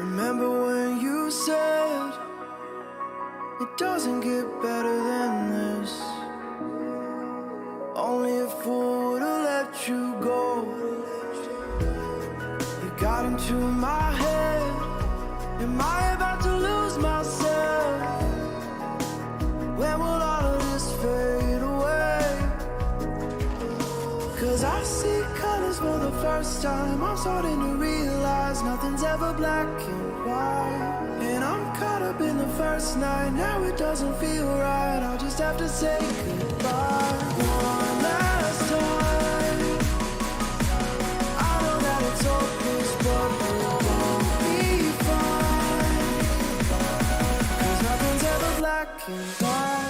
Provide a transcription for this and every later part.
Remember when you said it doesn't get better than this? Only a fool would've let you go. You got into my head. Am I about to lose myself? When will all of this fade away? Cause I see colors for the first time. I'm starting to realize nothing's ever black and white. And I'm caught up in the first night. Now it doesn't feel right. I'll just have to say goodbye one last time. I know that it's hopeless, but we'll be fine. Cause nothing's ever black and white.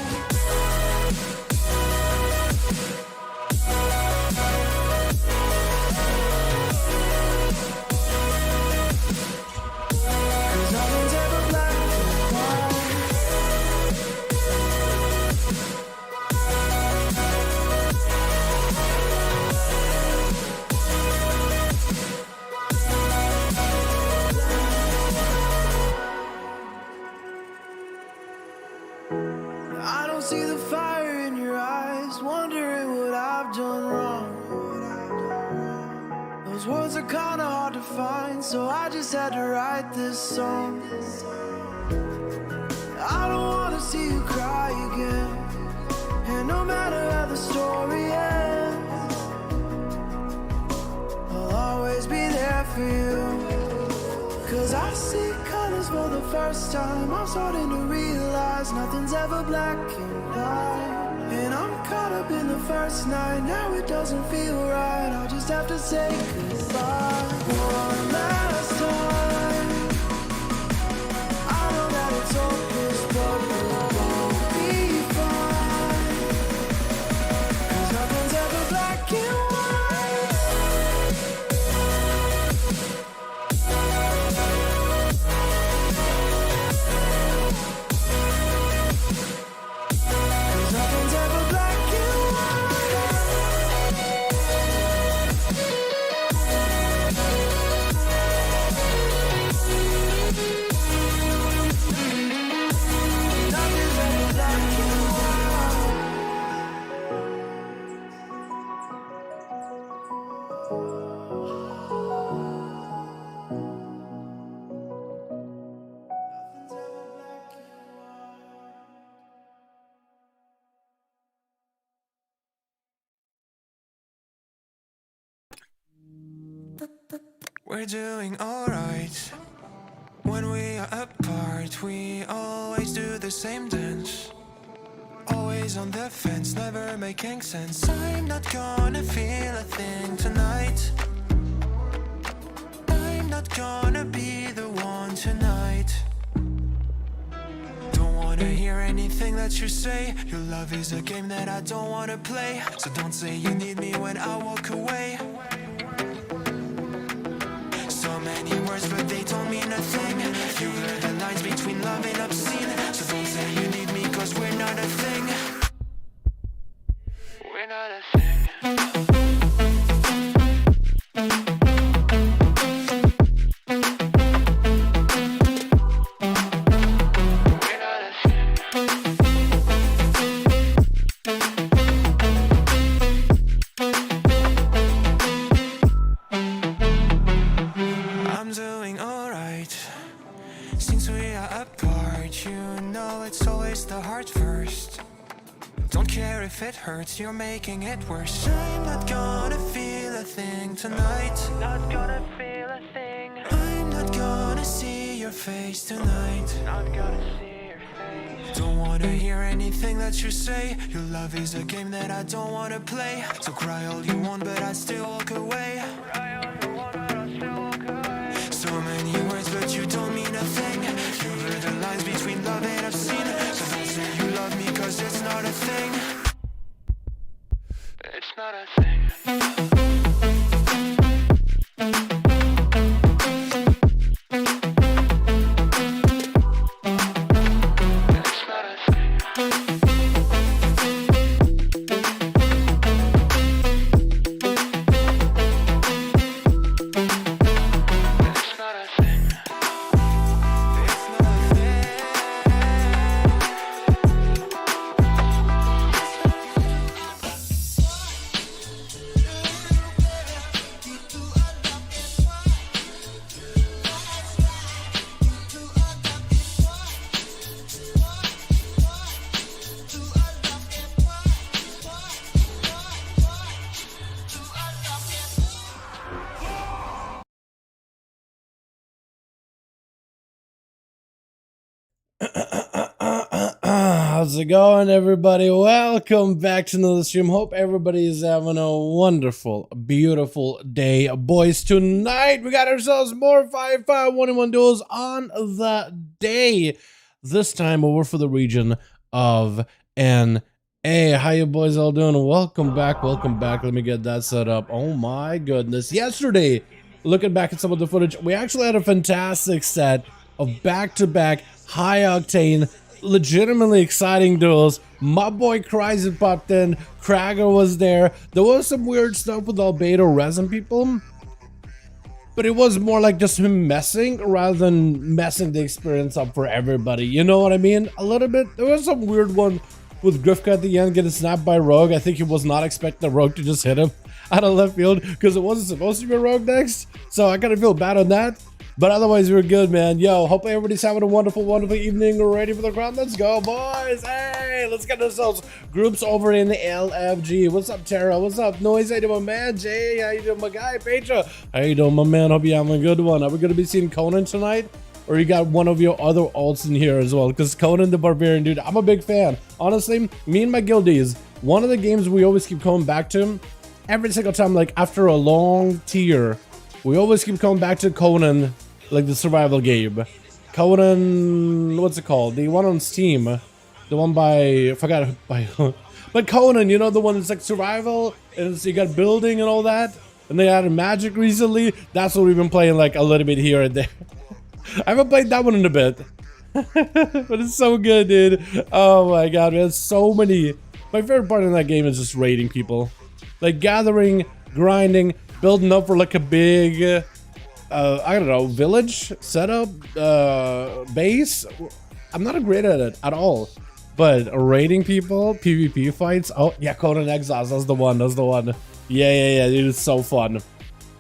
See the fire in your eyes, wondering what I've done wrong. Those words are kinda hard to find, so I just had to write this song. I don't wanna see you cry again, and no matter how the story ends, I'll always be there for you. Cause I see colors for the first time. I'm starting to realize nothing's ever black and white. And I'm caught up in the first night. Now it doesn't feel right. I'll just have to say goodbye one last time. I know that it's hopeless, but we'll be fine. Cause nothing's ever black and white. We're doing alright. When we are apart, we always do the same dance. Always on the fence, never making sense. I'm not gonna feel a thing tonight. I'm not gonna be the one tonight. Don't wanna hear anything that you say. Your love is a game that I don't wanna play. So don't say you need me when I walk away. Many words, but they don't mean a thing. You blur the lines between love and obscene. So don't say you need me, cause we're not a thing. We're not a thing. If it hurts, you're making it worse. I'm not gonna feel a thing tonight. Not gonna feel a thing. I'm not gonna see your face tonight. Not gonna see your face. Don't wanna hear anything that you say. Your love is a game that I don't wanna play. So cry all you want, but I still walk away. Cry all you want, but I still walk away. So many words, but you don't mean a thing. You blur the lines between love and obscene. So don't say you love me, cause it's not a thing. It's not a thing. How's it going, everybody? Welcome back to another stream. Hope everybody is having a wonderful, beautiful day. Boys, tonight we got ourselves more 5v5 1v1 duels on the day. This time over for the region of NA. How you boys all doing? Welcome back, welcome back. Let me get that set up. Oh my goodness. Yesterday, looking back at some of the footage, we actually had a fantastic set of back-to-back high-octane, legitimately exciting duels. My boy Cryzen popped in, Krager was there. There was some weird stuff with Albedo resin people, but it was more like just him messing rather than messing the experience up for everybody. You know what I mean? A little bit. There was some weird one with Grifka at the end getting snapped by Rogue. I think he was not expecting the Rogue to just hit him out of left field because it wasn't supposed to be a Rogue next. So I kind of feel bad on that. But otherwise, we're good, man. Yo, hope everybody's having a wonderful, wonderful evening. We're ready for the crowd. Let's go, boys. Hey, let's get ourselves groups over in the LFG. What's up, Tara? What's up, Noise? How you doing, man? Jay, how you doing, my guy? Petra, how you doing, my man? Hope you're having a good one. Are we going to be seeing Conan tonight? Or you got one of your other alts in here as well? Because Conan the Barbarian, dude, I'm a big fan. Honestly, me and my guildies, one of the games we always keep coming back to, every single time, like after a long tier, we always keep coming back to Conan, like the survival game. Conan, what's it called? The one on Steam. The one by, I forgot by, but Conan, you know, the one that's like survival, and you got building and all that. And they added magic recently. That's what we've been playing like a little bit here and there. I haven't played that one in a bit. But it's so good, dude. Oh my god, man. So many. My favorite part in that game is just raiding people. Like gathering, grinding, building up for like a big, I don't know, village setup, base. I'm not great at it at all. But raiding people, PvP fights. Oh, yeah, Conan Exiles. That's the one. That's the one. Yeah. Dude, it's so fun.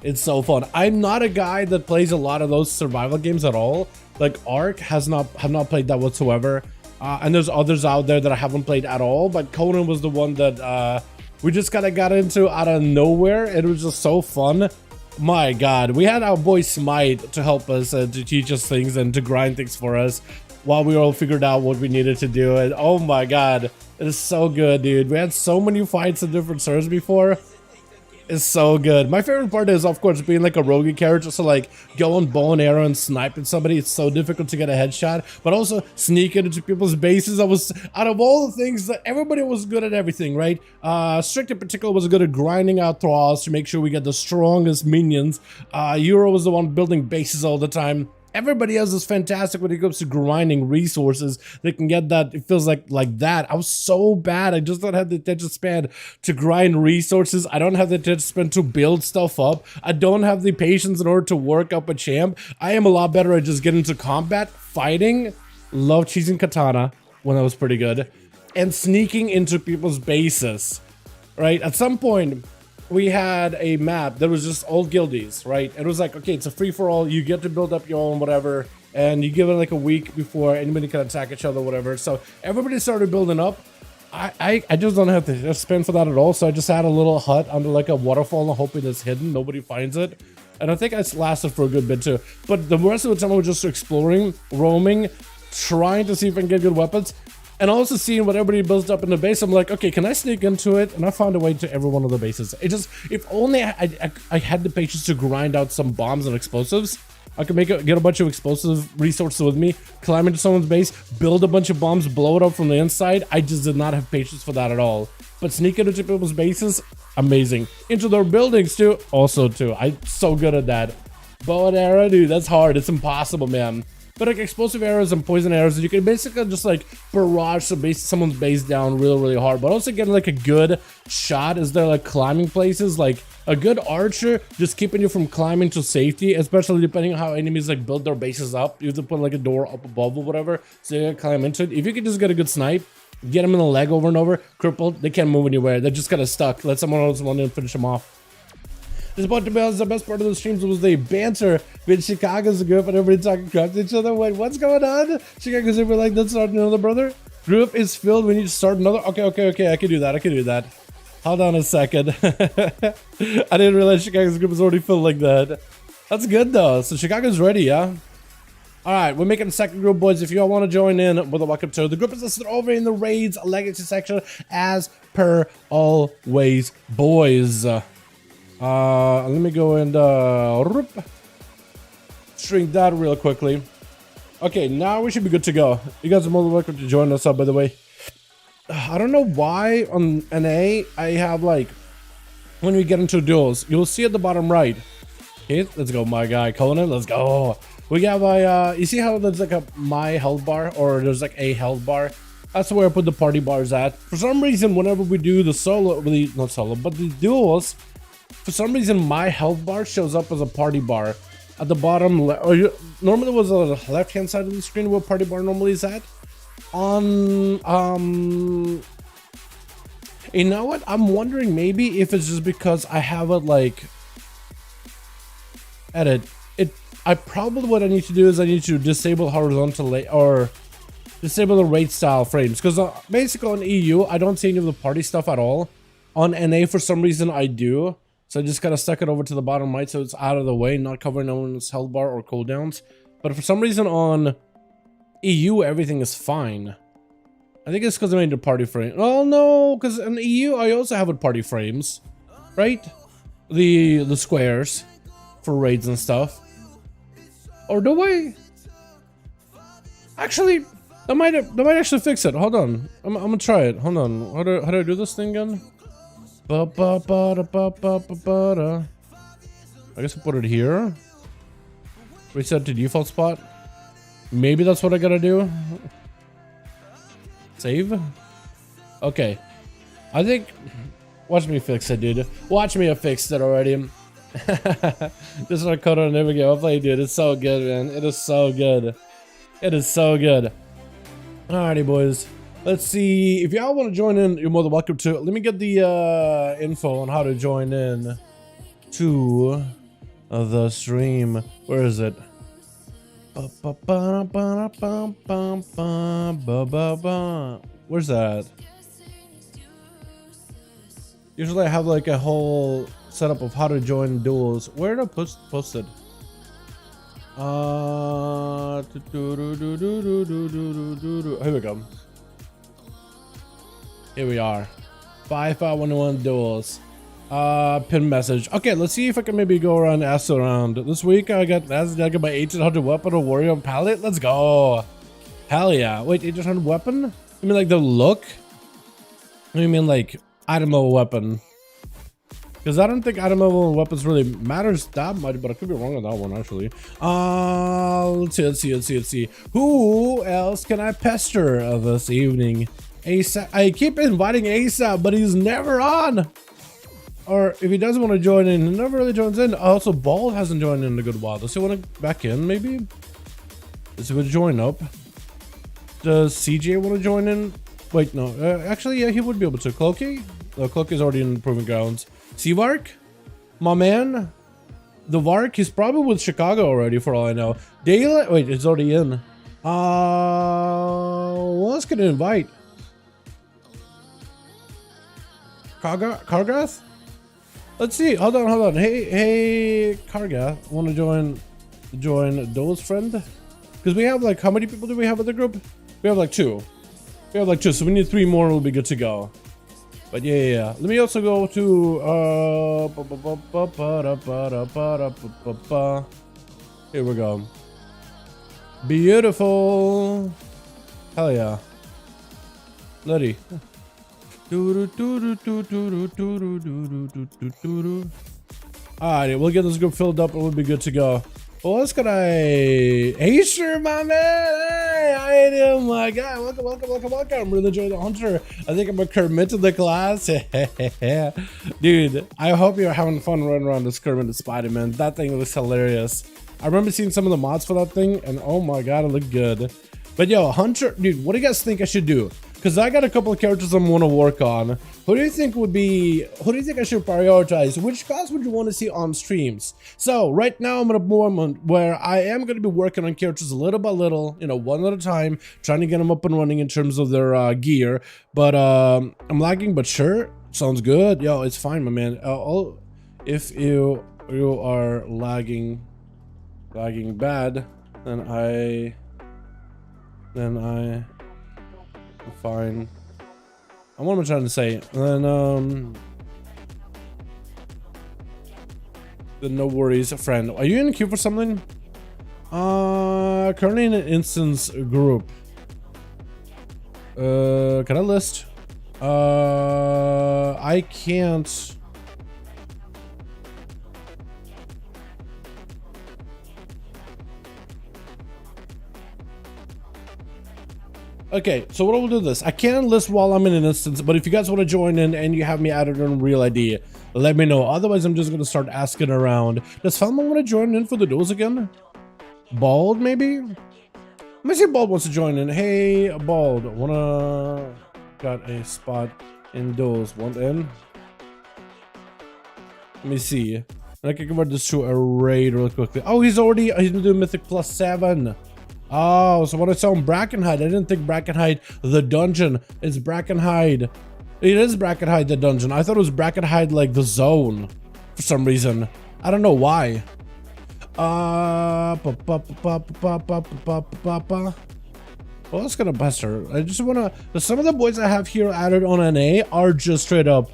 It's so fun. I'm not a guy that plays a lot of those survival games at all. Like Ark have not played that whatsoever. And there's others out there that I haven't played at all. But Conan was the one that we just kind of got into out of nowhere. It was just so fun. My god, we had our boy Smite to help us, to teach us things and to grind things for us while we all figured out what we needed to do. And oh my god, it is so good, dude. We had so many fights in different servers before. It's so good. My favorite part is, of course, being like a rogue character, so like going bow and arrow and sniping somebody. It's so difficult to get a headshot, but also sneaking into people's bases. I was, out of all the things, that everybody was good at everything, right? Strict in particular was good at grinding out thralls to make sure we get the strongest minions. Euro was the one building bases all the time. Everybody else is fantastic when it comes to grinding resources. They can get that. It feels like that. I was so bad. I just don't have the attention span to grind resources. I don't have the attention span to build stuff up. I don't have the patience in order to work up a champ. I am a lot better at just getting into combat, fighting. Love cheesing katana when that was pretty good. And sneaking into people's bases, right? At some point, we had a map that was just all guildies, right? It was like, okay, it's a free-for-all. You get to build up your own whatever, and you give it like a week before anybody can attack each other, whatever. So everybody started building up. I just don't have to spend for that at all. So I just had a little hut under like a waterfall, hoping it's hidden, nobody finds it. And I think it's lasted for a good bit too. But the rest of the time I was just exploring, roaming, trying to see if I can get good weapons. And also seeing what everybody builds up in the base, I'm like, okay, can I sneak into it? And I found a way to every one of the bases. It just, if only I had the patience to grind out some bombs and explosives, I could get a bunch of explosive resources with me, climb into someone's base, build a bunch of bombs, blow it up from the inside. I just did not have patience for that at all. But sneaking into people's bases, amazing. Into their buildings too, also too. I'm so good at that. Bow and arrow, dude, that's hard. It's impossible, man. But like explosive arrows and poison arrows, you can basically just like barrage someone's base down really hard. But also getting like a good shot is there like climbing places, like a good archer just keeping you from climbing to safety, especially depending on how enemies like build their bases up. You have to put like a door up above or whatever, so you can climb into it. If you can just get a good snipe, get them in the leg over and over, crippled, they can't move anywhere. They're just kind of stuck. Let someone else run in and finish them off. This about to be honest, the best part of the streams was the banter with Chicago's group and everybody talking crap to each other. Wait, what's going on? Chicago's group like, let's start another, brother. Group is filled. We need to start another. Okay. I can do that. Hold on a second. I didn't realize Chicago's group was already filled like that. That's good though. So Chicago's ready, yeah? All right, we're making a second group, boys. If you all want to join in, well, welcome to the group is listed over in the raids legacy section as per always, boys. Let me go and shrink that real quickly. Okay, now we should be good to go. You guys are more than welcome to join us up, by the way. I don't know why on NA I have like when we get into duels, you'll see at the bottom right. Okay, let's go, my guy Conan. Let's go. We got my, you see how there's like a my health bar, or there's like a health bar? That's where I put the party bars at. For some reason, whenever we do the solo, really not solo, but the duels, for some reason my health bar shows up as a party bar at the bottom. Normally it was on the left hand side of the screen where party bar normally is at. On you know what? I'm wondering maybe if it's just because I have it like edit. I probably what I need to do is I need to disable horizontal or disable the rate style frames, because basically on EU I don't see any of the party stuff at all. On NA for some reason I do, so I just gotta stuck it over to the bottom right so it's out of the way, not covering anyone's health bar or cooldowns. But for some reason on EU everything is fine. I think it's because I made the party frame. Oh no, because in EU I also have it party frames, right? The squares for raids and stuff. Or do I? Actually, that might actually fix it. Hold on, I'm gonna try it. Hold on. How do I do this thing again? I guess I put it here. Reset to default spot. Maybe that's what I gotta do. Save. Okay. I think. Watch me fix it, dude. Watch me have fixed it already. This is our code on every game I play, dude. It's so good, man. It is so good. It is so good. Alrighty, boys. Let's see. If y'all want to join in, you're more than welcome to. Let me get the info on how to join in to the stream. Where is it? Where's that? Usually I have like a whole setup of how to join duels. Where did I post it? Here we go. Here we are. 5V5 1v1 duels. Pin message. Okay, let's see if I can maybe go around ask around. This week I got my 1800 weapon, a warrior palette. Let's go. Hell yeah. Wait, 1800 weapon? You mean like the look? You mean like item level weapon? Because I don't think item level weapons really matters that much, but I could be wrong on that one actually. Let's see. Who else can I pester this evening? ASAP. I keep inviting ASAP, but he's never on. Or if he doesn't want to join in, he never really joins in. Also, Ball hasn't joined in a good while. Does he want to back in maybe? Does he want to join up? Does CJ want to join in? Wait, no. Actually, yeah, he would be able to. Cloaky? Cloaky's already in Proving Grounds. Seavark? My man? The Vark? He's probably with Chicago already for all I know. Daylight? Wait, it's already in. Who else can I invite? Kargath? Let's see. Hold on. Hey, Kargath. Want to join Duels friend? Because we have like, how many people do we have in the group? We have like two. So we need 3 more and we'll be good to go. But yeah. Let me also go to here we go. Beautiful. Hell yeah. Letty. Alright, we'll get this group filled up and we'll be good to go. Well, let's get hey, sure, my man. Hey, how you doing, my guy? Welcome. I'm really enjoying the hunter. I think I'm a Kermit to the class. Dude, I hope you're having fun running around this Kermit the Spider-Man. That thing looks hilarious. I remember seeing some of the mods for that thing, and oh my god, it looked good. But yo, Hunter, dude, what do you guys think I should do? Because I got a couple of characters I want to work on. Who do you think I should prioritize? Which class would you want to see on streams? So right now I'm at a moment where I am going to be working on characters little by little, you know, one at a time, trying to get them up and running in terms of their gear. But I'm lagging, but sure, sounds good. Yo, it's fine, my man. If you are lagging bad, Then I fine. What am I trying to say? Then no worries, friend. Are you in a queue for something? Currently in an instance group. Can I list? I can't. Okay, so what I will do this. I can't list while I'm in an instance, but if you guys want to join in and you have me added on Real ID, let me know. Otherwise, I'm just going to start asking around. Does Felma want to join in for the duels again? Bald, maybe? Let me see if Bald wants to join in. Hey, Bald, got a spot in duels. Want in? Let me see. I can convert this to a raid real quickly. Oh, he's been doing Mythic +7. Oh, so when I saw him Brackenhide, I didn't think Brackenhide the dungeon. It's Brackenhide. It is Brackenhide the dungeon. I thought it was Brackenhide like the zone for some reason. I don't know why. Well, that's gonna bust her. I just wanna. Some of the boys I have here added on NA are just straight up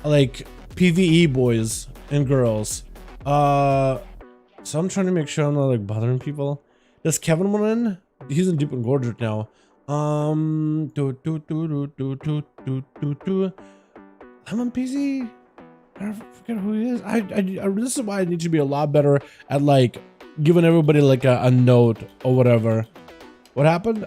like PvE boys and girls. So I'm trying to make sure I'm not like bothering people. Does Kevin want in? He's in Deep and Gorget now. I'm on PC. I forget who he is. I this is why I need to be a lot better at like giving everybody like a note or whatever. What happened?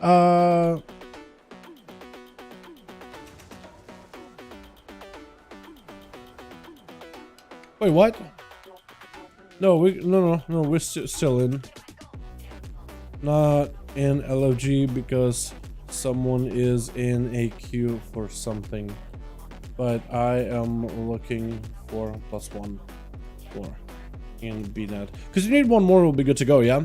Wait, what? No, we're still in. Not in LOG because someone is in a queue for something, but I am looking for +1 for in BNet because you need one more. Will be good to go. Yeah.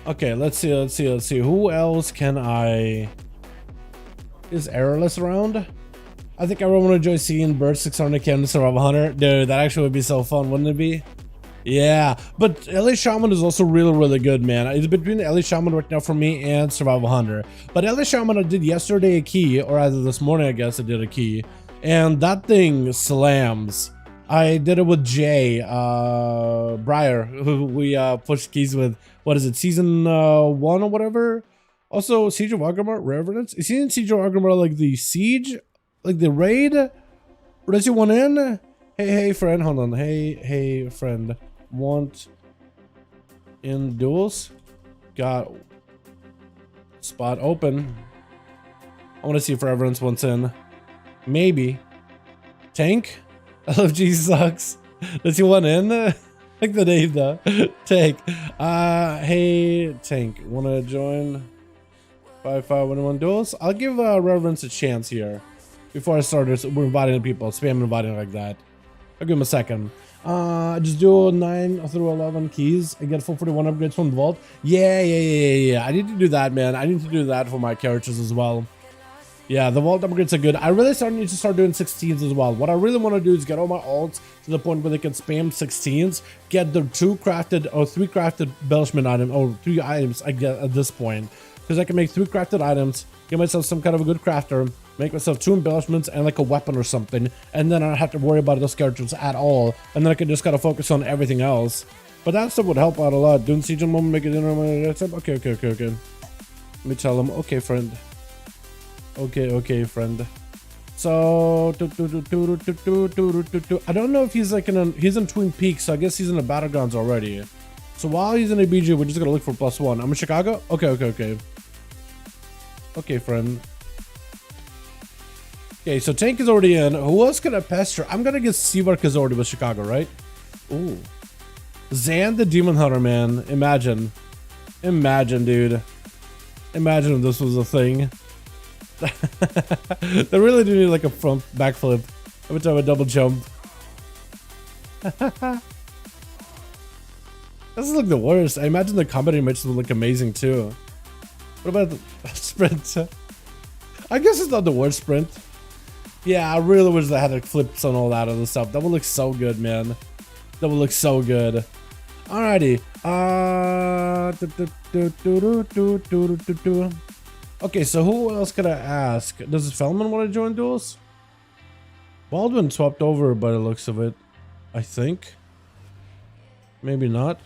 Okay, let's see. Who else can I? Is Errorless around? I think everyone want to enjoy seeing Bird 600 Cannon Survival Hunter. Dude, that actually would be so fun, wouldn't it be? Yeah, but LA Shaman is also really good, man. It's between LA Shaman right now for me and Survival Hunter. But LA Shaman I did yesterday a key, or either this morning I guess I did a key, and that thing slams. I did it with Jay Breyer, who we pushed keys with. What is it, season 1 or whatever? Also, Siege of Argramar, Reverence. Is he in Siege of Argramar like the siege, like the raid? Or does he want in? Hey friend, hold on. Hey friend. Want in duels? Got spot open. I want to see if Reverence wants in. Maybe. Tank? LFG sucks. Does he want in? Like the name though. Tank. Hey Tank, wanna join 5V5 1v1 duels? I'll give Reverence a chance here. Before I start we're inviting people, spam inviting like that. I'll give him a second. Just do 9 through 11 keys and get full 41 upgrades from the vault. Yeah. I need to do that, man. I need to do that for my characters as well. Yeah, the vault upgrades are good. I really need to start doing 16s as well. What I really want to do is get all my alts to the point where they can spam 16s, get the 2 crafted or 3 crafted embellishment items, or 3 items I get at this point. Because I can make 3 crafted items, get myself some kind of a good crafter, make myself 2 embellishments and like a weapon or something, and then I don't have to worry about those characters at all, and then I can just kind of focus on everything else. But that stuff would help out a lot. Doing siege on moment, make it dinner. Okay. Let me tell him, okay, friend. Okay, friend. So I don't know if he's like he's in Twin Peaks, so I guess he's in the Battlegrounds already. So while he's in a BG, we're just gonna look for +1. I'm in Chicago. Okay. Okay, friend. Okay, so Tank is already in. Who else can I pester? I'm gonna get Seavark is already with Chicago, right? Ooh. Zan the Demon Hunter, man. Imagine, dude. Imagine if this was a thing. They really do need like a front backflip every time I double jump. This is like the worst. I imagine the combat animations would look amazing too. What about the sprint? I guess it's not the worst sprint. Yeah, I really wish they had like flips on all that other stuff. That would look so good, man. That would look so good. Alrighty. Okay, so who else could I ask? Does Feldman want to join duels? Baldwin swapped over by the looks of it, I think. Maybe not.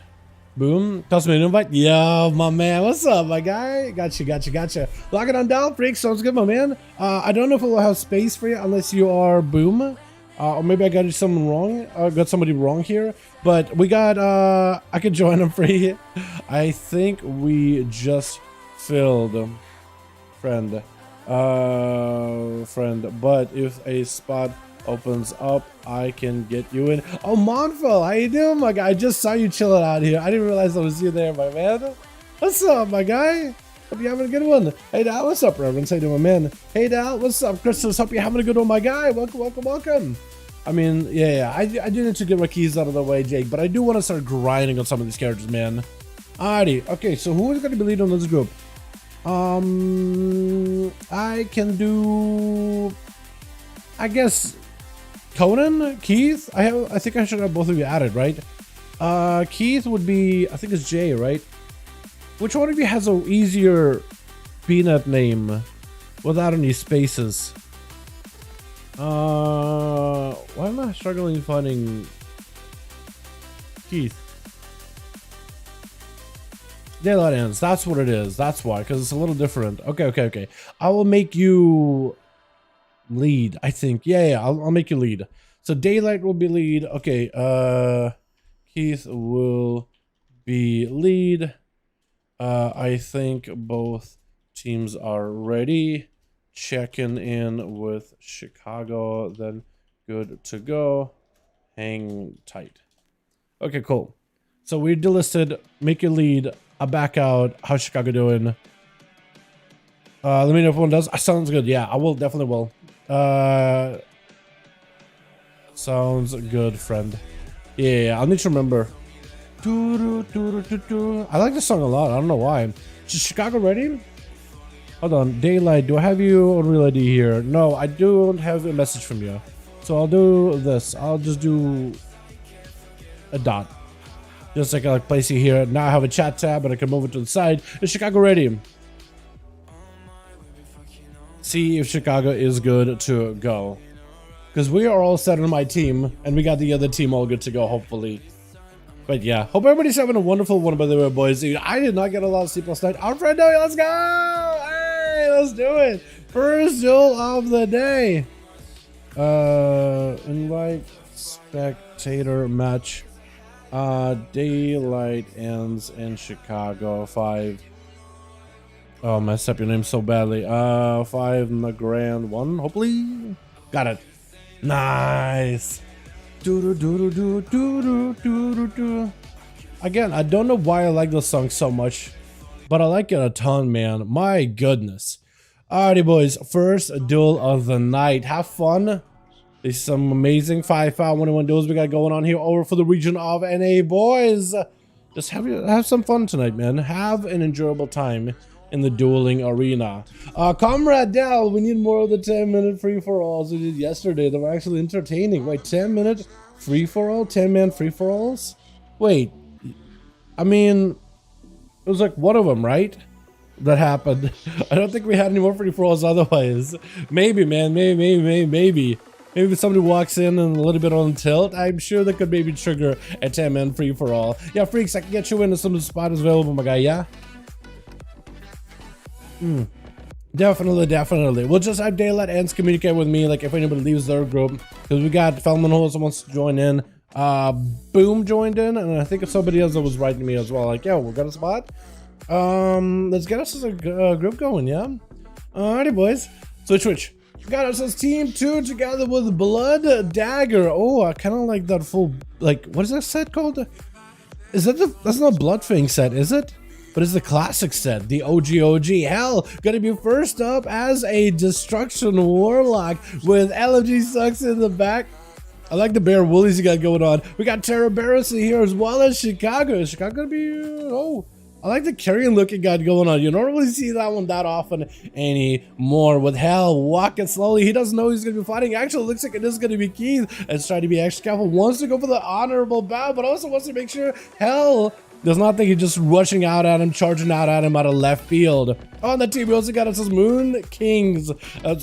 Boom. Toss me an invite. Yo, my man. What's up, my guy? Gotcha. Lock it on down, freak. Sounds good, my man. I don't know if we'll have space for you unless you are Boom. Or maybe I got someone wrong. Got somebody wrong here. But we got, I could join them free. I think we just filled friend. But if a spot opens up, I can get you in. Oh, Monfil, how you doing, my guy? I just saw you chilling out here. I didn't realize I was you there, my man. What's up, my guy? Hope you're having a good one. Hey, Dal, what's up, Reverend? How you doing, my man? Hey, Dal, what's up, Christos? Hope you're having a good one, my guy. Welcome. I mean, yeah, I do need to get my keys out of the way, Jake, but I do want to start grinding on some of these characters, man. Alrighty, okay, so who is going to be leading this group? I can do, I guess, Conan, Keith. I think I should have both of you added, right? Keith would be, I think it's Jay, right? Which one of you has an easier peanut name without any spaces? Why am I struggling finding Keith? Daylight ends. That's what it is. That's why, because it's a little different. Okay. I will make you lead, I think. Yeah, I'll make you lead. So Daylight will be lead. Okay, Keith will be lead. I think both teams are ready. Checking in with Chicago, then good to go. Hang tight. Okay, cool. So we delisted, make you lead. I back out. How's Chicago doing? Let me know if one does. Sounds good. Yeah, I will, definitely will. Sounds good, friend. Yeah, I'll need to remember. I like this song a lot. I don't know why. Is Chicago ready? Hold on. Daylight, do I have you on Real ID here? No, I don't have a message from you. So I'll do this. I'll just do a dot. Just like I place you here. Now I have a chat tab and I can move it to the side. Is Chicago ready? See if Chicago is good to go. Because we are all set on my team, and we got the other team all good to go, hopefully. But yeah, hope everybody's having a wonderful one, by the way, boys. I did not get a lot of sleep last night. Alfredo, let's go! Hey, let's do it! First duel of the day. Invite spectator match. Daylight ends in Chicago. 5. Oh, messed up your name so badly. 5 in the grand 1, hopefully. Got it. Nice. Again, I don't know why I like this song so much, but I like it a ton, man. My goodness. Alrighty, boys. First duel of the night. Have fun. There's some amazing 5V5 1v1 duels we got going on here over for the region of NA, boys. Just have some fun tonight, man. Have an enjoyable time in the dueling arena. Comrade Dell, we need more of the 10-minute free-for-alls we did yesterday. They were actually entertaining. Wait, 10-minute free-for-all? 10-man free-for-alls? Wait, I mean, it was like one of them, right? That happened. I don't think we had any more free-for-alls otherwise. Maybe, man, maybe. Maybe if somebody walks in and a little bit on tilt, I'm sure that could maybe trigger a 10-man free-for-all. Yeah, freaks, I can get you into some of the spots available, my guy, yeah? Definitely. We'll just have Daylight Ends communicate with me, like if anybody leaves their group, because we got Feldman who also wants to join in. Boom joined in, and I think it's somebody else that was writing me as well. Like, yo, we got a spot. Let's get us a group going, yeah. Alrighty, boys. Switch. Got ourselves team 2 together with Blood Dagger. Oh, I kind of like that full, like, what is that set called? Is that that's not Bloodfang set, is it? But it's the classic set, the OG. Hell, gonna be first up as a Destruction Warlock with LMG Sucks in the back. I like the Bear Woolies you got going on. We got Terra Barris here as well as Chicago. Is Chicago gonna be, I like the carrying looking guy going on. You don't really see that one that often anymore. With Hell walking slowly, he doesn't know he's going to be fighting. Actually, it looks like it is going to be Keith. Let's try to be extra careful. Wants to go for the honorable bow, but also wants to make sure Hell does not think he's just rushing out at him, charging out at him out of left field. On the team, we also got us Moon Kings,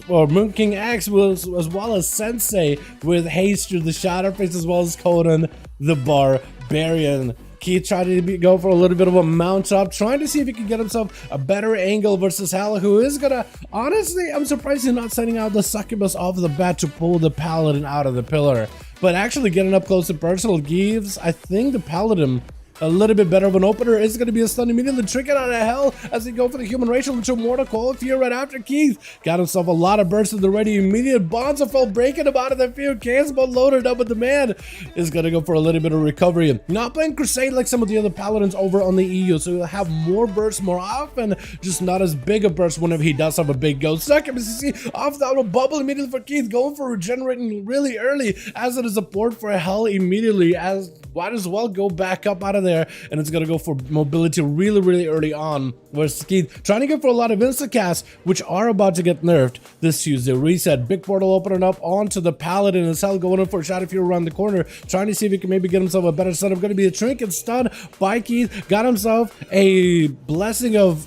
or Moon King X, as well as Sensei with Haste through the Shadowface, as well as Conan the Barbarian. Keith tried to go for a little bit of a mount up, trying to see if he can get himself a better angle versus Hal, who is gonna, honestly, I'm surprised he's not sending out the succubus off the bat to pull the paladin out of the pillar. But actually getting up close and personal gives, I think, the paladin a little bit better of an opener. Is going to be a stun immediately, tricking out of Hell as they go for the human racial into Mortal Cold Fear right after Keith. Got himself a lot of bursts in the ready. Immediate bonds of fell breaking him out of the field. Chaosbot loaded up with the man. Is going to go for a little bit of recovery. Not playing Crusade like some of the other paladins over on the EU, so he'll have more bursts more often, just not as big a burst whenever he does have a big go. Second MCC off that little bubble immediately for Keith, going for regenerating really early, as it is a port for Hell immediately, as might as well go back up out of there, and it's gonna go for mobility really early on. Whereas Keith trying to go for a lot of insta-casts, which are about to get nerfed this Tuesday. Reset, big portal opening up onto the paladin, as Hell going in for a Shadow Fury around the corner, trying to see if he can maybe get himself a better setup. Gonna be a trinket stun by Keith, got himself a blessing of,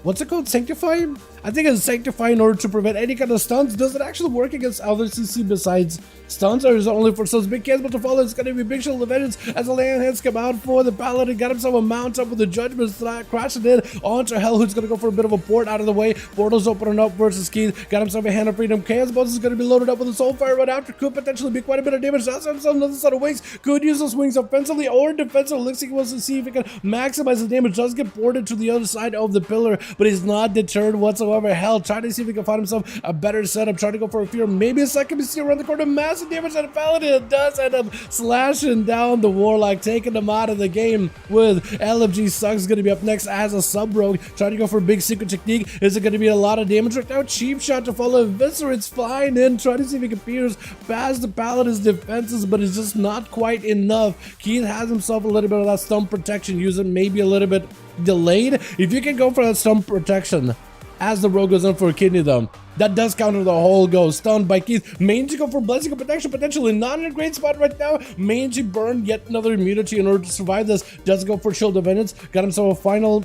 what's it called, Sanctify? I think it's Sanctify in order to prevent any kind of stuns. Does it actually work against other CC besides stuns, or is it only for stuns? Big Chaos about to follow. It's going to be Big Shield of Vengeance as the land hands come out for the paladin. Got himself a mount up with the Judgment Slap, crashing in onto Hell, who's going to go for a bit of a port out of the way. Portal's opening up versus Keith. Got himself a Hand of Freedom. Chaos Boss is going to be loaded up with a Soulfire right after. Could potentially be quite a bit of damage. That's himself another set of wings. Could use those wings offensively or defensively. Looks like he wants to see if he can maximize the damage. Does get ported to the other side of the pillar, but he's not deterred whatsoever. Hell trying to see if he can find himself a better setup, trying to go for a fear, maybe a second BC around the corner, massive damage on a paladin. It does end up slashing down the warlock, taking him out of the game. With LFG Sucks going to be up next as a sub rogue, trying to go for a big secret technique. Is it going to be a lot of damage right now? Cheap shot to follow. Eviscerate's flying in, trying to see if he can pierce past the paladin's defenses, but it's just not quite enough. Keith has himself a little bit of that stun protection, using maybe a little bit delayed. If you can go for that stun protection as the rogue goes in for a kidney though, that does counter the whole go. Stunned by Keith. Main to go for Blessing of Protection, potentially not in a great spot right now. Main to burn yet another immunity in order to survive this. Does go for Shield of Vengeance. Got himself a final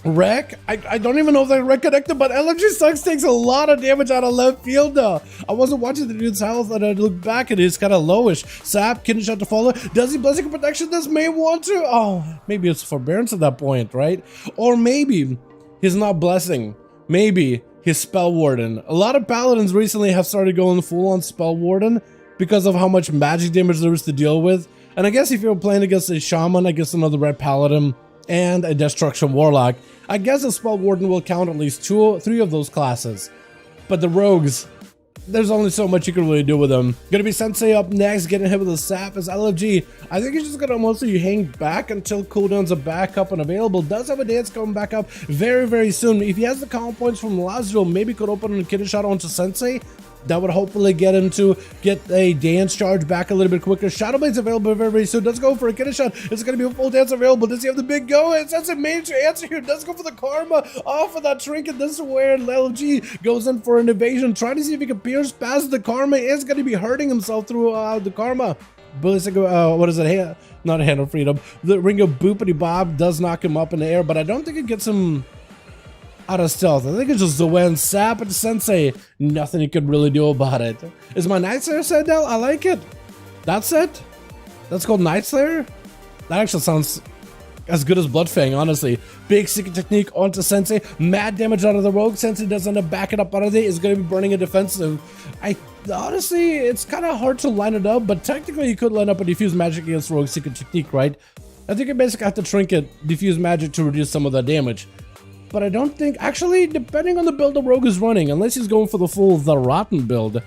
wreck. I don't even know if that wreck connected, but LFG Sucks takes a lot of damage out of left field though. I wasn't watching the dude's health and I looked back and he's kind of lowish. Sap, kidney shot to follow. Does he Blessing of Protection? This may want to. Oh, maybe it's forbearance at that point, right? Or maybe he's not blessing. Maybe his Spell Warden. A lot of paladins recently have started going full on Spell Warden because of how much magic damage there is to deal with. And I guess if you're playing against a Shaman, I guess another Red Paladin, and a Destruction Warlock, I guess a Spell Warden will count at least 2 or 3 of those classes. But the rogues, there's only so much you can really do with them. Gonna be Sensei up next, getting hit with a sap as LFG. I think he's just gonna mostly hang back until cooldowns are back up and available. Does have a dance coming back up very soon. If he has the combo points from the last duel, maybe could open a kidney shot onto Sensei. That would hopefully get him to get a dance charge back a little bit quicker. Shadowblade's available very soon. Does go for a kidney shot. It's going to be a full dance available. Does he have the big go? It says a major answer here. Does go for the karma off of that trinket. This is where LFG goes in for an evasion. Trying to see if he can pierce past the karma. Is going to be hurting himself through the karma. What is it? Not a Hand of Freedom. The Ring of Boopity Bob does knock him up in the air, but I don't think it gets him out of stealth. I think it's just Zoen Sap and Sensei. Nothing you could really do about it. Is my Night Slayer set now? I like it. That's it. That's called Night Slayer? That actually sounds as good as Bloodfang, honestly. Big secret technique onto Sensei. Mad damage out of the rogue. Sensei does end up backing up out of it. Is going to be burning a defensive. Honestly, it's kind of hard to line it up, but technically you could line up a diffuse magic against rogue secret technique, right? I think you basically have to trinket diffuse magic to reduce some of that damage. But I don't think, actually, depending on the build the rogue is running, unless he's going for the full The Rotten build,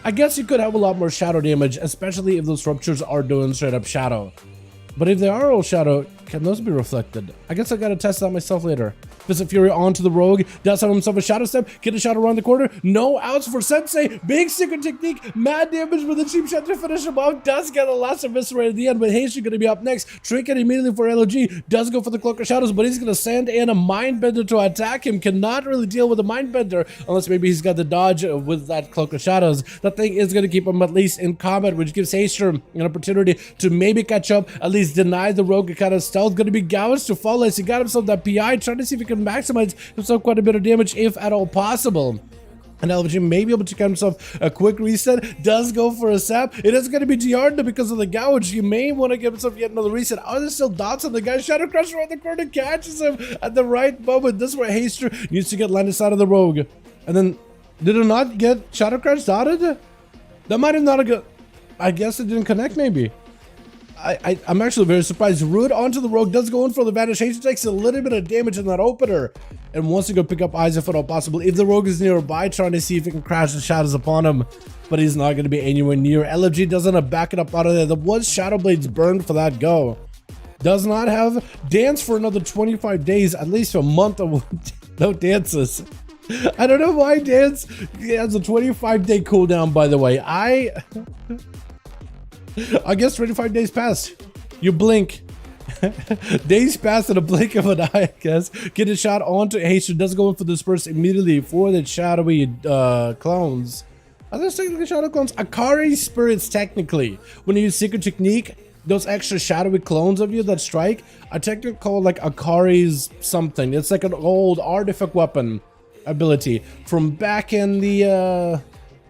I guess you could have a lot more shadow damage, especially if those ruptures are doing straight up shadow. But if they are all shadow, can those be reflected? I guess I gotta test that myself later. Visit Fury onto the Rogue. Does have himself a Shadow Step. Get a shot around the corner. No outs for Sensei. Big secret technique. Mad damage with a cheap shot to finish him off. Does get a last eviscerate at the end, but Haste going to be up next. Trinket immediately for LG. Does go for the Cloak of Shadows, but he's going to send in a Mindbender to attack him. Cannot really deal with a Mindbender unless maybe he's got the dodge with that Cloak of Shadows. That thing is going to keep him at least in combat, which gives Haster an opportunity to maybe catch up, at least deny the Rogue a kind of stealth. Going to be gouged to fall as he got himself that PI, trying to see if he can maximize himself quite a bit of damage if at all possible. And LG may be able to get himself a quick reset. Does go for a sap. It is going to be Giarda because of the gouge. You may want to give himself yet another reset. Are there still dots on the guy? Shadow Crusher around the corner catches him at the right moment. This is where Haster needs to get line of sight of the Rogue. And then, did it not get Shadow Crush dotted? That might have not got... I guess it didn't connect maybe. I'm actually very surprised. Root onto the Rogue, does go in for the Vanish. Haste takes a little bit of damage in that opener and wants to go pick up eyes if at all possible. If the Rogue is nearby, trying to see if he can crash the shadows upon him, but he's not going to be anywhere near. LFG doesn't back it up out of there. There was Shadow Blades burned for that go. Does not have dance for another 25 days, at least a month of no dances. I don't know why dance has a 25-day cooldown, by the way. I guess 25 days pass. You blink. Days pass in a blink of an eye, I guess. Get a shot onto Haster. Does go in for the disperse immediately for the shadowy clones. Are those technically shadow clones? Akari spirits, technically. When you use secret technique, those extra shadowy clones of you that strike are technically called like Akari's something. It's like an old artifact weapon ability from back in the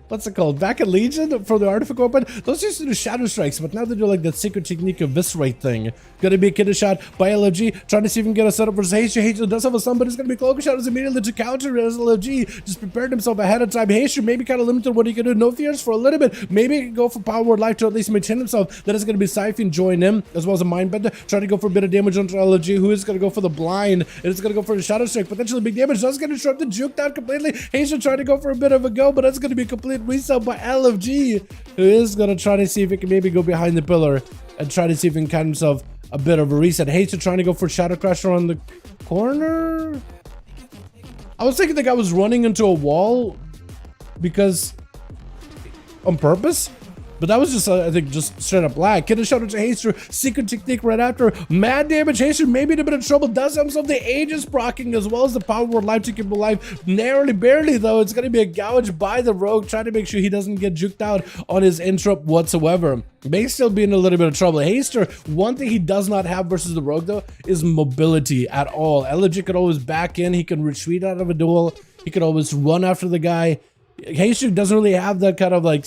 what's it called? Back in Legion for the artifact weapon? Those used to do shadow strikes, but now they do like that secret technique eviscerate thing. Gonna be a kidder shot by LFG, trying to see if he can get a setup versus Haster. Haster does have a stun, but it's gonna be Cloak of Shadows immediately to counter as LFG just prepared himself ahead of time. Haster maybe kind of limited what he can do. No fears for a little bit. Maybe he can go for Power Word Life to at least maintain himself. That is gonna be Siphon join him, as well as a Mindbender, trying to go for a bit of damage onto LFG, who is gonna go for the blind. It is gonna go for a shadow strike, potentially big damage. That's gonna disrupt the juke down completely. Haster trying to go for a bit of a go, but that's gonna be a complete reset by LFG, who is going to try to see if he can maybe go behind the pillar and try to see if he can catch himself a bit of a reset. Haster trying to go for Shadow Crusher on the corner. I was thinking the guy was running into a wall because on purpose, but that was just, I think, just straight up lag. Get a shot into Haster. Secret technique right after. Mad damage. Haster maybe in a bit of trouble. Does have himself the Aegis procking as well as the Power Word Life to keep him alive. Narrowly, barely, though. It's going to be a gouge by the Rogue, trying to make sure he doesn't get juked out on his interrupt whatsoever. May still be in a little bit of trouble. Haster, one thing he does not have versus the Rogue, though, is mobility at all. LG could always back in. He can retreat out of a duel. He could always run after the guy. Haster doesn't really have that kind of like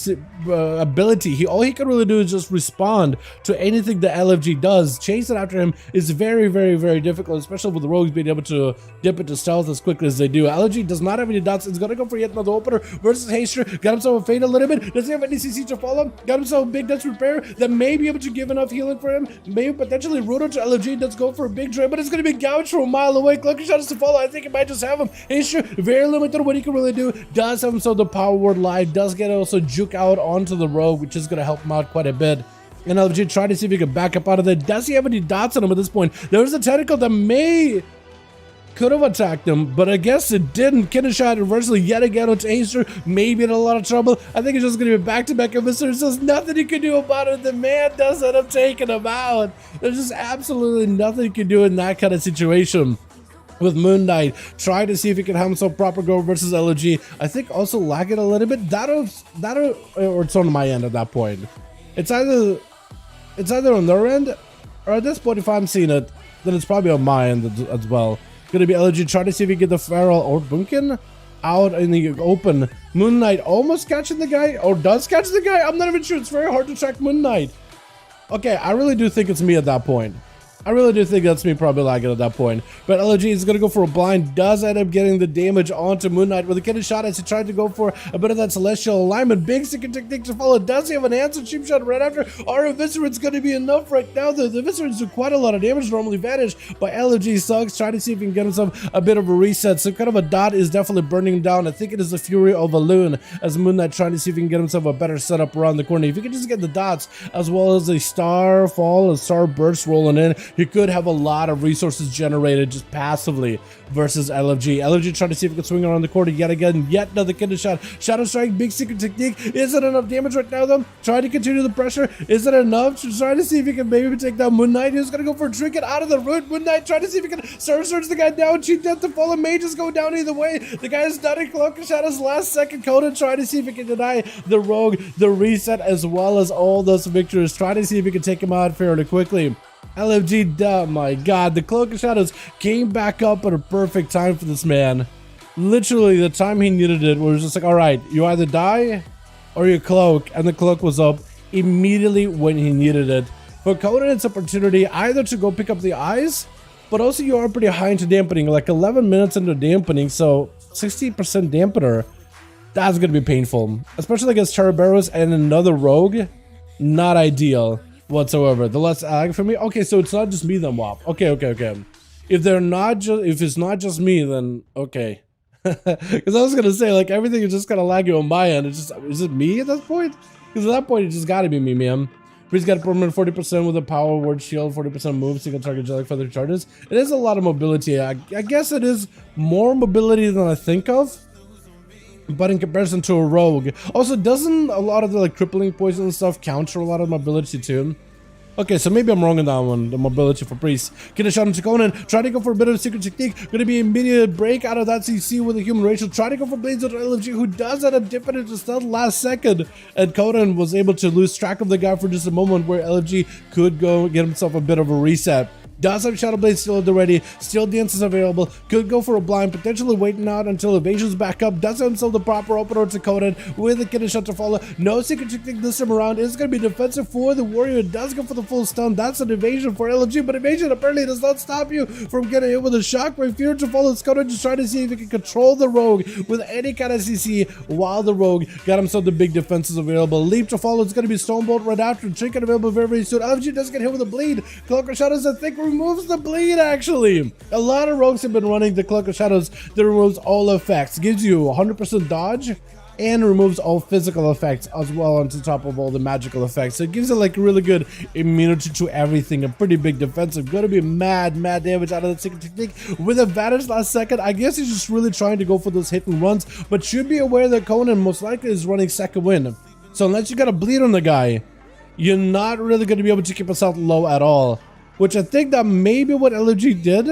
ability. All he can really do is just respond to anything the LFG does. Chasing after him is very, very, very difficult, especially with the Rogues being able to dip into stealth as quickly as they do. LFG does not have any dots. It's gonna go for yet another opener versus Haster. Got himself a fade a little bit. Does he have any CC to follow? Got himself a big Dutch repair that may be able to give enough healing for him. Maybe potentially Rudo to LFG. Does go for a big drain, but it's gonna be gouged from a mile away. Cloak of Shadows to follow. I think it might just have him. Haster, very limited what he can really do. Does have himself the Power Word Live, does get also juke out onto the Rogue, which is going to help him out quite a bit. And LFG try to see if he can back up out of there. Does he have any dots on him at this point? There's a tentacle that could have attacked him, but I guess it didn't. Kidder shot reversely yet again onto Haster, maybe in a lot of trouble. I think it's just going to be back-to-back eviscerates. There's nothing he can do about it. The man does end up taking him out. There's just absolutely nothing he can do in that kind of situation. With Moon Knight, try to see if he can have himself proper go versus LG. I think also lag it a little bit. Or it's on my end at that point. It's either on their end, or at this point, if I'm seeing it, then it's probably on my end as well. Gonna be LG, try to see if he can get the Feral or Bunkin out in the open. Moon Knight almost catching the guy, or does catch the guy. I'm not even sure. It's very hard to track Moon Knight. Okay, I really do think it's me at that point. I really do think that's me probably lagging at that point. But LG is going to go for a blind. Does end up getting the damage onto Moon Knight with a kidder shot as he tried to go for a bit of that celestial alignment. Big secret technique to follow. Does he have an answer? Cheap shot right after. Our Eviscerate's going to be enough right now. The Eviscerates do quite a lot of damage. Normally vanish by LG Suggs. Try to see if he can get himself a bit of a reset. So kind of a dot is definitely burning him down. I think it is the Fury of a Loon as Moon Knight trying to see if he can get himself a better setup around the corner. If he can just get the dots as well as a Starfall, a Star Burst rolling in, he could have a lot of resources generated just passively versus LFG. LFG trying to see if he can swing around the corner yet again. Yet another kidney shot. Shadow Strike, big secret technique. Is it enough damage right now, though? Trying to continue the pressure. Is it enough? Trying to see if he can maybe take down Moon Knight. He's going to go for a trinket out of the root. Moon Knight trying to see if he can search the guy down. Cheap death to fall. Mage is going down either way. The guy is stunning Cloak of Shadows last second. Conan trying to see if he can deny the rogue, the reset, as well as all those victories. Trying to see if he can take him out fairly quickly. LFG, oh my god, the Cloak of Shadows came back up at a perfect time for this man. Literally, the time he needed it was just like, alright, you either die or you cloak, and the cloak was up immediately when he needed it. For Conan, it's opportunity either to go pick up the eyes, but also you are pretty high into dampening, like 11 minutes into dampening, so 60% dampener. That's gonna be painful, especially against Charaberos and another rogue. Not ideal whatsoever. The less ag for me. Okay, so it's not just me then, WAP. Okay. If it's not just me, then okay. Because I was gonna say, like, everything is just kind of laggy on my end. It's just, is it me at this point? Because at that point, it just gotta be me, man. He's got a permanent 40% with a power word shield, 40% move, single target jelly feather charges. It is a lot of mobility. I guess it is more mobility than I think of. But in comparison to a rogue, also doesn't a lot of the like crippling poison and stuff counter a lot of mobility too? Okay, so maybe I'm wrong on that one, the mobility for priest. Get a shot into Conan, try to go for a bit of a secret technique. Gonna be an immediate break out of that CC with a human racial. Try to go for blades of LFG, who does end up dipping into stealth last second. And Conan was able to lose track of the guy for just a moment where LFG could go get himself a bit of a reset. Does have Shadow Blade still at the ready, still Dance is available, could go for a blind, potentially waiting out until evasion's back up, does have himself the proper opener to Conan with a kidney shot to follow. No secret technique this time around. It's going to be defensive for the warrior. It does go for the full stun. That's an evasion for LFG, but evasion apparently does not stop you from getting hit with a shockwave. Fear to follow. Conan just trying to see if he can control the rogue with any kind of CC while the rogue got himself the big defenses available. Leap to follow. It's going to be Stonebolt right after. Trinket available very soon. LFG doesn't get hit with a bleed. Cloak of Shadows, I think, removes the bleed, actually. A lot of rogues have been running the Cloak of Shadows that removes all effects. Gives you 100% dodge and removes all physical effects as well on top of all the magical effects. So it gives it like really good immunity to everything. A pretty big defensive. Gonna be mad damage out of the secret technique with advantage last second. I guess he's just really trying to go for those hit and runs, but should be aware that Conan most likely is running second win. So unless you got a bleed on the guy, you're not really going to be able to keep us out low at all. Which I think that may be what LFG did.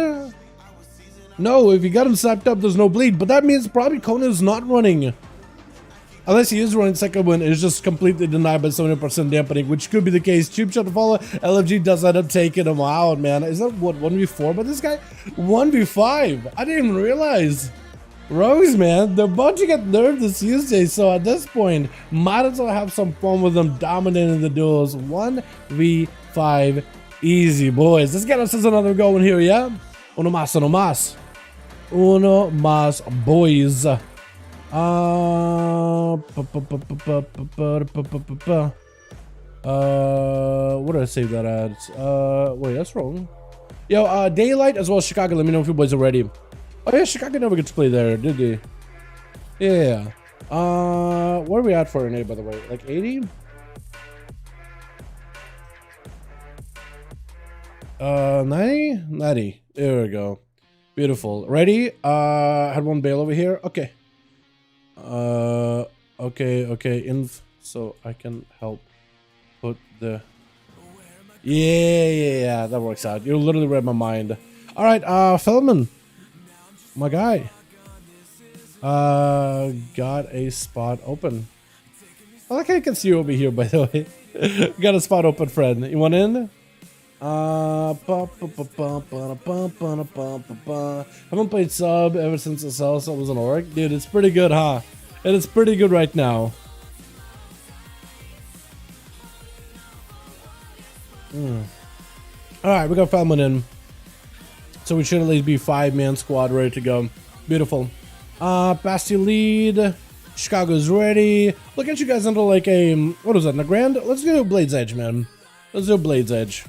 No, if you got him slapped up, there's no bleed. But that means probably Conan is not running. Unless he is running second win, it's just completely denied by 70% dampening, which could be the case. Cheap shot to follow. LFG does end up taking him out, man. Is that what, 1v4? But this guy, 1v5. I didn't even realize. Rogues, man, they're about to get nerfed this Tuesday, so at this point, might as well have some fun with them dominating the duels. 1v5, easy, boys. Let's get us another going here, yeah? Uno más, uno más. Uno más, boys. What did I save that at? Wait, that's wrong. Yo, Daylight as well as Chicago, let me know if you boys are ready. Oh yeah, Chicago never gets to play there, did they? Yeah. Where are we at for NA, by the way? Like 80? 90? 90. There we go. Beautiful. Ready? Had one bail over here. Okay. Okay. Inv, so I can help put the... Yeah, that works out. You literally read my mind. All right, Feldman. My guy. Got a spot open. I like how I can see you over here, by the way. Got a spot open, friend. You want in? Haven't played sub ever since the salsa was an orc. Dude, it's pretty good, huh? It is pretty good right now. Alright, we got Feldman in. So we should at least be 5-man squad ready to go. Beautiful. Bastille lead. Chicago's ready. Look at you guys under like a... What was that? A grand? Let's do Blade's Edge, man. Let's do Blade's Edge.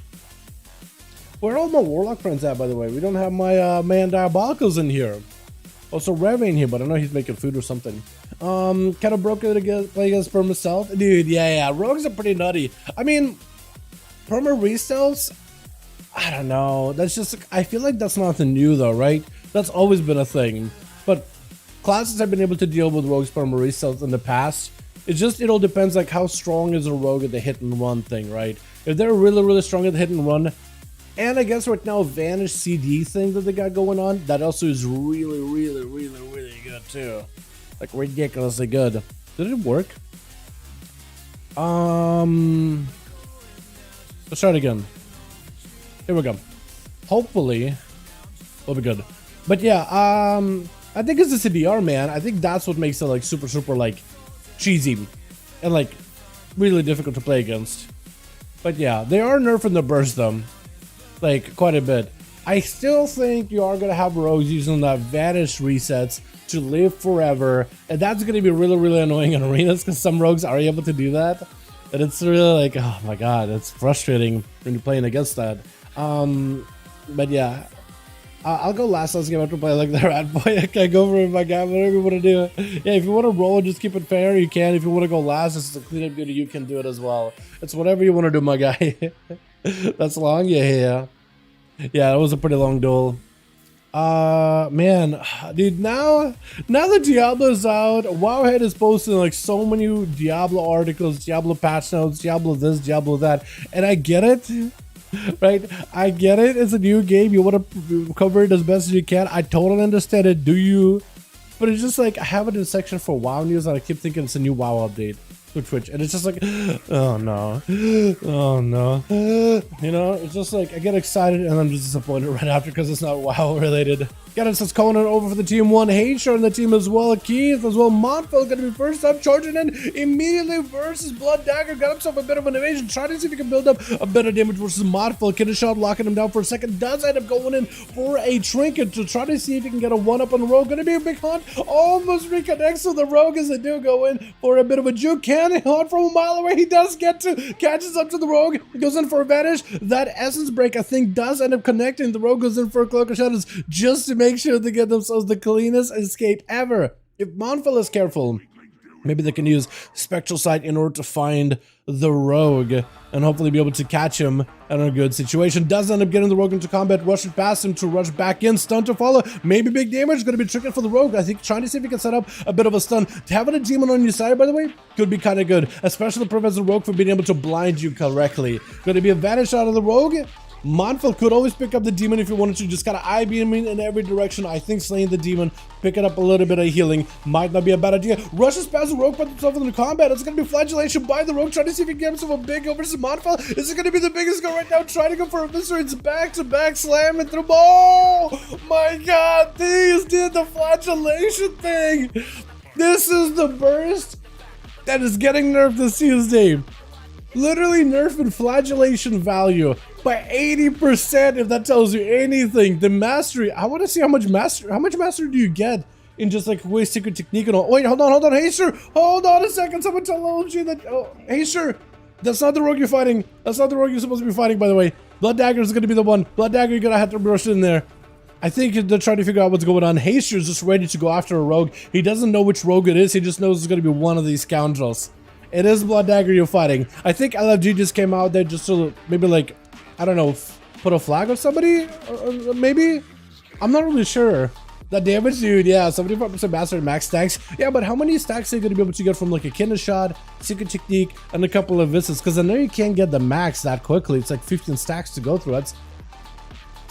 Where are all my Warlock friends at, by the way? We don't have my man Diabolicals in here. Also, Rev ain't here, but I know he's making food or something. Kind of broken to play against Perma Stealth. Dude, yeah. Rogues are pretty nutty. I mean, Perma Re-Stealths... I don't know. That's just, I feel like that's nothing new though, right? That's always been a thing. But classes have been able to deal with rogues perma resets in the past. It's just, it all depends like how strong is a rogue at the hit and run thing, right? If they're really strong at the hit and run, and I guess right now Vanish CD thing that they got going on, that also is really good too. Like ridiculously good. Did it work? Let's try it again. Here we go. Hopefully, we'll be good. But yeah, I think it's the CDR, man. I think that's what makes it like super like cheesy and like really difficult to play against. But yeah, they are nerfing the burst though, like quite a bit. I still think you are gonna have rogues using that Vanish resets to live forever, and that's gonna be really annoying in arenas because some rogues are able to do that, and it's really like, oh my god, it's frustrating when you're playing against that. But yeah, I'll go last. Let's get to play like the rat boy. I can't go for it, my guy. Whatever you want to do. Yeah, if you want to roll and just keep it fair, you can. If you want to go last, this is a cleanup duty, you can do it as well. It's whatever you want to do, my guy. That's long? Yeah, that was a pretty long duel. Man, dude, now that Diablo's out, Wowhead is posting like so many Diablo articles, Diablo patch notes, Diablo this, Diablo that, and I get it. Right, I get it. It's a new game. You want to cover it as best as you can. I totally understand it. Do you? But it's just like I have it in a section for WoW news, and I keep thinking it's a new WoW update to Twitch, and it's just like, oh no, oh no. You know, it's just like I get excited and I'm just disappointed right after because it's not WoW related. Got it, says Conan over for the team 1. Haysher on the team as well. Keith as well. Montfell gonna be first up, charging in immediately versus Blood Dagger. Got himself a bit of an evasion. Trying to see if he can build up a better damage versus Montfell. Kid shot locking him down for a second. Does end up going in for a trinket to try to see if he can get a one up on the rogue. Gonna be a big hunt. Almost reconnects to the rogue as they do go in for a bit of a juke. Can he hunt from a mile away? He does get to. Catches up to the rogue. Goes in for a vanish. That essence break, I think, does end up connecting. The rogue goes in for a cloak of shadows just to make sure they get themselves the cleanest escape ever. If Montfell is careful, maybe they can use Spectral Sight in order to find the rogue and hopefully be able to catch him in a good situation. Does end up getting the rogue into combat, rushing past him to rush back in, stun to follow, maybe big damage, going to be tricky for the rogue. I think trying to see if he can set up a bit of a stun. Having a demon on your side, by the way, could be kind of good, especially prevents the rogue from being able to blind you correctly. Going to be a vanish out of the rogue. Montfell could always pick up the demon if you wanted to, just kind of I-beam in every direction. I think slaying the demon, picking up a little bit of healing might not be a bad idea. Rushes past the rogue, puts himself into combat. It's going to be flagellation by the rogue, trying to see if he can get himself a big over to Montfell. Is it going to be the biggest go right now? Trying to go for a viscer. It's back-to-back slamming through. Oh my god, these did the flagellation thing. This is the burst that is getting nerfed this Tuesday. Literally nerfing flagellation value by 80%, if that tells you anything. The mastery, I want to see how much mastery do you get in just like way secret technique and all. Wait, hold on, Haysher, hold on a second. Someone tell LG that, oh, Haysher, that's not the rogue you're fighting. That's not the rogue you're supposed to be fighting, by the way. Blood Dagger is going to be the one. Blood Dagger, you're going to have to rush in there. I think they're trying to figure out what's going on. Haysher is just ready to go after a rogue. He doesn't know which rogue it is. He just knows it's going to be one of these scoundrels. It is Blood Dagger you're fighting. I think LFG just came out there just to maybe like, I don't know, put a flag on somebody? Or maybe? I'm not really sure. That damage, dude, yeah, 75% master max stacks. Yeah, but how many stacks are you going to be able to get from like a Kidney Shot, Secret Technique, and a couple of visits? Because I know you can't get the max that quickly. It's like 15 stacks to go through. It's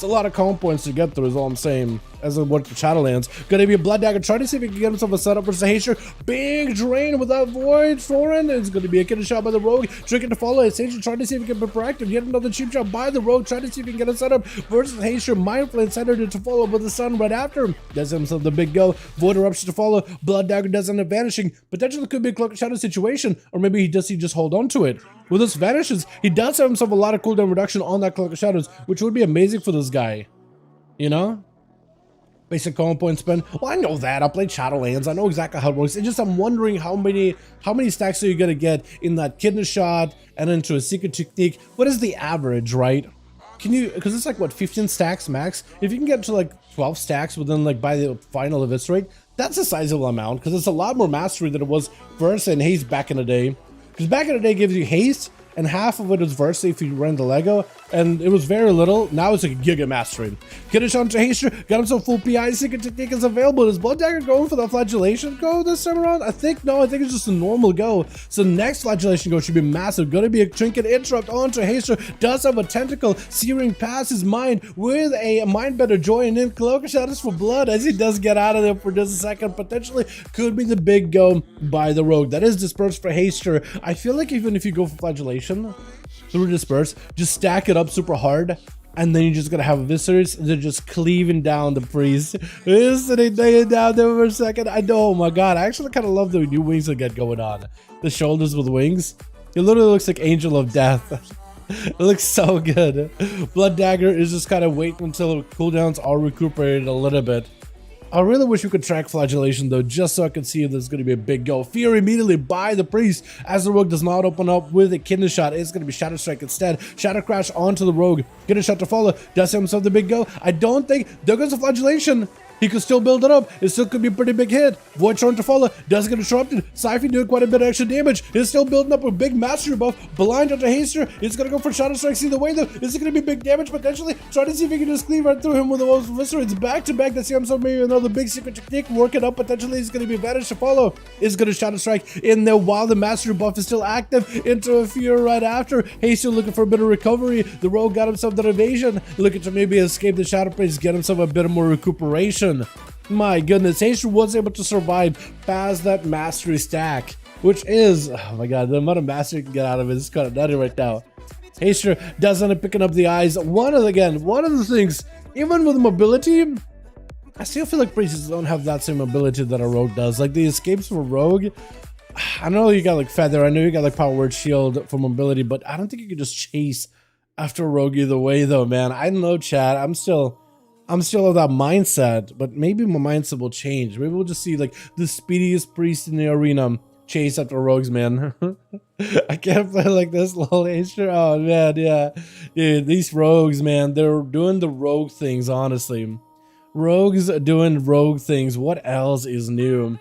a lot of comp points to get through is all I'm saying. As it works for Shadowlands. Gonna be a Blood Dagger. Try to see if he can get himself a setup versus Haysher. Big drain without Void Foreign. It's gonna be a kidney shot by the Rogue. Drinking to follow it. Haysher trying to see if he can be proactive. Yet another cheap shot by the Rogue. Trying to see if he can get a setup versus Haysher. Mindflame centered to follow with the sun right after him. Does himself the big go. Void Eruption to follow. Blood Dagger does end up vanishing. Potentially could be a Cloak of Shadow situation. Or maybe he just hold on to it. With this vanishes, he does have himself a lot of cooldown reduction on that Cloak of Shadows, which would be amazing for this guy. You know? Basic combo point spend. Well, I know that. I played Shadowlands. I know exactly how it works. It's just I'm wondering how many stacks are you gonna get in that Kidney Shot and into a Secret Technique. What is the average, right? Can you, because it's like what, 15 stacks max? If you can get to like 12 stacks within like by the final eviscerate, that's a sizable amount because it's a lot more mastery than it was Versa and Haste back in the day. Because back in the day it gives you haste and half of it is Versa if you run the Lego, and it was very little. Now it's a giga mastery. Get a shot to Haster, got himself full PI, secret technique is available. Is Blood Dagger going for the flagellation go this time around? I think no, I think it's just a normal go. So next flagellation go should be massive. Gonna be a trinket interrupt onto Haster. Does have a tentacle searing past his mind with a mind bender join in. Cloak of Shadows for blood as he does get out of there for just a second. Potentially could be the big go by the rogue. That is dispersed for Haster. I feel like even if you go for flagellation through disperse, just stack it up super hard, and then you're just gonna have viscers. They're just cleaving down the priest. Sitting down there for a second. I know, oh my god, I actually kind of love the new wings that get going on. The shoulders with wings. It literally looks like Angel of Death. It looks so good. Blood Dagger is just kind of waiting until cooldowns are recuperated a little bit. I really wish we could track flagellation though, just so I could see if there's going to be a big go. Fear immediately by the priest as the rogue does not open up with a kidney shot. It's going to be Shadow Strike instead. Shadow Crash onto the rogue. Get a shot to follow. Does himself the big go. I don't think there goes the flagellation. He could still build it up. It still could be a pretty big hit. Void Shorn to follow. Does get interrupted. Syphie doing quite a bit of extra damage. It's still building up a big mastery buff. Blind onto Haster. It's going to go for Shadow Strikes either way though. Is it going to be big damage potentially? Try to see if he can just cleave right through him with the most viscerates back to back. That's himself maybe another big secret technique. Work it up. Potentially he's going to be advantage to follow. Is going to Shadow Strike in there while the mastery buff is still active. Into a fear right after. Haster looking for a bit of recovery. The rogue got himself that evasion. Looking to maybe escape the Shadow Priest. Get himself a bit more recuperation. My goodness, Haster was able to survive past that mastery stack, which is, oh my god, the amount of mastery you can get out of it is kind of nutty right now. Haster does end up picking up the eyes. One of the things, even with mobility, I still feel like priests don't have that same ability that a rogue does. Like the escapes for rogue, I know you got like feather, I know you got like power word shield for mobility, but I don't think you can just chase after a rogue either way though, man. I don't know, Chad. I'm still of that mindset, but maybe my mindset will change. Maybe we'll just see like the speediest priest in the arena chase after rogues, man. I can't play like this, lol. Haster. Oh man, yeah. Dude, these rogues, man, they're doing the rogue things, honestly. Rogues doing rogue things. What else is new?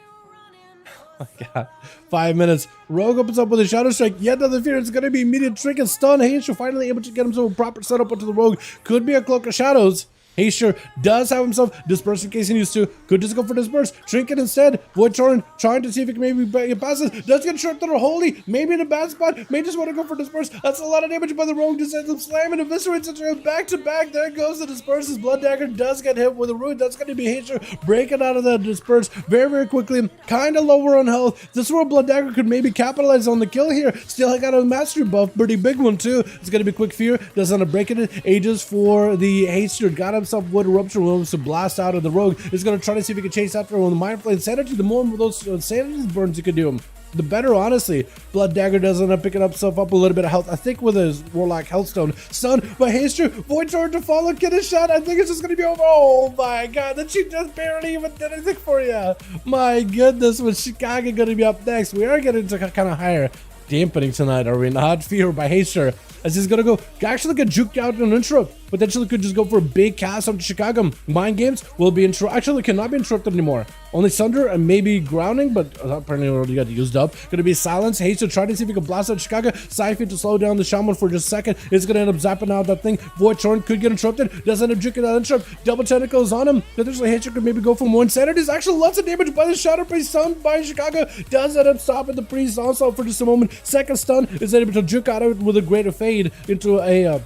Oh my god. 5 minutes. Rogue opens up with a Shadow Strike. Yet another fear. It's going to be immediate trick and stun. Haster finally able to get himself a proper setup onto the rogue. Could be a Cloak of Shadows. Haster does have himself disperse in case he needs to. Could just go for disperse. Trinket instead. Void Torrent trying to see if he can maybe get past it. Does get short through holy. Maybe in a bad spot. May just want to go for disperse. That's a lot of damage by the rogue. Just ends up slamming eviscerates into him back to back. There goes the disperse. His Blood Dagger does get hit with a ruin. That's going to be Haster breaking out of that disperse very, very quickly. Kind of lower on health. This is where Blood Dagger could maybe capitalize on the kill here. Still got a mastery buff. Pretty big one too. It's going to be quick fear. Does end up breaking it. Ages for the Haster. Got himself with eruption. To blast out of the rogue. Is going to try to see if he can chase after him with the Mind Flame Insanity. The more of those insanity burns you can do him, the better, honestly. Blood Dagger does end up picking himself up a little bit of health. I think with his Warlock Healthstone. Stun by Haster. Void Torrent to follow. Get a shot. I think it's just going to be over. Oh my god. Then she just barely even did anything for you. My goodness. With Chicago going to be up next. We are getting to kind of higher dampening tonight, are we not? Fear by Haster. As he's gonna go, actually get juked out in an interrupt. Potentially could just go for a big cast onto Chicago. Mind games will be actually cannot be interrupted anymore. Only Sunder and maybe grounding, but apparently already got used up. Gonna be silence. Haster trying to see if he can blast out Chicago. Syphie to slow down the shaman for just a second. It's gonna end up zapping out that thing. Void Torrent could get interrupted. Does end up juking that interrupt. Double tentacles on him. Potentially Haster could maybe go for more insanities. Actually lots of damage by the Shadow Priest. Stunned by Chicago. Does end up stopping the priest also for just a moment. Second stun is able to juke out of it with a greater fade into a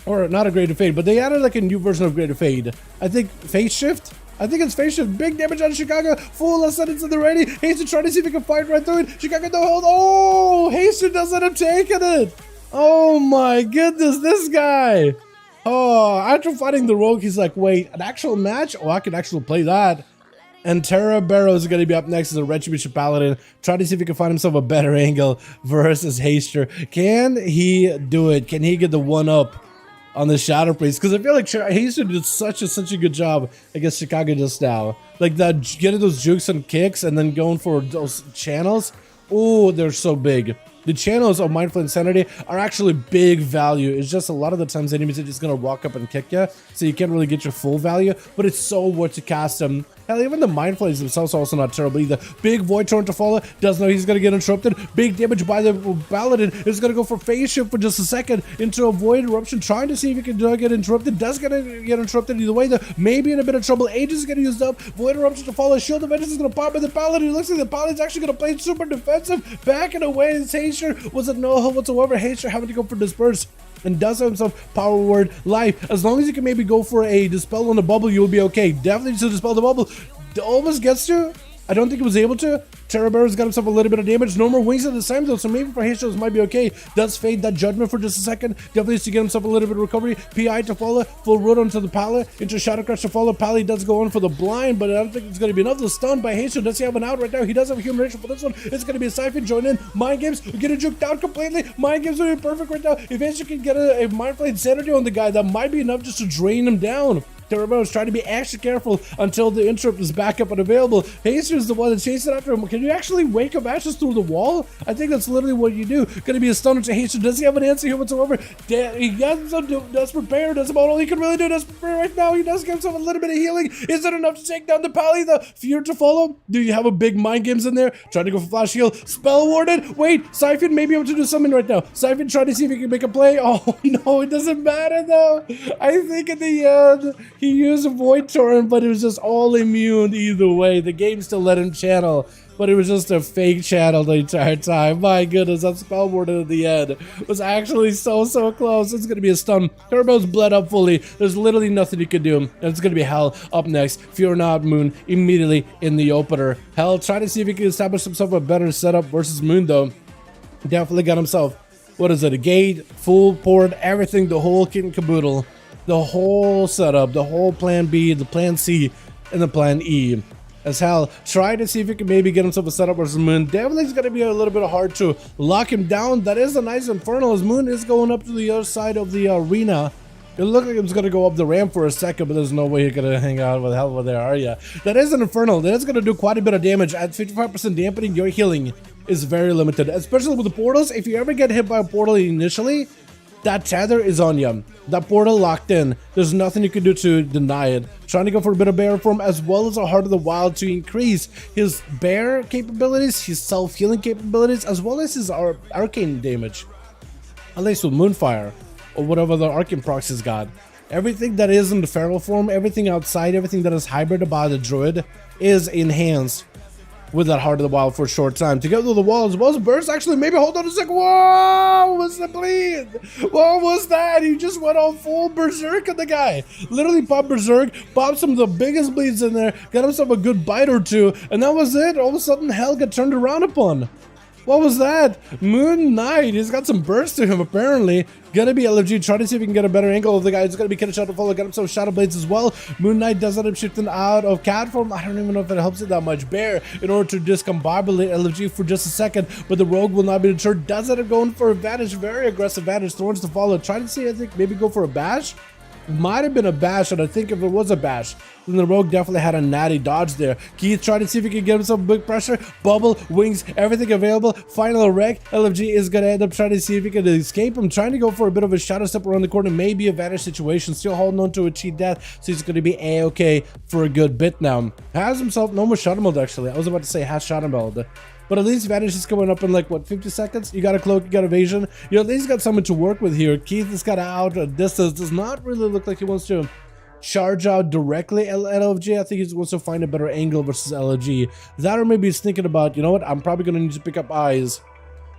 or not a greater fade, but they added like a new version of greater fade. I think phase shift. I think it's phase shift. Big damage on Chicago. Full ascendance in the ready. Haster trying to see if he can fight right through it. Chicago no health. Oh, Haster does end up taking it. Oh my goodness, this guy. Oh, after fighting the rogue, he's like, wait, an actual match? Oh, I can actually play that. And Terra Barrow is going to be up next as a Retribution Paladin. Try to see if he can find himself a better angle versus Haster. Can he do it? Can he get the one-up on the Shadow Priest? Because I feel like Haster did such a good job against Chicago just now. Like that, getting those jukes and kicks and then going for those channels. Oh, they're so big. The channels of Mindful Insanity are actually big value. It's just a lot of the times enemies are just going to walk up and kick you, so you can't really get your full value, but it's so worth to cast them. Hell, even the Mind Flames themselves are also not terrible either. Big Void Torrent to follow. Does know he's going to get interrupted. Big damage by the Paladin. Is going to go for Phase Shift for just a second into a Void Eruption, trying to see if he can get interrupted. Does get interrupted either way, though. Maybe in a bit of trouble. Aegis is going to use up. Void Eruption to follow. Shield of Vengeance is going to pop by the Paladin. It looks like the Paladin's actually going to play super defensive. Backing away. Haster was it no help whatsoever. Haster having to go for Disperse. And does have himself Power Word Life. As long as you can maybe go for a Dispel on the bubble, you'll be okay. Definitely to Dispel the bubble. Almost gets to. I don't think he was able to. Terra Bear's got himself a little bit of damage. No more wings at the time though, so maybe for Hastros might be okay. Does fade that judgment for just a second. Definitely needs to get himself a little bit of recovery. PI to follow. Full root onto the Pally. Into Shadow Crush to follow. Pally does go on for the blind, but I don't think it's going to be enough. The stun by Hastros. Does he have an out right now? He does have a human racial for this one. It's going to be a Siphon join in. Mind Games. We're getting juked out completely. Mind Games would be perfect right now. If Hastros can get a Mind Flame Insanity on the guy, that might be enough just to drain him down. Terra is trying to be extra careful until the interrupt is back up and available. Haster is the one that's chasing after him. Can you actually wake up Ashes through the wall? I think that's literally what you do. Gonna be a stunner to Haster. Does he have an answer here whatsoever? He got some Desperate Bear. That's about all he can really do. Desperate Bear right now. He does give himself a little bit of healing. Is it enough to take down the Pally? The Fear to follow? Do you have a big Mind Games in there? Trying to go for Flash Heal. Spell Warded. Wait, Siphon may be able to do something right now. Siphon trying to see if he can make a play. Oh no, it doesn't matter though. I think in the end, he used a Void Torrent, but it was just all immune either way. The game still let him channel, but it was just a fake channel the entire time. My goodness, that spell warded at the end was actually so close. It's gonna be a stun. Turbo's bled up fully. There's literally nothing you can do. And it's gonna be Hell up next. Fear Not Moon immediately in the opener. Hell trying to see if he can establish himself a better setup versus Moon though. Definitely got himself, what is it, a gate, full port, everything, the whole kit and caboodle. The whole setup, the whole plan B, the plan C, and the plan E. As Hell try to see if he can maybe get himself a setup versus Moon. Definitely is going to be a little bit hard to lock him down. That is a nice Infernal as Moon is going up to the other side of the arena. It looked like it was going to go up the ramp for a second, but there's no way you're going to hang out with Hell over there, are you? That is an Infernal. That is going to do quite a bit of damage. At 55% dampening, your healing is very limited. Especially with the portals. If you ever get hit by a portal initially, that tether is on you. That portal locked in. There's nothing you can do to deny it. Trying to go for a bit of bear form as well as a Heart of the Wild to increase his bear capabilities, his self-healing capabilities, as well as his arcane damage. At least with Moonfire or whatever the arcane procs has got. Everything that is in the feral form, everything outside, everything that is hybrid about the druid is enhanced with that Heart of the Wild for a short time. To get through the wall as well as burst. Actually, maybe hold on a second. Whoa! What was the bleed? What was that? He just went on full berserk on the guy. Literally popped berserk, popped some of the biggest bleeds in there, got himself a good bite or two, and that was it. All of a sudden, Hell got turned around upon. What was that? Moon Knight. He's got some burst to him, apparently. Gonna be LFG. Try to see if he can get a better angle of the guy. It's gonna be Kid Shot to follow. Got himself Shadow Blades as well. Moon Knight does end up shifting out of cat form. I don't even know if it helps it that much. Bear in order to discombobulate LFG for just a second, but the rogue will not be deterred. Does end up going for a Vanish. Very aggressive Vanish. Thorns to follow. Try to see, I think, maybe go for a bash. Might have been a bash, and I think if it was a bash, then the rogue definitely had a natty dodge there. Keith trying to see if he can get himself big pressure, bubble, wings, everything available. Final wreck. LFG is going to end up trying to see if he can escape. I'm trying to go for a bit of a shadow step around the corner, maybe a Vanish situation, still holding on to a cheat death, so he's going to be a-okay for a good bit now. Has himself no more shadow mode, actually. I was about to say has shadow mode. But at least Vanish is coming up in like, what, 50 seconds? You got a cloak, you got evasion. You at least got someone to work with here. Keith has got out a distance. Does not really look like he wants to charge out directly at LFG. I think he wants to find a better angle versus LFG. That or maybe he's thinking about, you know what, I'm probably going to need to pick up eyes.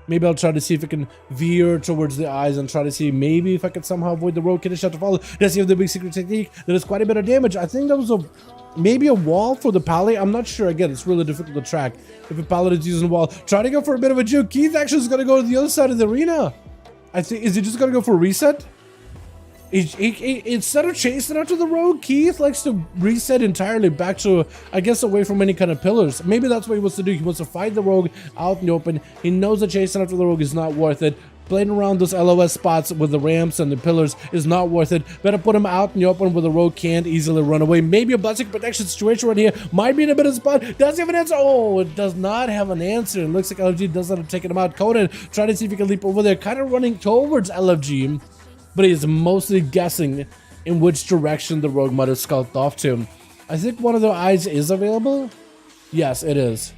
Maybe I'll try to see if I can veer towards the eyes and try to see maybe if I can somehow avoid the rogue. Kid Shot to follow. Does he have the big secret technique? That is quite a bit of damage. I think that was maybe a wall for the Pally. I'm not sure. Again, it's really difficult to track if a Paladin's using a wall. Try to go for a bit of a juke. Keith actually is going to go to the other side of the arena. I think, is he just going to go for a reset? Instead of chasing after the rogue, Keith likes to reset entirely back to, I guess, away from any kind of pillars. Maybe that's what he wants to do. He wants to fight the rogue out in the open. He knows that chasing after the rogue is not worth it. Playing around those LOS spots with the ramps and the pillars is not worth it. Better put him out in the open where the rogue can't easily run away. Maybe a blessing protection situation right here. Might be in a bit of spot. Does he have an answer? Oh, it does not have an answer. It looks like LFG does end up taking him out. Conan trying to see if he can leap over there. Kind of running towards LFG. But he is mostly guessing in which direction the rogue might have skulked off to. I think one of the eyes is available. Yes, it is.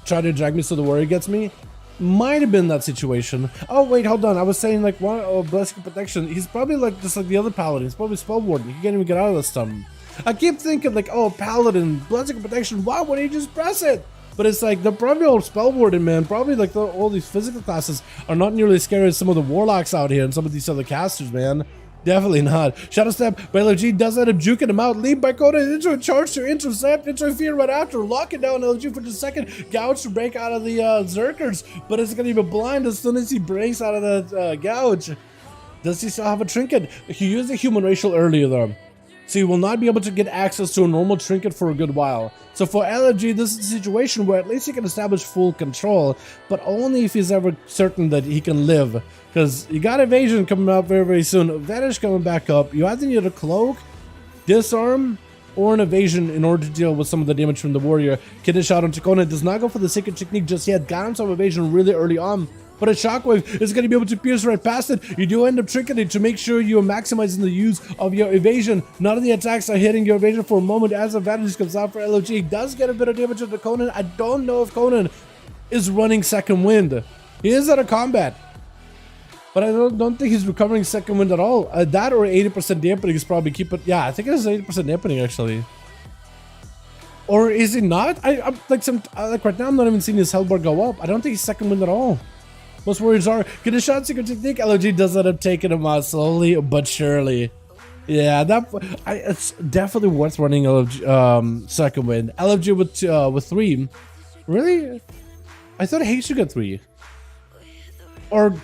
Try to drag me so the warrior gets me. Might have been that situation. Oh wait, hold on. I was saying like one blessing protection. He's probably like just like the other paladin. He's probably spell warden. He can't even get out of the stun. I keep thinking like, oh, paladin, blessing protection. Why wouldn't he just press it? But it's like the probably old spell warden, man. Probably like all these physical classes are not nearly as scary as some of the warlocks out here and some of these other casters, man. Definitely not. Shadow Step by LG does end up juking him out. Lead by Conan into a charge to intercept, interfere right after, lock it down LG for just a second. Gouge to break out of the Zerkers, but it's gonna be blind as soon as he breaks out of that gouge. Does he still have a trinket? He used a human racial earlier though, so he will not be able to get access to a normal trinket for a good while. So for LFG, this is a situation where at least he can establish full control, but only if he's ever certain that he can live. Because you got evasion coming up very, very soon. Vanish coming back up. You either need a cloak, disarm, or an evasion in order to deal with some of the damage from the warrior. Kidney shot on Chacona does not go for the secret technique just yet. Got him some evasion really early on. But a shockwave is going to be able to pierce right past it. You do end up tricketing to make sure you're maximizing the use of your evasion. None of the attacks are hitting your evasion for a moment as advantage comes out for LOG. He does get a bit of damage to Conan. I don't know if Conan is running second wind. He is out of combat, but I don't think he's recovering second wind at all. That or 80% dampening is probably keep it. Yeah, I think it is 80% dampening actually. Or is he not? I'm like like right now I'm not even seeing his health bar go up. I don't think he's second wind at all. Most warriors are. Get a shot, secret technique. LOG does end up taking him out slowly but surely. Yeah, it's definitely worth running LFG, second wind. LFG with 3. Really? I thought H should get 3. Or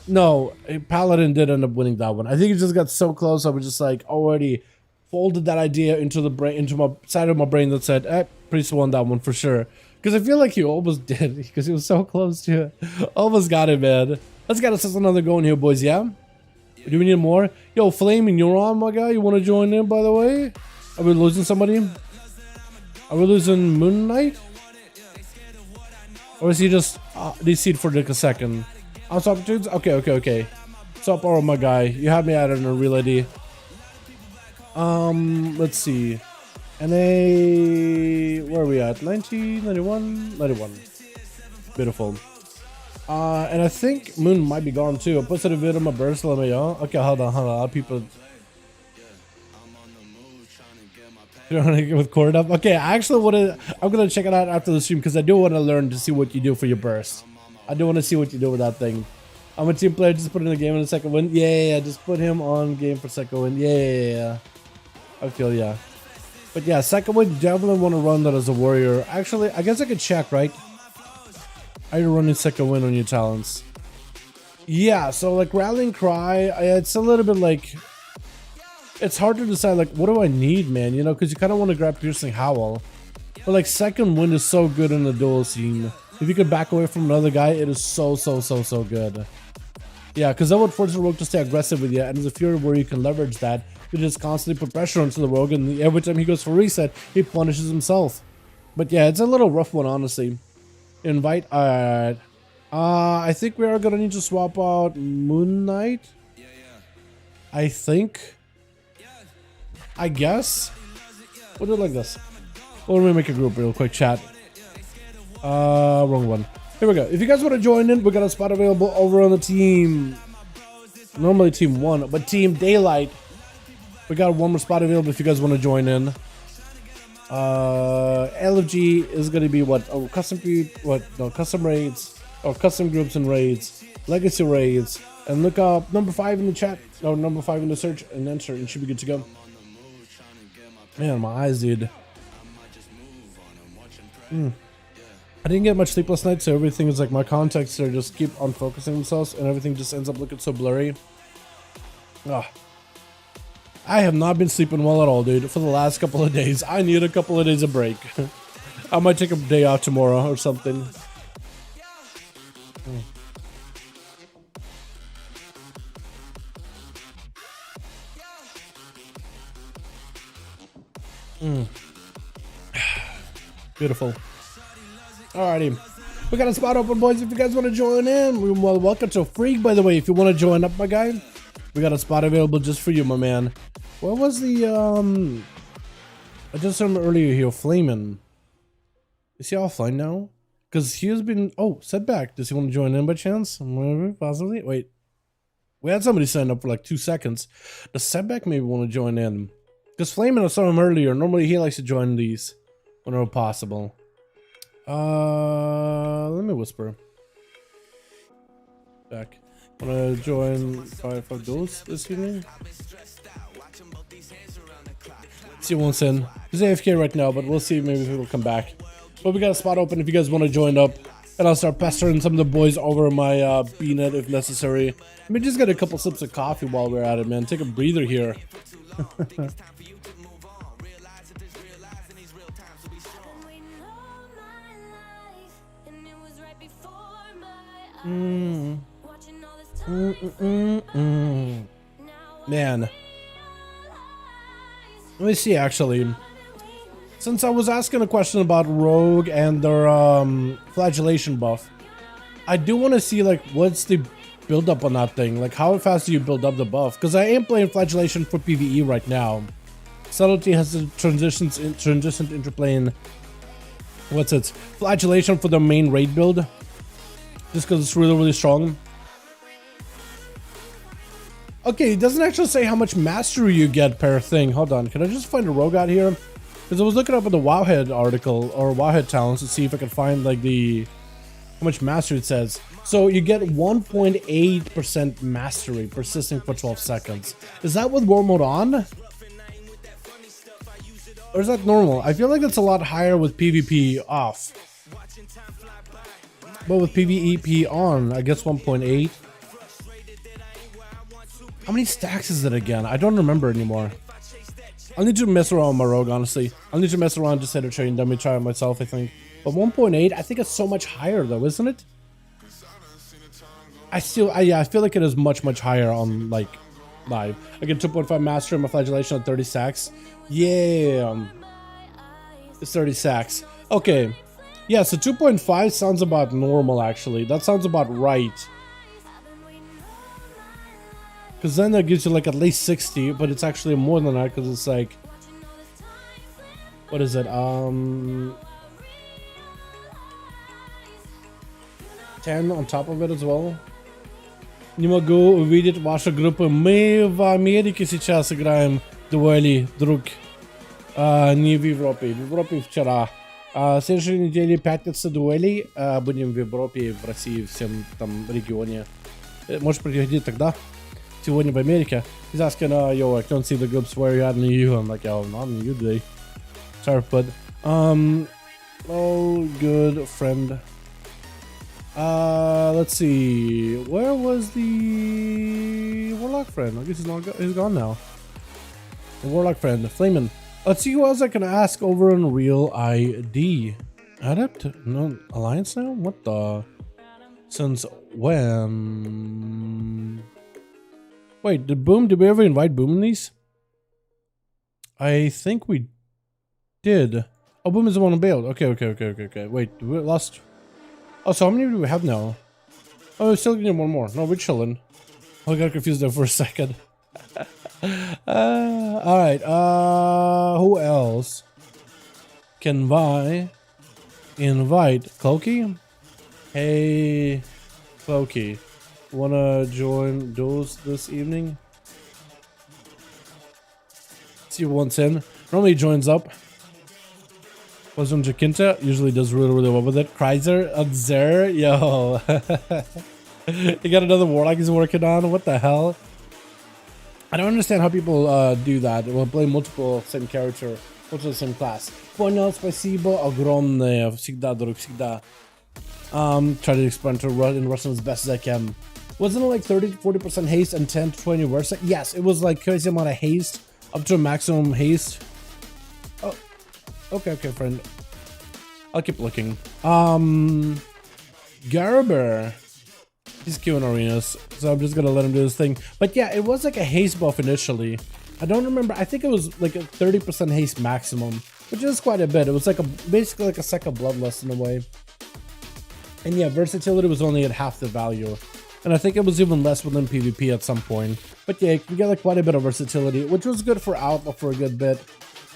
no, Paladin did end up winning that one. I think he just got so close. I was just like already folded that idea into the brain, into my side of my brain that said, Priest won that one for sure. Because I feel like he almost did, because he was so close to it. Almost got it, man. Let's get us another going here, boys, yeah? Do we need more? Yo, Flaming, you're on, my guy? You want to join in, by the way? Are we losing somebody? Are we losing Moon Knight? Or is he just DC'd for like a second? House opportunities? Okay. What's up, all my guy? You have me at a real ID. Let's see. NA, where are we at? 90, 91, 91. Beautiful. And I think Moon might be gone too. I posted a video on my burst. Let me know. Okay, hold on. People. With cord up. Okay, I actually want to. I'm gonna check it out after the stream because I do want to learn to see what you do for your burst. I do want to see what you do with that thing. I'm a team player. Just put in a game in a second win. Yeah. Just put him on game for second win. Yeah. I feel yeah. But yeah, second one, definitely want to run that as a warrior. Actually, I guess I could check, right? Are you running second win on your talents? Yeah, so like Rallying Cry, it's a little bit like... It's hard to decide, like, what do I need, man? You know, because you kind of want to grab Piercing Howl. But like, second wind is so good in the duel scene. If you could back away from another guy, it is so good. Yeah, because that would force the rogue to stay aggressive with you, and there's a Fury where you can leverage that. You just constantly put pressure onto the rogue, and every time he goes for reset, he punishes himself. But yeah, it's a little rough one, honestly. Invite, alright. I think we are gonna need to swap out Moon Knight. I think. I guess. We'll do it like this. Let me make a group real quick, chat. Wrong one. Here we go. If you guys want to join in, we got a spot available over on the team. Normally team 1, but team Daylight. We got one more spot available if you guys want to join in. LFG is going to be what? Oh, custom raids, or custom groups and raids, legacy raids, and look up number 5 in the chat, or number 5 in the search, and enter, and should be good to go. Man, my eyes, dude. I didn't get much sleep last night, so everything is like my contacts are just keep on focusing themselves, and everything just ends up looking so blurry. Ugh. I have not been sleeping well at all, dude, for the last couple of days. I need a couple of days of break. I might take a day off tomorrow or something. Beautiful. Alrighty. We got a spot open, boys. If you guys want to join in, we're well welcome to Freak, by the way. If you want to join up, my guy, we got a spot available just for you, my man. What was the I just saw him earlier here, Flamin'. Is he offline now? Because he has been... Oh, setback. Does he want to join in by chance? Maybe, possibly. Wait. We had somebody sign up for like 2 seconds. Does setback maybe want to join in? Because Flamin', I saw him earlier. Normally he likes to join these whenever possible. Let me whisper. Back. Wanna join 5V5 Duels this evening? See who wants in. He's AFK right now, but we'll see. Maybe he'll come back. But we got a spot open if you guys want to join up. And I'll start pestering some of the boys over my BNet if necessary. Let me just get a couple sips of coffee while we're at it, man. Take a breather here. Man. Let me see, actually. Since I was asking a question about Rogue and their flagellation buff, I do want to see, like, what's the build up on that thing? Like, how fast do you build up the buff? Because I am playing flagellation for PvE right now. Subtlety has the transitioned into playing, what's it? Flagellation for the main raid build. Just because it's really, really strong. Okay, it doesn't actually say how much mastery you get per thing. Hold on, can I just find a rogue out here? Because I was looking up at the Wowhead article, or Wowhead talents, to see if I could find, like, the... how much mastery it says. So you get 1.8% mastery, persisting for 12 seconds. Is that with war mode on? Or is that normal? I feel like it's a lot higher with PvP off. But with PvEP on, I guess 1.8. How many stacks is it again? I don't remember anymore. I'll need to mess around with my rogue, honestly. I'll need to mess around just hit a train dummy, try it myself, I think. But 1.8, I think it's so much higher though, isn't it? Yeah, I feel like it is much, much higher on, like, live. I get 2.5 mastery on my flagellation at 30 stacks. Yeah. It's 30 stacks. Okay. Yeah, so 2.5 sounds about normal, actually. That sounds about right. Because then that gives you, like, at least 60, but it's actually more than that, because it's, like... What is it? 10 on top of it as well. Не могу увидеть вашу группу. Мы в Америке сейчас играем дуэли, друг. Не в Европе. В Европе вчера. В следующей неделе пятница дуэлей. Будем в Европе, в России, в всем там регионе. Может приходить тогда? Сегодня в Америке. He's asking, yo, I don't see the groups where you're at in the EU. I'm like, yo, I'm not in the EU today. Sorry, but, oh, good friend. Let's see. Where was the Warlock friend? I guess he's gone now. The Warlock friend, Flamin'. Let's see who else I can ask over on Real ID. Adept? No, Alliance now? What the? Since when? Wait, did we ever invite Boom in these? I think we did. Oh, Boom is the one who bailed. Okay. Wait, we lost. Oh, so how many do we have now? Oh, we're still getting one more. No, we're chilling. I got confused there for a second. Alright, who else can I invite? Cloaky? Hey, Cloaky. Wanna join Duels this evening? See who wants in. Normally he joins up. Was on Jacinta, usually does really well with it. Kreiser, Zer, yo. You got another Warlock he's working on? What the hell? I don't understand how people do that. We'll play multiple same character, multiple same class. Понял, спасибо, огромное. Всегда, друг, всегда. Try to explain to in Russian as best as I can. Wasn't it like 30-40% haste and 10-20 versa? Yes, it was like crazy amount of haste, up to a maximum haste. Oh, okay, friend. I'll keep looking. Garber. He's queuing arenas, so I'm just gonna let him do his thing. But yeah, it was like a haste buff initially. I don't remember. I think it was like a 30% haste maximum, which is quite a bit. It was like basically like a second bloodlust in a way. And yeah, versatility was only at half the value. And I think it was even less within PvP at some point. But yeah, you get like quite a bit of versatility, which was good for Alpha for a good bit.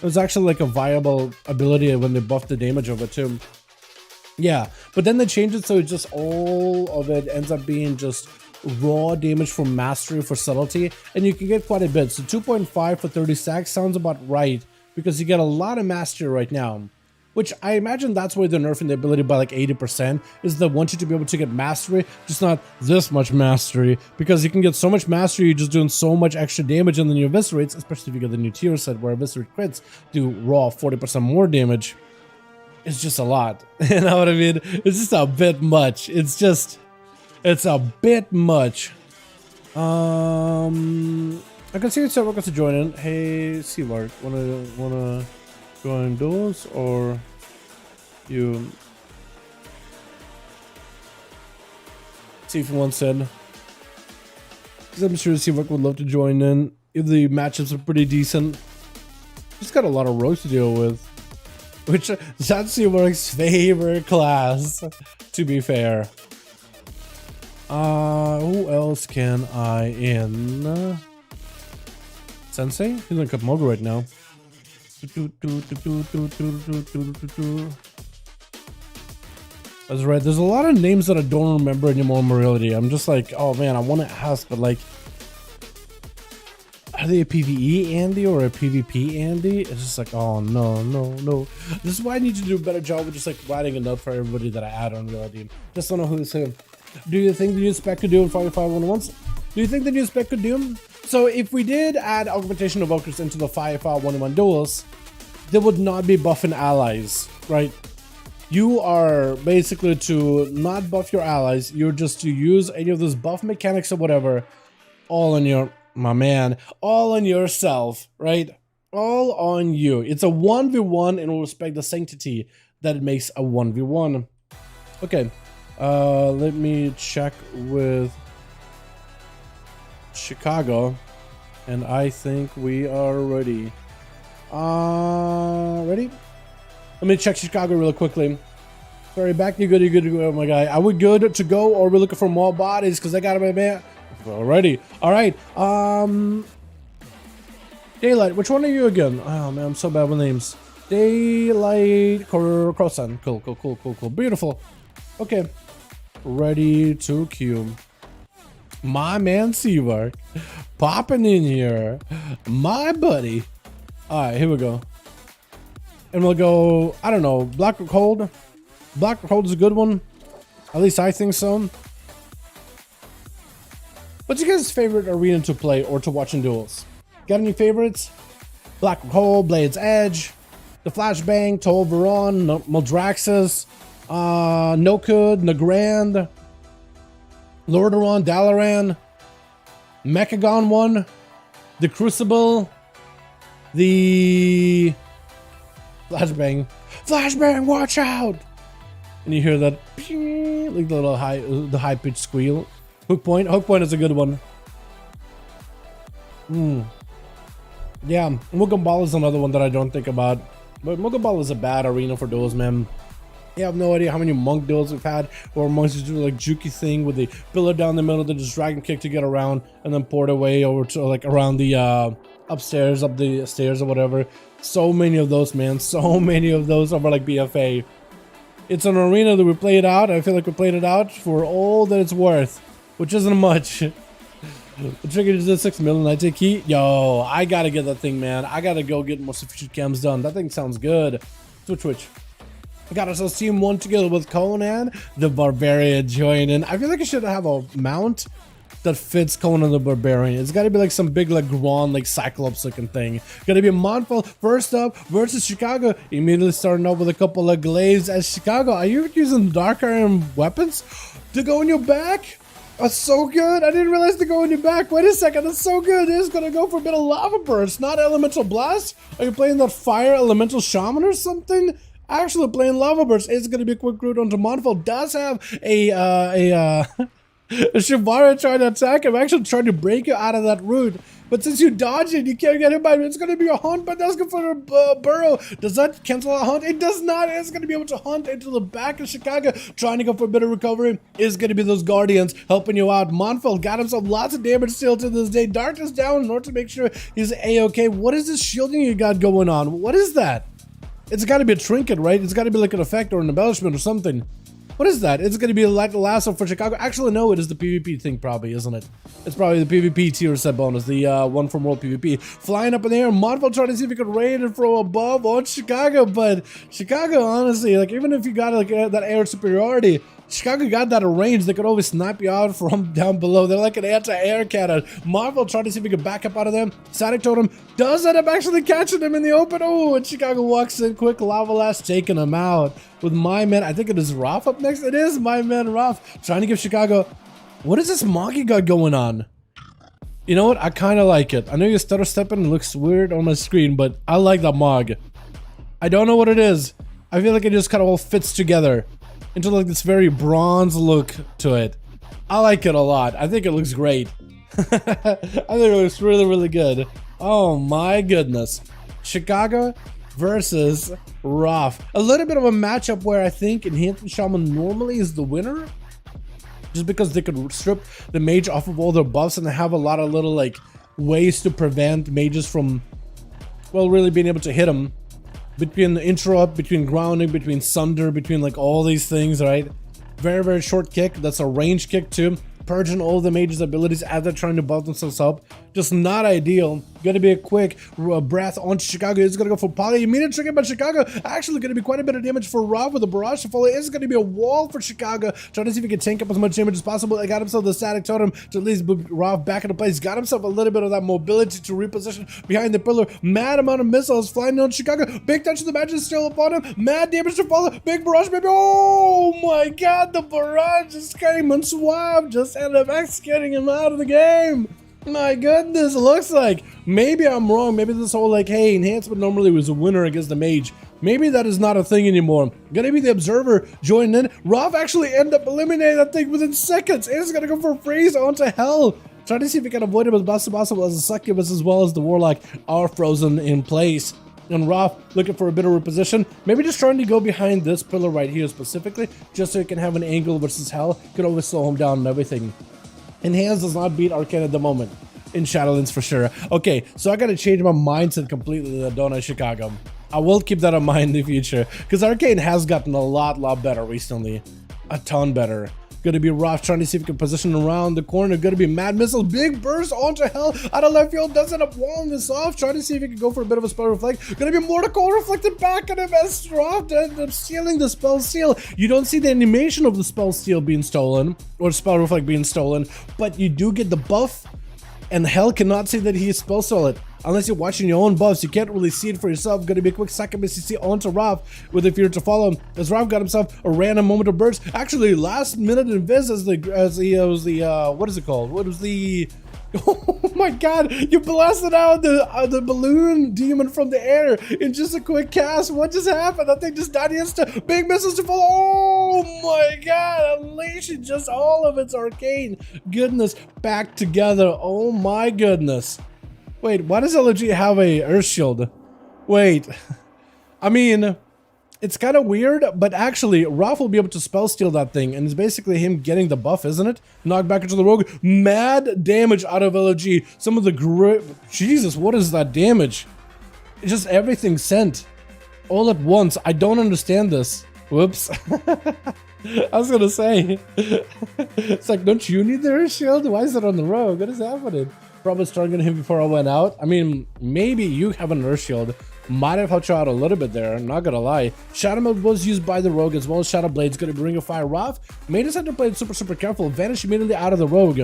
was actually like a viable ability when they buffed the damage of it too. Yeah, but then they changed it so it just all of it ends up being just raw damage from mastery for subtlety, and you can get quite a bit. So 2.5 for 30 stacks sounds about right, because you get a lot of mastery right now. Which I imagine that's why they're nerfing the ability by like 80%, is they want you to be able to get mastery, just not this much mastery, because you can get so much mastery, you're just doing so much extra damage, and then your eviscerates, especially if you get the new tier set where eviscerate crits do raw 40% more damage. It's just a lot. You know what I mean? It's just a bit much. It's a bit much. I can see it's workers to join in. Hey, Sealark, wanna join duels, or you see if one said, because I'm sure Sealark would love to join in if the matchups are pretty decent. He's got a lot of rogues to deal with, which that's Sealark's favorite class, to be fair. Who else can I in? Sensei? He's in Kapmoga right now. That's right. There's a lot of names that I don't remember anymore in Morality. I'm just like, oh man, I want to ask, but like, are they a PvE Andy or a PvP Andy? It's just like, oh no. This is why I need to do a better job of just like writing a note for everybody that I add on Reality. Just don't know who's who. Do you think the new spec could do in 5v5 1v1s? Do you think the new spec could do? So if we did add augmentation of Evokers into the 5v5 1v1 duels, they would not be buffing allies, right? You are basically to not buff your allies, you're just to use any of those buff mechanics or whatever, all on your, my man, all on yourself, right? All on you. It's a 1v1 and we'll respect the sanctity that it makes a 1v1. Okay, let me check with Chicago, and I think we are ready. Ready? Let me check Chicago really quickly. Sorry, back. You good to go, my guy. Are we good to go, or are we looking for more bodies? Because I got my man. Already. All right. Daylight. Which one are you again? Oh man, I'm so bad with names. Daylight Crosan. Cool. Beautiful. Okay. Ready to queue. My man Seavark popping in here. My buddy. Alright, here we go. And we'll go, I don't know, Black Rock Hold. Black Rock Hold is a good one. At least I think so. What's your guys' favorite arena to play or to watch in duels? Got any favorites? Black Rock Hold, Blade's Edge, the Flashbang, Toll Veron, Maldraxxus, Nokud, Nagrand, Lordaeron, Dalaran, Mechagon 1, the Crucible, the Flashbang. Flashbang, watch out! And you hear that, like the little high pitched squeal. Hook point is a good one. Yeah, Mugambala is another one that I don't think about. But Mugambala is a bad arena for duels, man. You have no idea how many monk duels we've had, or monks just do like Juki thing with the pillar down the middle, then just dragon kick to get around, and then port away over to like around the upstairs, up the stairs or whatever. So many of those, man. So many of those over like BFA. It's an arena that we played out. I feel like we played it out for all that it's worth, which isn't much. The trigger is the 6 million. I take heat. Yo, I gotta get that thing, man. I gotta go get more sufficient cams done. That thing sounds good. Switch. We got ourselves team 1 together with Conan the Barbarian joining. I feel like I should have a mount that fits Conan the Barbarian. It's gotta be like some big like Gron, like Cyclops looking thing. Gotta be a Montfall first up versus Chicago. Immediately starting off with a couple of glaives as Chicago. Are you using Dark Iron weapons to go in your back? That's so good. I didn't realize to go in your back. Wait a second, that's so good. It's gonna go for a bit of Lava Burst, not Elemental Blast. Are you playing that Fire Elemental Shaman or something? Actually playing Lava Burst. It's gonna be a quick route onto Montfall. Does have a Shibara tried to attack him, actually trying to break you out of that route. But since you dodge it, you can't get hit by it. It's going to be a hunt, but that's good for a burrow. Does that cancel a hunt? It does not. It's going to be able to hunt into the back of Chicago. Trying to go for a bit of recovery is going to be those Guardians helping you out. Monfeld got himself lots of damage still to this day. Darkness down in order to make sure he's A-okay. What is this shielding you got going on? What is that? It's got to be a trinket, right? It's got to be like an effect or an embellishment or something. What is that? It's going to be like the lasso for Chicago. Actually, no, it is the PvP thing probably, isn't it? It's probably the PvP tier set bonus, the one from World PvP. Flying up in the air, Monfeld trying to see if he could raid it from above on Chicago, but Chicago, honestly, like even if you got like that air superiority, Chicago got that range. They could always snipe you out from down below. They're like an anti-air cannon. Marvel trying to see if he can back up out of them. Static Totem does end up actually catching him in the open. Oh, and Chicago walks in quick. Lava Lash taking him out with my man. I think it is Roth up next. It is my man Roth trying to give Chicago. What is this Moggy got going on? You know what? I kind of like it. I know you're stutter stepping. It looks weird on my screen, but I like that Mog. I don't know what it is. I feel like it just kind of all fits together into like this very bronze look to it. I like it a lot. I think it looks great. I think it looks really, really good. Oh my goodness. Chicago versus Roth. A little bit of a matchup where I think Enhancement Shaman normally is the winner. Just because they could strip the mage off of all their buffs and they have a lot of little like ways to prevent mages from, well, really being able to hit them. Between the interrupt, between grounding, between sunder, between like all these things, right? Very, very short kick. That's a range kick too. Purging all the mage's abilities as they're trying to buff themselves up. Just not ideal. Gonna be a quick breath onto Chicago. It's gonna go for poly. Immediate trigger by Chicago. Actually gonna be quite a bit of damage for Rob with the barrage to follow. It's gonna be a wall for Chicago. Trying to see if he can tank up as much damage as possible. He got himself the static totem to at least put Rob back into place. Got himself a little bit of that mobility to reposition behind the pillar. Mad amount of missiles flying on Chicago. Big touch of the match is still upon him. Mad damage to follow. Big barrage, baby. Oh my god, the barrage just came and Suave just ended up executing him out of the game. My goodness, it looks like, maybe I'm wrong, maybe this whole like, hey, enhancement normally was a winner against the mage. Maybe that is not a thing anymore. Gonna be the observer joining in. Roth actually ended up eliminating that thing within seconds. It's gonna go for a freeze onto hell. Trying to see if he can avoid it as best as possible as the succubus as well as the warlock are frozen in place. And Roth looking for a bit of reposition. Maybe just trying to go behind this pillar right here specifically, just so he can have an angle versus hell. Could always slow him down and everything. Enhance does not beat Arcane at the moment. In Shadowlands for sure. Okay, so I gotta change my mindset completely, don't I, Chicago? I will keep that in mind in the future, because Arcane has gotten a lot better recently. A ton better. Gonna be Roth trying to see if he can position around the corner. Gonna be Mad Missiles. Big burst onto hell out of left field. Does end up walling this off. Trying to see if he can go for a bit of a spell reflect. Gonna be Mortal reflected back at him as Roth ends up stealing the spell seal. You don't see the animation of the spell seal being stolen or spell reflect being stolen, but you do get the buff. And hell cannot say that he is spell solid. Unless you're watching your own buffs, you can't really see it for yourself. Gonna be a quick second BCC onto Roth with a fear to follow him. As Roth got himself a random moment of burst. Actually, last minute invis what is it called? What was the... Oh my god, you blasted out the balloon demon from the air in just a quick cast. What just happened? That thing just died instant. Big missiles to follow. Oh my god, unleashing just all of its arcane goodness back together. Oh my goodness. Wait, why does LG have a Earth Shield? Wait, I mean, it's kind of weird, but actually, Roth will be able to spell steal that thing, and it's basically him getting the buff, isn't it? Knock back into the rogue. Mad damage out of LG. Some of the grip. Jesus, what is that damage? It's just everything sent all at once. I don't understand this. Whoops. I was gonna say. It's like, don't you need the Earth Shield? Why is it on the rogue? What is happening? Probably starting him before I went out. I mean, maybe you have an Earth Shield. Might have helped you out a little bit there, I'm not gonna lie. Shadow Mode was used by the rogue as well as Shadow Blade's gonna bring a fire. Roth made his center blade super careful, vanish immediately out of the rogue.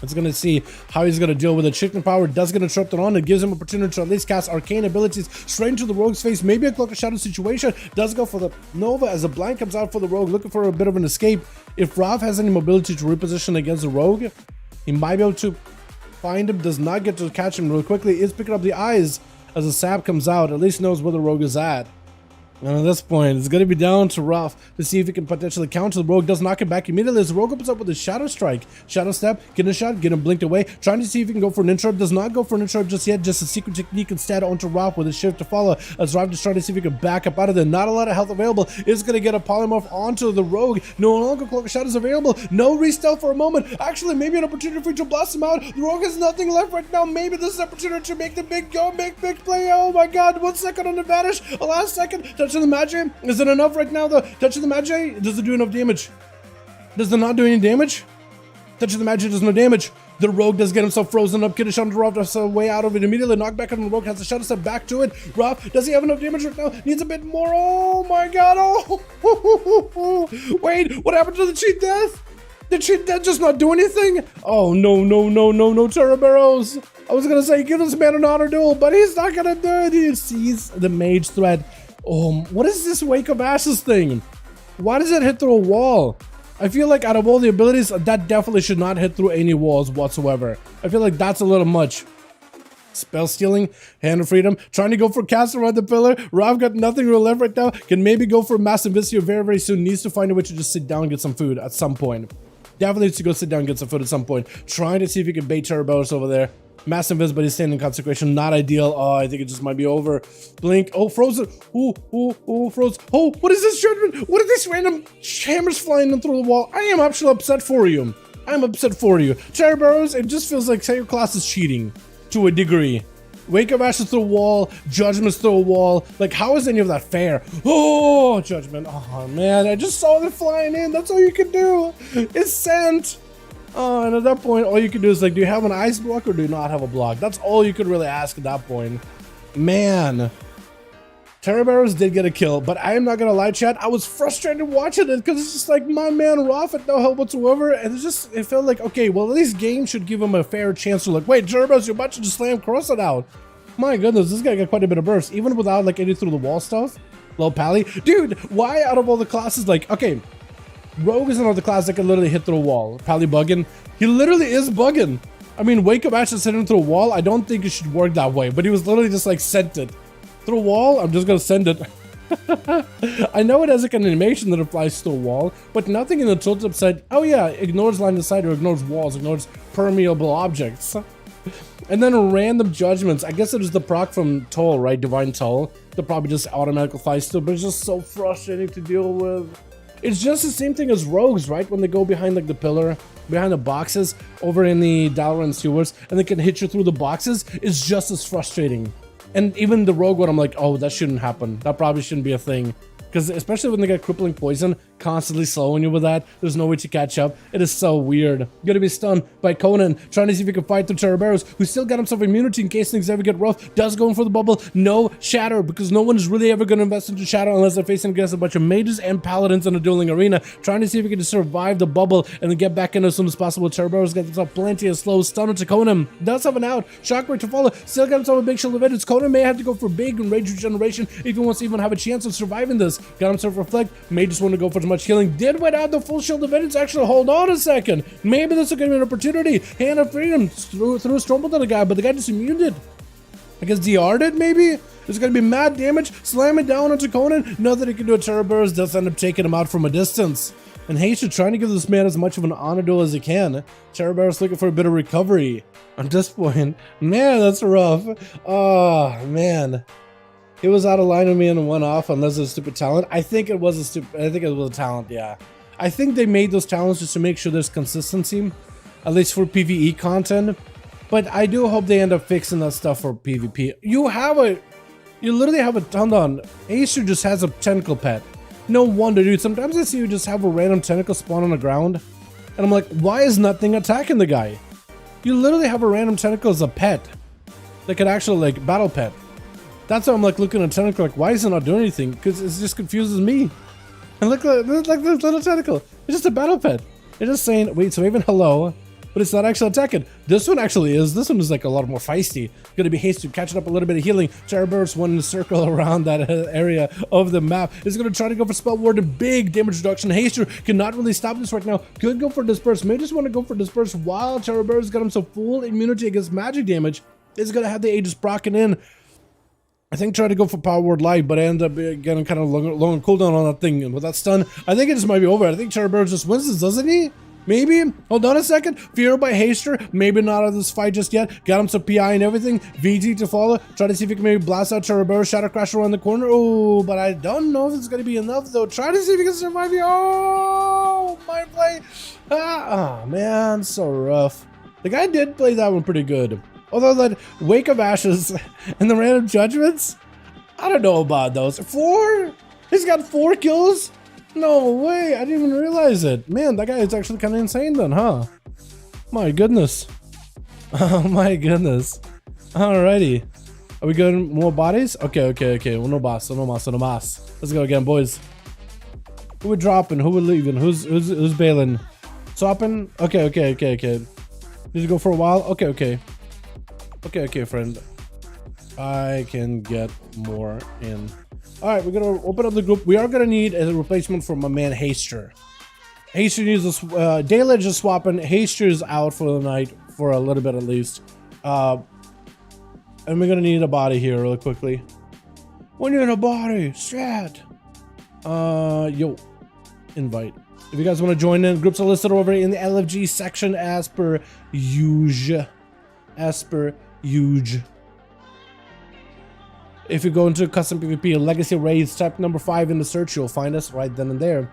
It's gonna see how he's gonna deal with it. Chicken power does get interrupted on. It gives him opportunity to at least cast arcane abilities straight into the rogue's face. Maybe a Cloak of Shadow situation. Does go for the Nova as a blind comes out for the rogue, looking for a bit of an escape. If Roth has any mobility to reposition against the rogue, he might be able to find him. Does not get to catch him real quickly. Is picking up the eyes as the sap comes out. At least knows where the rogue is at. And at this point, it's going to be down to Ruff to see if he can potentially counter. The Rogue does knock it back immediately as the Rogue opens up with a Shadow Strike. Shadow Step, get a shot, get him blinked away. Trying to see if he can go for an interrupt. Does not go for an interrupt just yet. Just a secret technique instead onto Ruff with a shift to follow. As Ruff is trying to see if he can back up out of there. Not a lot of health available. Is going to get a polymorph onto the Rogue. No longer Cloak of Shadows available. No restealth for a moment. Actually, maybe an opportunity for you to blast him out. The Rogue has nothing left right now. Maybe this is an opportunity to make the big go, make big play. Oh my god, 1 second on the vanish. A last second. Touch of the Magi. Is it enough right now though? Touch of the Magi? Does it do enough damage? Does it not do any damage? Touch of the Magi does no damage. The Rogue does get himself frozen up. Kiddish on Ruff does a way out of it immediately. Knocked back on the Rogue. Has a Shadow Step back to it. Ruff, does he have enough damage right now? Needs a bit more. Oh my god. Oh. Wait, what happened to the cheat death? Did cheat death just not do anything? Oh no, Terror Barrows. I was gonna say give this man an honor duel, but he's not gonna do it. He sees the mage threat. Oh, what is this Wake of Ashes thing? Why does it hit through a wall? I feel like out of all the abilities, that definitely should not hit through any walls whatsoever. I feel like that's a little much. Spell stealing, Hand of Freedom, trying to go for cast around the pillar. Rav got nothing real left right now. Can maybe go for Mass Invisio very soon. Needs to find a way to just sit down and get some food at some point. Definitely needs to go sit down and get some food at some point. Trying to see if he can bait Terrorbelos over there. Mass Invis, but he's standing in Consecration. Not ideal. Oh, I think it just might be over. Blink. Oh, frozen. Oh, froze. Oh, what is this, Judgment? What are these random hammers flying in through the wall? I am actually upset for you. I'm upset for you. Terrorbelos, it just feels like your class is cheating to a degree. Wake of Ashes through a wall, Judgments through a wall. Like, how is any of that fair? Oh, Judgment. Oh, man, I just saw them flying in. That's all you can do. It's sent. Oh, and at that point, all you can do is like, do you have an ice block or do you not have a block? That's all you could really ask at that point. Man. Terrorbelos did get a kill, but I am not gonna lie, chat. I was frustrated watching it because it's just like my man Ruff had no help whatsoever, and it felt like, okay, well, at least game should give him a fair chance to like, wait, Terrorbelos, you're about to just slam cross it out. My goodness, this guy got quite a bit of burst, even without like any through the wall stuff. Low Pally. Dude, why out of all the classes, like, okay, Rogue is another class that can literally hit through a wall. Pally bugging. He literally is bugging. I mean, Wake of Ashes hitting through a wall, I don't think it should work that way, but he was literally just like sent it. Through a wall, I'm just gonna send it. I know it has like an animation that applies to a wall, but nothing in the tilt up side. Oh yeah, ignores line of sight or ignores walls, ignores permeable objects. And then random judgments. I guess it was the proc from Toll, right? Divine Toll. That probably just automatically flies still, but it's just so frustrating to deal with. It's just the same thing as rogues, right? When they go behind like the pillar, behind the boxes, over in the Dalaran sewers, and they can hit you through the boxes, it's just as frustrating. And even the rogue one, I'm like, oh, that shouldn't happen. That probably shouldn't be a thing. Because especially when they get crippling poison, constantly slowing you with that, there's no way to catch up. It is so weird. Gonna be stunned by Conan, trying to see if he can fight through Terrorbelos, who still got himself immunity in case things ever get rough. Does go in for the bubble. No Shatter, because no one is really ever going to invest into Shatter unless they're facing against a bunch of mages and paladins in a dueling arena. Trying to see if he can just survive the bubble and then get back in as soon as possible. Terrorbelos got himself plenty of slow stunner to Conan. Does have an out. Shockwave to follow. Still got himself a big shield of vengeance. Conan may have to go for big and rage regeneration if he wants to even have a chance of surviving this. Got himself reflect. May just want to go for as much healing. Did wait out the full shield of vengeance. Actually, hold on a second. Maybe this will give me an opportunity. Hand of Freedom threw a Stormbolt at the guy, but the guy just immuned it. I guess DR'd it, maybe? There's gonna be mad damage. Slam it down onto Conan. Nothing he can do. A Terrorbelos does end up taking him out from a distance. And Hayshu trying to give this man as much of an honor duel as he can. Terrorbelos looking for a bit of recovery. At this point, man, that's rough. Oh, man. He was out of line with me and went off unless it's a stupid talent. I think it was a talent, yeah. I think they made those talents just to make sure there's consistency, at least for PvE content. But I do hope they end up fixing that stuff for PvP. You literally have a, hold on, Acer just has a tentacle pet. No wonder, dude. Sometimes I see you just have a random tentacle spawn on the ground, and I'm like, why is nothing attacking the guy? You literally have a random tentacle as a pet that could actually, like, battle pet. That's why I'm like looking at tentacle, like, why is it not doing anything? Because it just confuses me. And look like this little tentacle. It's just a battle pet. It's just saying, wait, so even hello, but it's not actually attacking. This one actually is. This one is like a lot more feisty. Gonna be hasty, catching up a little bit of healing. Terrorbelos went in a circle around that area of the map. Is gonna try to go for Spell Ward, a big damage reduction. Haster cannot really stop this right now. Could go for Disperse. May just want to go for Disperse while Terrorbelos got himself full immunity against magic damage. Is gonna have the Aegis proccing in. I think try to go for Power Word Light, but I end up getting kind of long cooldown on that thing. And with that stun, I think it just might be over. I think Charbird just wins this, doesn't he? Maybe? Hold on a second. Fear by Haster. Maybe not out of this fight just yet. Got him some PI and everything. VT to follow. Try to see if he can maybe blast out Charbird. Shadow Crash around the corner. Oh, but I don't know if it's going to be enough though. Try to see if he can survive the... Oh, mind play. Oh, man. So rough. The guy did play that one pretty good. Although that Wake of Ashes and the random judgments, I don't know about those. 4? He's got 4 kills? No way, I didn't even realize it. Man, that guy is actually kind of insane then, huh? My goodness. Oh my goodness. Alrighty. Are we going more bodies? Okay. Well, no boss. Let's go again, boys. Who we dropping? Who we leaving? Who's bailing? Swapping? Okay. Need to go for a while? Okay, friend. I can get more in. Alright, we're gonna open up the group. We are gonna need a replacement for my man Haster. Haster needs a Daylight just swapping. Haster is out for the night for a little bit at least. And we're gonna need a body here really quickly. We need a body, strat. Yo, invite. If you guys want to join in, groups are listed over in the LFG section as per usual. If you go into custom PvP legacy raids, type number 5 in the search, you'll find us right then and there.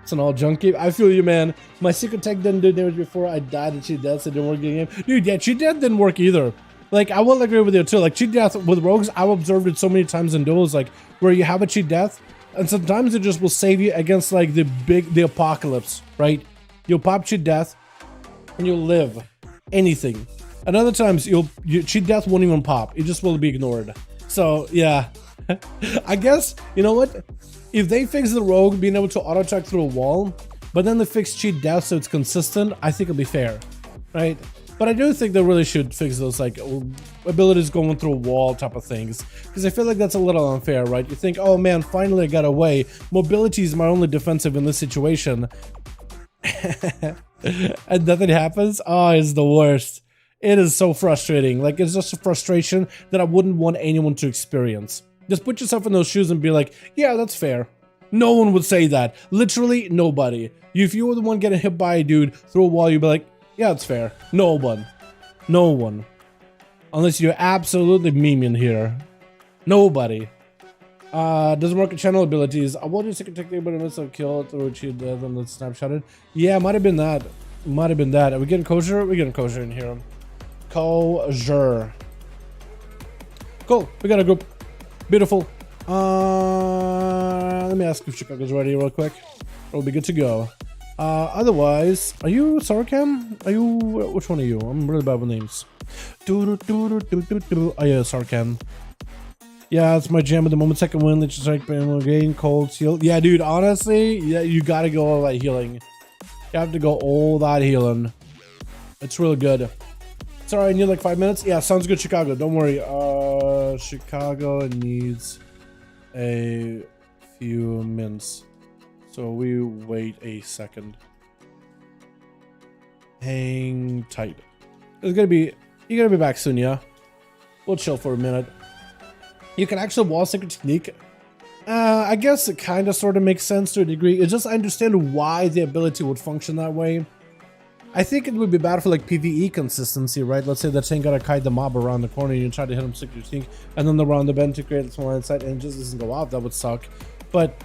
It's an all junkie. I feel you, man. My secret tech didn't do damage before I died and cheat death, so it didn't work in the game. Dude, yeah, cheat death didn't work either. Like, I will agree with you too. Like, cheat death with rogues, I've observed it so many times in duels, like, where you have a cheat death, and sometimes it just will save you against, like, the apocalypse, right? You'll pop cheat death, and you'll live. Anything. And other times, your cheat death won't even pop. It just will be ignored. So, yeah. I guess, you know what? If they fix the rogue being able to auto-check through a wall, but then they fix cheat death so it's consistent, I think it'll be fair, right? But I do think they really should fix those, like, abilities going through a wall type of things. Because I feel like that's a little unfair, right? You think, oh man, finally I got away. Mobility is my only defensive in this situation. And nothing happens? Oh, it's the worst. It is so frustrating. Like, it's just a frustration that I wouldn't want anyone to experience. Just put yourself in those shoes and be like, yeah, that's fair. No one would say that. Literally nobody. If you were the one getting hit by a dude through a wall, you'd be like, yeah, it's fair. No one. No one. Unless you're absolutely memeing here. Nobody. Doesn't work with channel abilities. I will do second technique, but unless I kill it through cheat death and let's snapshot it. Yeah, might have been that. Might have been that. Are we getting kosher? We're getting kosher in here. Kosher. Cool. We got a group. Beautiful. Let me ask if Chicago's ready real quick. We'll be good to go. Otherwise, are you Sarkam? Are you, which one are you? I'm really bad with names. Oh yeah, Sarkam. Yeah, it's my jam at the moment. Second win, let's just like gain cold seal. Yeah, dude, honestly, yeah, you gotta go all that healing. You have to go all that healing. It's really good. Sorry, I need like 5 minutes. Yeah, sounds good, Chicago. Don't worry. Chicago needs a few minutes. So we wait a second. Hang tight. It's gonna be, you're gonna be back soon, yeah? We'll chill for a minute. You can actually wall secret technique. I guess it kind of sort of makes sense to a degree. It's just I understand why the ability would function that way. I think it would be bad for like PvE consistency, right? Let's say that thing gotta kite the mob around the corner and you try to hit him secret technique, and then around the bend to create a small inside and it just doesn't go off. That would suck. But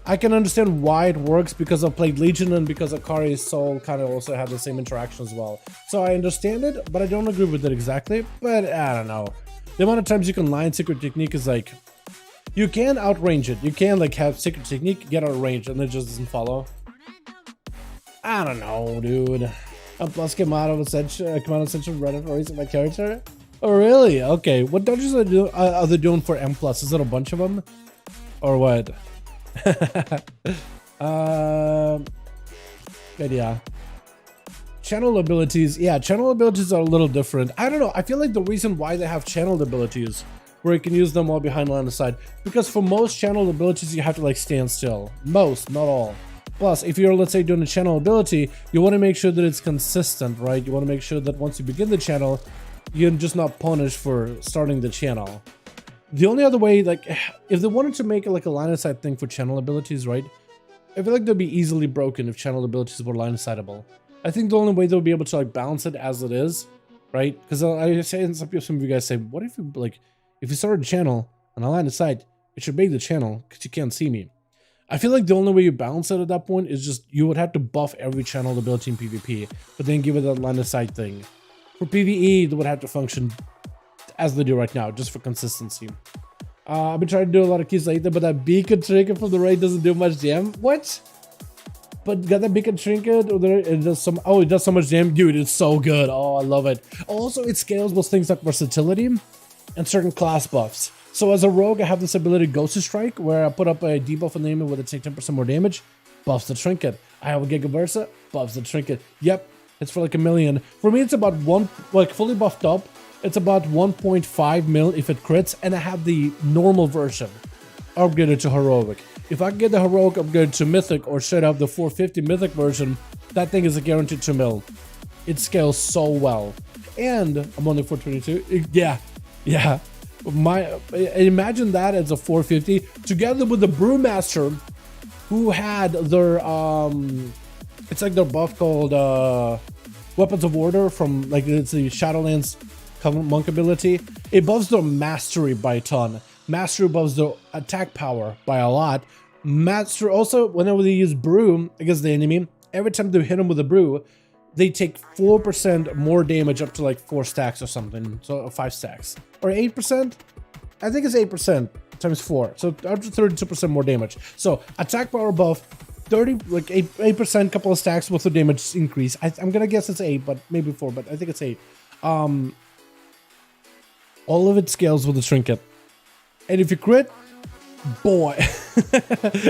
I can understand why it works because I've played Legion and because Akari's soul kind of also had the same interaction as well. So I understand it, but I don't agree with it exactly. But I don't know. The amount of times you can line secret technique is like, you can outrange it. You can like have secret technique, get outrange, and it just doesn't follow. I don't know, dude. A plus came out of Ascension Reddit for raising my character. Oh really? Okay. What dungeons are they doing for M+? Is it a bunch of them? Or what? But yeah. Channel abilities. Yeah, channel abilities are a little different. I don't know. I feel like the reason why they have channeled abilities where you can use them while behind line of sight, because for most channel abilities you have to like stand still. Most, not all. Plus, if you're, let's say, doing a channel ability, you want to make sure that it's consistent, right? You want to make sure that once you begin the channel, you're just not punished for starting the channel. The only other way, like, if they wanted to make it like a line of sight thing for channel abilities, right? I feel like they'd be easily broken if channel abilities were line of sightable. I think the only way they'll be able to like balance it as it is, right? Because I say, some of you guys say, what if you like, if you start a channel on a line of sight, it should make the channel because you can't see me. I feel like the only way you balance it at that point is just you would have to buff every channel ability in PvP, but then give it that line of sight thing. For PvE, they would have to function as they do right now, just for consistency. I've been trying to do a lot of keys later, but that beacon trinket from the raid doesn't do much damage. What? But got that beacon trinket, or it does some. Oh, it does so much damage, dude. It's so good. Oh, I love it. Also, it scales with things like versatility and certain class buffs. So as a rogue, I have this ability Ghost Strike, where I put up a debuff on the enemy where they take 10% more damage, buffs the trinket. I have a Giga Versa, buffs the trinket. Yep, it's for like 1,000,000. For me, it's about one, like fully buffed up. It's about 1.5 mil if it crits, and I have the normal version upgraded to heroic. If I can get the heroic upgraded to mythic or straight up the 450 mythic version, that thing is a guaranteed 2 mil. It scales so well. And I'm only 422. Yeah. Imagine that as a 450 together with the Brewmaster, who had their it's like their buff called Weapons of Order from like it's the Shadowlands monk ability. It buffs their mastery by a ton. Mastery buffs their attack power by a lot. Master also, whenever they use brew against the enemy, every time they hit them with a brew, they take 4% more damage up to like 4 stacks or something. So 5 stacks. Or 8%? I think it's 8% times 4. So up to 32% more damage. So attack power buff, 30, like 8%, couple of stacks with the damage increase. I'm gonna guess it's 8, but maybe 4, but I think it's 8. All of it scales with the trinket. And if you crit, boy.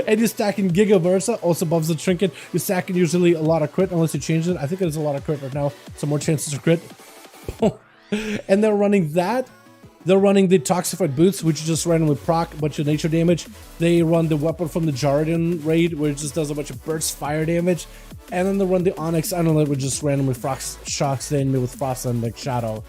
And you're stacking Giga Versa, also buffs the trinket. You're stacking usually a lot of crit, unless you change it. I think it is a lot of crit right now, so more chances to crit. And they're running that. They're running the Toxified Boots, which just randomly proc a bunch of nature damage. They run the weapon from the Jarden raid, where it just does a bunch of burst fire damage. And then they run the Onyx Amulet, which just randomly shocks the enemy with Frost and like Shadow.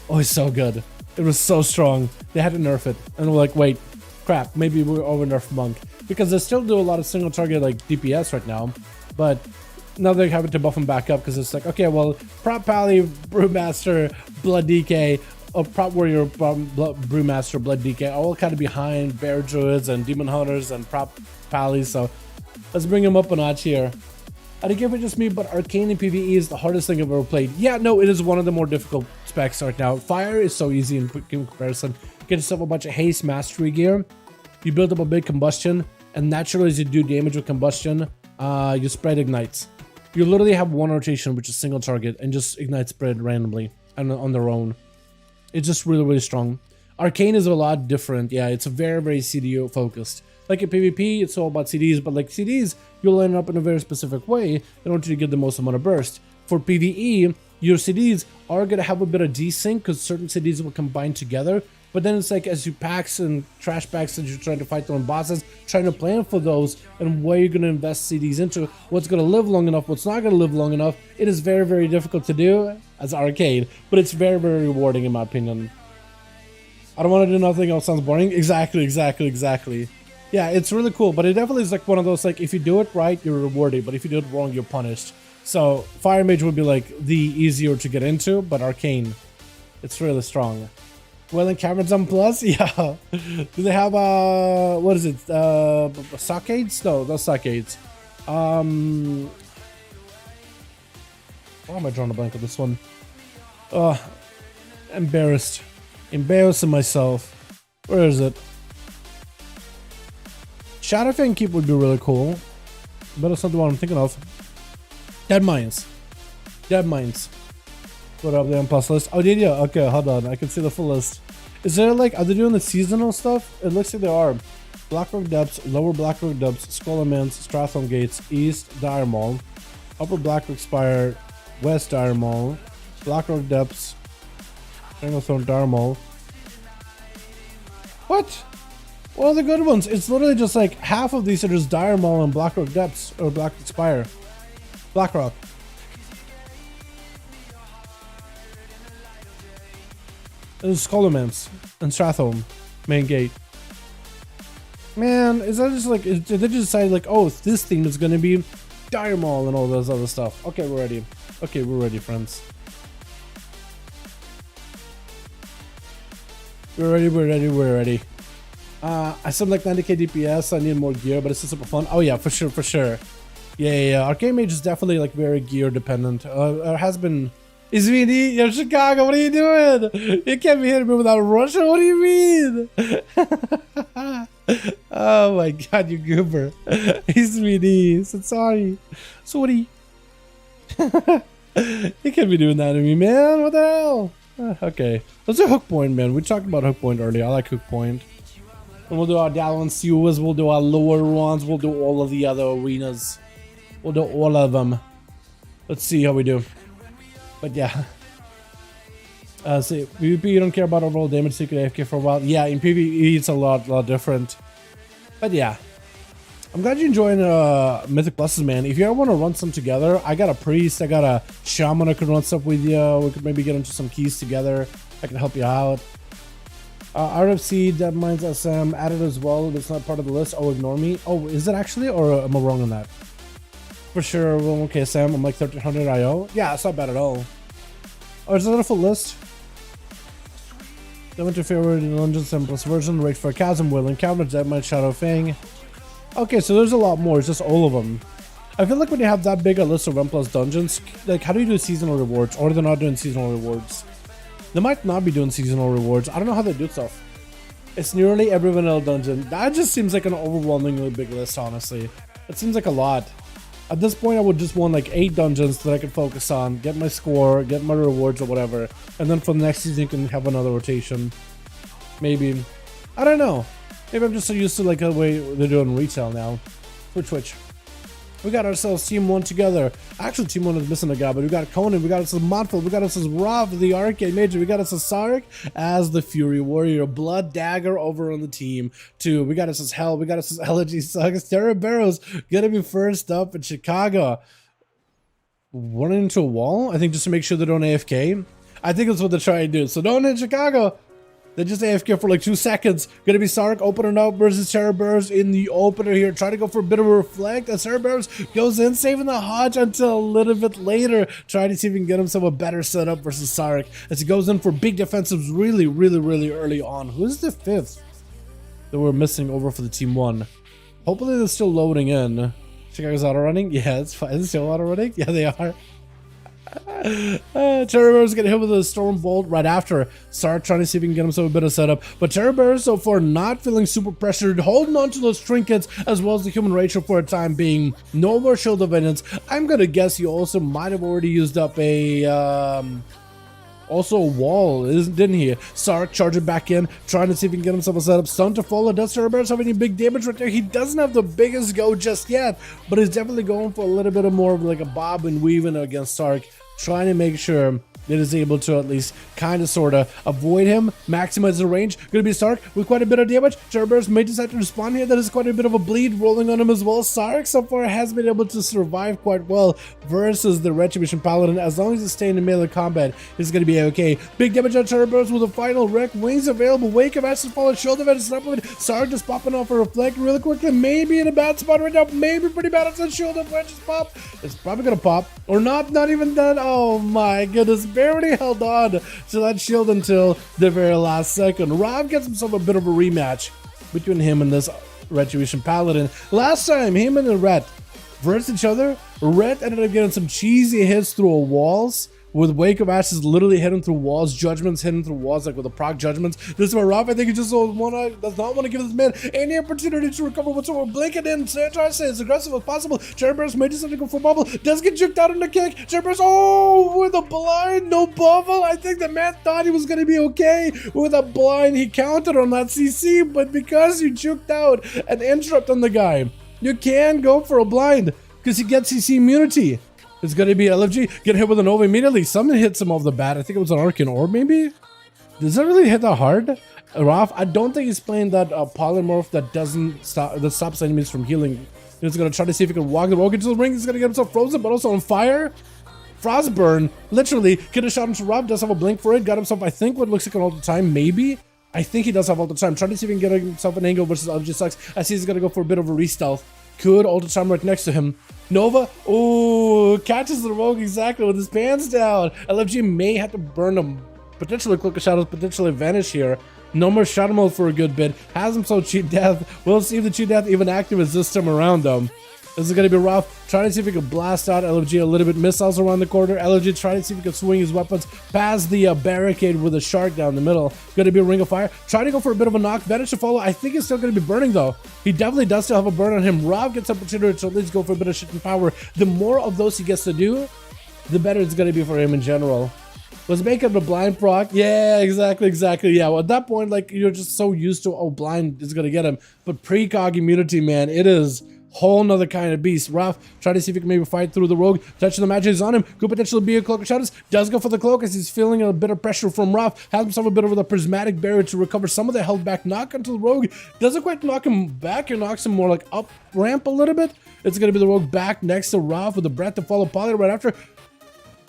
Oh, it's so good. It was so strong. They had to nerf it. And we're like, wait, crap, maybe we're over nerf Monk. Because they still do a lot of single target like DPS right now. But now they're having to buff them back up because it's like, okay, well, Prop Pally, Brewmaster, Blood DK, or Prop Warrior, Brewmaster, Blood DK, all kind of behind Bear Druids and Demon Hunters and Prop Pallies. So let's bring them up a notch here. I don't care if it's just me, but Arcane in PvE is the hardest thing I've ever played. Yeah, no, it is one of the more difficult specs right now. Fire is so easy in comparison. Get yourself a bunch of haste mastery gear. You build up a big combustion, and naturally as you do damage with combustion, you spread ignites. You literally have one rotation, which is single target, and just ignite spread randomly and on their own. It's just really, really strong. Arcane is a lot different. Yeah, it's very, very CDO focused. Like in PvP, it's all about CDs, but like CDs, you'll line up in a very specific way in order to get the most amount of burst. For PvE, your CDs are going to have a bit of desync because certain CDs will combine together. But then it's like as you packs and trash packs and you're trying to fight on bosses, trying to plan for those and where you're going to invest CDs into, what's going to live long enough, what's not going to live long enough. It is very, very difficult to do as arcade, but it's very, very rewarding in my opinion. I don't want to do nothing else, sounds boring. Exactly. Yeah, it's really cool, but it definitely is like one of those, like, if you do it right, you're rewarded, but if you do it wrong, you're punished. So, Fire Mage would be, like, the easier to get into, but Arcane, it's really strong. Well, in Cameron's on Plus? Yeah. Do they have, what is it, Sockades? No, those Sockades. Why am I drawing a blank on this one? Embarrassed. Embarrassing myself. Where is it? Shadowfang Keep would be really cool, but it's not the one I'm thinking of. Dead Mines. Put up there on plus list. Oh, did you? Okay, hold on. I can see the full list. Is there like, are they doing the seasonal stuff? It looks like they are. Blackrock Depths, Lower Blackrock Depths, Skull Immense, Strathholm Gates, East Dire Maul, Upper Blackrock Spire, West Dire Maul, Blackrock Depths, Stranglethorn Dire Maul. What? What are the good ones? It's literally just like half of these are just Dire Maul and Blackrock Depths or Blackrock Spire. Blackrock. There's Skull Immense and Strathholm. Main gate. Man, is that just like, did they just decide like, oh, this theme is gonna be Dire Maul and all those other stuff? Okay, we're ready. Okay, we're ready, friends. We're ready, we're ready, we're ready. I said like 90k DPS, I need more gear, but it's still super fun. Oh yeah, for sure, for sure. Yeah. Arcade Mage is definitely like very gear dependent. Has been. Is VD? Yo, Chicago, what are you doing? You can't be hitting me without Russia, what do you mean? Oh my god, you goober. He's VD, so sorry. Sorry. You can't be doing that to me, man, what the hell? Okay, let's do hook point, man. We talked about hook point earlier. I like hook point. And we'll do our Dalaran CUs, we'll do our lower ones, we'll do all of the other arenas. We'll do all of them. Let's see how we do. But yeah. See, PvP you don't care about overall damage, so you can AFK for a while. Yeah, in PvE it's a lot different. But yeah. I'm glad you're enjoying Mythic Pluses, man. If you ever want to run some together, I got a priest, I got a shaman I could run stuff with you. We could maybe get into some keys together. I can help you out. RFC, Dead Minds SM, added as well, but it's not part of the list. Oh, ignore me. Oh, is it actually? Or am I wrong on that? For sure, well, okay, Sam, I'm like 1300 IO. Yeah, it's not bad at all. Oh, is that a full list? Then went to favorite dungeon simplest version, Rage for a Chasm, Will Encounter, Dead Mind, Shadow Fang. Okay, so there's a lot more, it's just all of them. I feel like when you have that big a list of 1+ dungeons, like how do you do seasonal rewards? Or they're not doing seasonal rewards. They might not be doing seasonal rewards. I don't know how they do stuff. It's nearly every vanilla dungeon. That just seems like an overwhelmingly big list, honestly. It seems like a lot. At this point, I would just want like 8 dungeons that I could focus on, get my score, get my rewards or whatever. And then for the next season, you can have another rotation. Maybe. I don't know. Maybe I'm just so used to like the way they're doing retail now. For Twitch. We got ourselves Team 1 together. Actually, Team 1 is missing a guy, but we got Conan, we got us as Montful, we got us as Rob, the Arcade Major, we got us as Sarek as the Fury Warrior, Blood Dagger over on the team 2. We got us as Hell, we got us as Elegy Sucks, Terra Barrows gonna be first up in Chicago. Running into a wall, I think, just to make sure they don't AFK. I think that's what they're trying to do. So don't in Chicago. They just AFK for like 2 seconds. Gonna be Sark opening up versus Cerberus in the opener here. Trying to go for a bit of a reflect as Cerberus goes in, saving the Hodge until a little bit later. Trying to see if he can get himself a better setup versus Sark as he goes in for big defensives really early on. Who's the 5th that we're missing over for the Team 1? Hopefully they're still loading in. Chicago's auto running? Yeah, it's fine. Is it still auto running? Yeah, they are. Terrorbear's getting hit with a Storm Bolt right after. Start trying to see if he can get himself a bit of setup. But Terrorbear so far not feeling super pressured, holding on to those trinkets as well as the human Rachel for a time being. No more Shield of Vengeance. I'm gonna guess he also might have already used up a also a wall, didn't he? Sark charging back in, trying to see if he can get himself a setup. Stun to follow. Does Cerberus have any big damage right there? He doesn't have the biggest go just yet, but he's definitely going for a little bit of more of like a bob and weaving against Sark, trying to make sure that is able to at least kind of sort of avoid him, maximize the range. Gonna be Sark with quite a bit of damage. Cerberus may decide to respond here. That is quite a bit of a bleed rolling on him as well. Sark so far has been able to survive quite well versus the Retribution Paladin. As long as he's staying in melee combat, he's gonna be okay. Big damage on Cerberus with a final wreck. Wings available. Wake of Ashes falling. Shoulder event is not moving. Sark just popping off a reflect really quickly. Maybe in a bad spot right now. Maybe pretty bad. It's a shoulder event just pop. It's probably gonna pop. Or not even that. Oh my goodness. Barely held on to that shield until the very last second. Rob gets himself a bit of a rematch between him and this Retribution Paladin. Last time, him and the Ret versus each other. Ret ended up getting some cheesy hits through walls, with Wake of Ashes literally hitting through walls, Judgments hitting through walls, like with the proc Judgments. This is where Rob, I think he just does not want to give this man any opportunity to recover whatsoever. Blinking in, trying to stay as aggressive as possible. Cerberus may decide to go for bubble, does get juked out in the kick. Cerberus, oh, with a blind, no bubble. I think the man thought he was going to be okay with a blind. He counted on that CC, but because you juked out an interrupt on the guy, you can go for a blind because he gets CC immunity. It's going to be LFG, get hit with an Nova immediately. Something hits him off the bat. I think it was an Arcane Orb, maybe? Does that really hit that hard? Raf, I don't think he's playing that polymorph that stops enemies from healing. He's going to try to see if he can walk the rogue into the ring. He's going to get himself frozen, but also on fire. Frostburn, literally, get a shot into Rob, does have a blink for it. Got himself, I think, what looks like an all the time, maybe. I think he does have ult time. Trying to see if he can get himself an angle versus LFG sucks. I see he's gonna go for a bit of a re-stealth. Good ult time right next to him. Nova, oh, catches the rogue exactly with his pants down. LFG may have to burn him. Potentially Cloak of Shadows, potentially vanish here. No more shadow mode for a good bit. Has himself cheat death. We'll see if the cheat death even activates this time around though. This is going to be rough. Trying to see if he can blast out LFG a little bit. Missiles around the corner. LFG trying to see if he can swing his weapons past the barricade with a shark down the middle. Going to be a ring of fire. Trying to go for a bit of a knock. Vanish to follow. I think he's still going to be burning though. He definitely does still have a burn on him. Rob gets opportunity to at least go for a bit of shit and power. The more of those he gets to do, the better it's going to be for him in general. Was making the blind proc. Yeah, exactly. Yeah, well, at that point, like, you're just so used to, oh, blind is going to get him. But precog immunity, man, it is whole nother kind of beast. Raph, try to see if he can maybe fight through the rogue. Touching the magic is on him. Could potentially be a Cloak of Shadows. Does go for the cloak as he's feeling a bit of pressure from Raph. Has himself a bit of the prismatic barrier to recover some of the held back knock onto the rogue. Doesn't quite knock him back. It knocks him more like up ramp a little bit. It's going to be the rogue back next to Raph with the breath to follow Poly right after.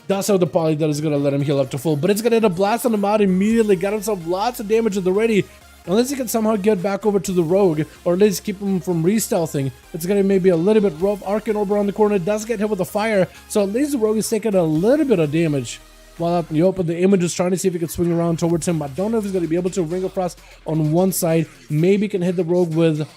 That's how the poly that is going to let him heal up to full. But it's going to hit a blast on him out immediately. Got himself lots of damage at the ready. Unless he can somehow get back over to the rogue, or at least keep him from re-stealthing. It's going to maybe a little bit rough. Arcane Orb around the corner does get hit with a fire. So at least the rogue is taking a little bit of damage. While out in the open, the image is trying to see if he can swing around towards him. I don't know if he's going to be able to. Ring of Frost on one side. Maybe can hit the rogue with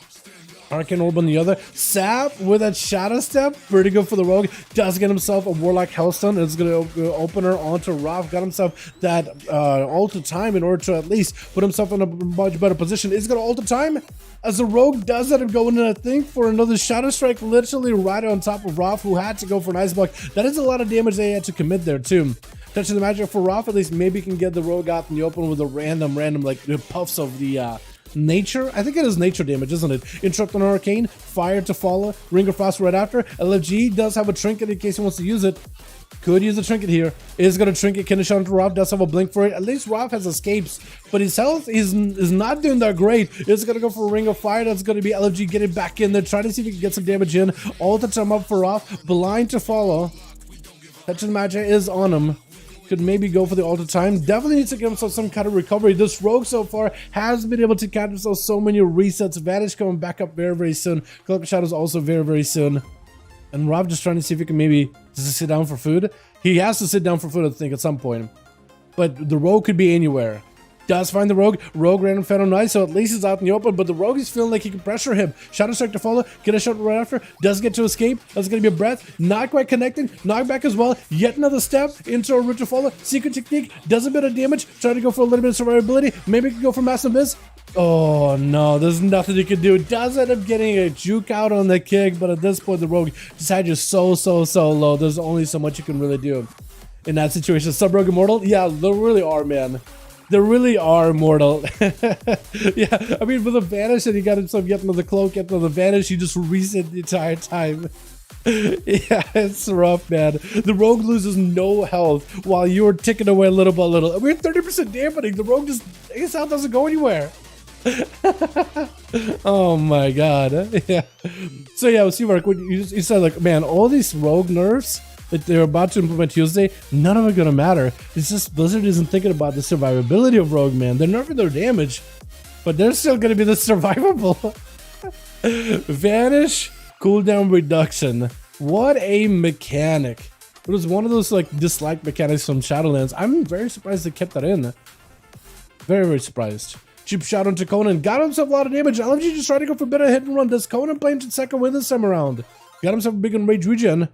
Arcane Orb on the other. Sap with that Shadow Step. Pretty good for the rogue. Does get himself a Warlock Hellstone. It's going to open her onto Raph. Got himself that ult time in order to at least put himself in a much better position. Is going to ult time as the rogue does that and going in, I think, for another Shadow Strike literally right on top of Raph, who had to go for an Ice Block. That is a lot of damage they had to commit there too. Touching the magic for Raph, at least maybe can get the rogue out in the open with a random like puffs of the nature. I think it is nature damage, isn't it? Interrupt on Arcane, fire to follow, Ring of Frost right after. LFG does have a trinket in case he wants to use it. Could use a trinket here. Is going to trinket Kinish onto Rob. Does have a blink for it. At least Rob has escapes, but his health is not doing that great. It's going to go for a Ring of Fire. That's going to be LFG getting back in there, trying to see if he can get some damage in. All the time up for Rob. Blind to follow. Touching Magic is on him. Could maybe go for the ult time. Definitely needs to give himself some kind of recovery. This rogue so far has been able to catch himself so many resets. Vanish coming back up very, very soon. Cloak of Shadows also very, very soon. And Rob just trying to see if he can maybe just sit down for food. He has to sit down for food, I think, at some point. But the rogue could be anywhere. Does find the rogue. Rogue random Phantom Knight, so at least he's out in the open, but the rogue is feeling like he can pressure him. Shadow Strike to follow. Get a shot right after. Does get to escape. That's going to be a breath. Not quite connecting. Knockback as well. Yet another step into a route to follow. Secret technique. Does a bit of damage. Trying to go for a little bit of survivability. Maybe can go for Massive Miss. Oh no, there's nothing you can do. Does end up getting a juke out on the kick, but at this point the rogue just had you so low. There's only so much you can really do in that situation. Sub-Rogue Immortal? Yeah, there really are, man. They really are immortal. Yeah, I mean, with the vanish, and he got himself yet another cloak, yet another vanish, he just reset the entire time. Yeah, it's rough, man. The rogue loses no health while you're ticking away little by little. We're 30% dampening. The rogue just, his health doesn't go anywhere. Oh my god. Yeah. So yeah, see, Mark, what you said, like, man, all these rogue nerfs that they're about to implement Tuesday, none of them are gonna matter. It's just Blizzard isn't thinking about the survivability of rogue, man. They're nerfing their damage, but they're still gonna be the survivable. Vanish, cooldown reduction. What a mechanic. It was one of those like disliked mechanics from Shadowlands. I'm very surprised they kept that in. Very, very surprised. Cheap shot onto Conan. Got himself a lot of damage. LFG just trying to go for a bit of hit and run. Does Conan play him to second win this time around? Got himself a big enraged regen.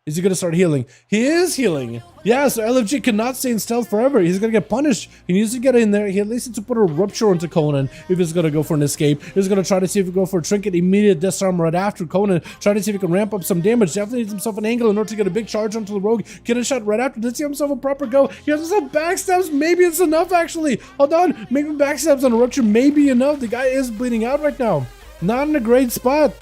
Is he going to start healing? He is healing. Yeah, so LFG cannot stay in stealth forever. He's going to get punished. He needs to get in there. He at least needs to put a rupture onto Conan if he's going to go for an escape. He's going to try to see if he can go for a trinket. Immediate disarm right after Conan. Trying to see if he can ramp up some damage. Definitely needs himself an angle in order to get a big charge onto the rogue. Get a shot right after. Does he have himself a proper go? He has himself backstabs. Maybe it's enough, actually. Hold on. Maybe backstabs on a rupture may be enough. The guy is bleeding out right now. Not in a great spot.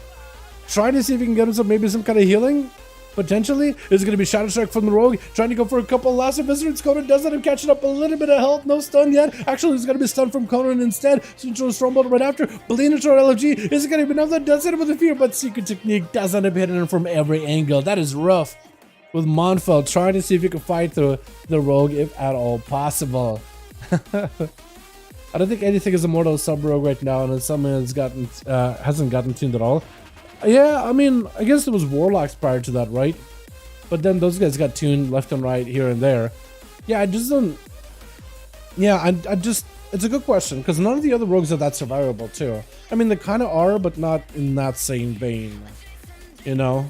Trying to see if he can get himself maybe some kind of healing. Potentially, it's going to be Shadow Strike from the rogue, trying to go for a couple last visitors. Conan does end up catching up a little bit of health, no stun yet. Actually, he's going to be stunned from Conan instead. So into a Stormbolt right after. Bleeding into our LFG. Is it going to be enough? That does hit him with a fear, but Secret Technique does end up hitting him from every angle. That is rough. With Monfeld trying to see if he can fight through the rogue, if at all possible. I don't think anything is immortal sub rogue right now, and it's something that's gotten hasn't gotten tuned at all. Yeah, I mean, I guess there was warlocks prior to that, right? But then those guys got tuned left and right here and there. Yeah, I just don't. Yeah, I just. It's a good question because none of the other rogues are that survivable too. I mean, they kind of are, but not in that same vein, you know.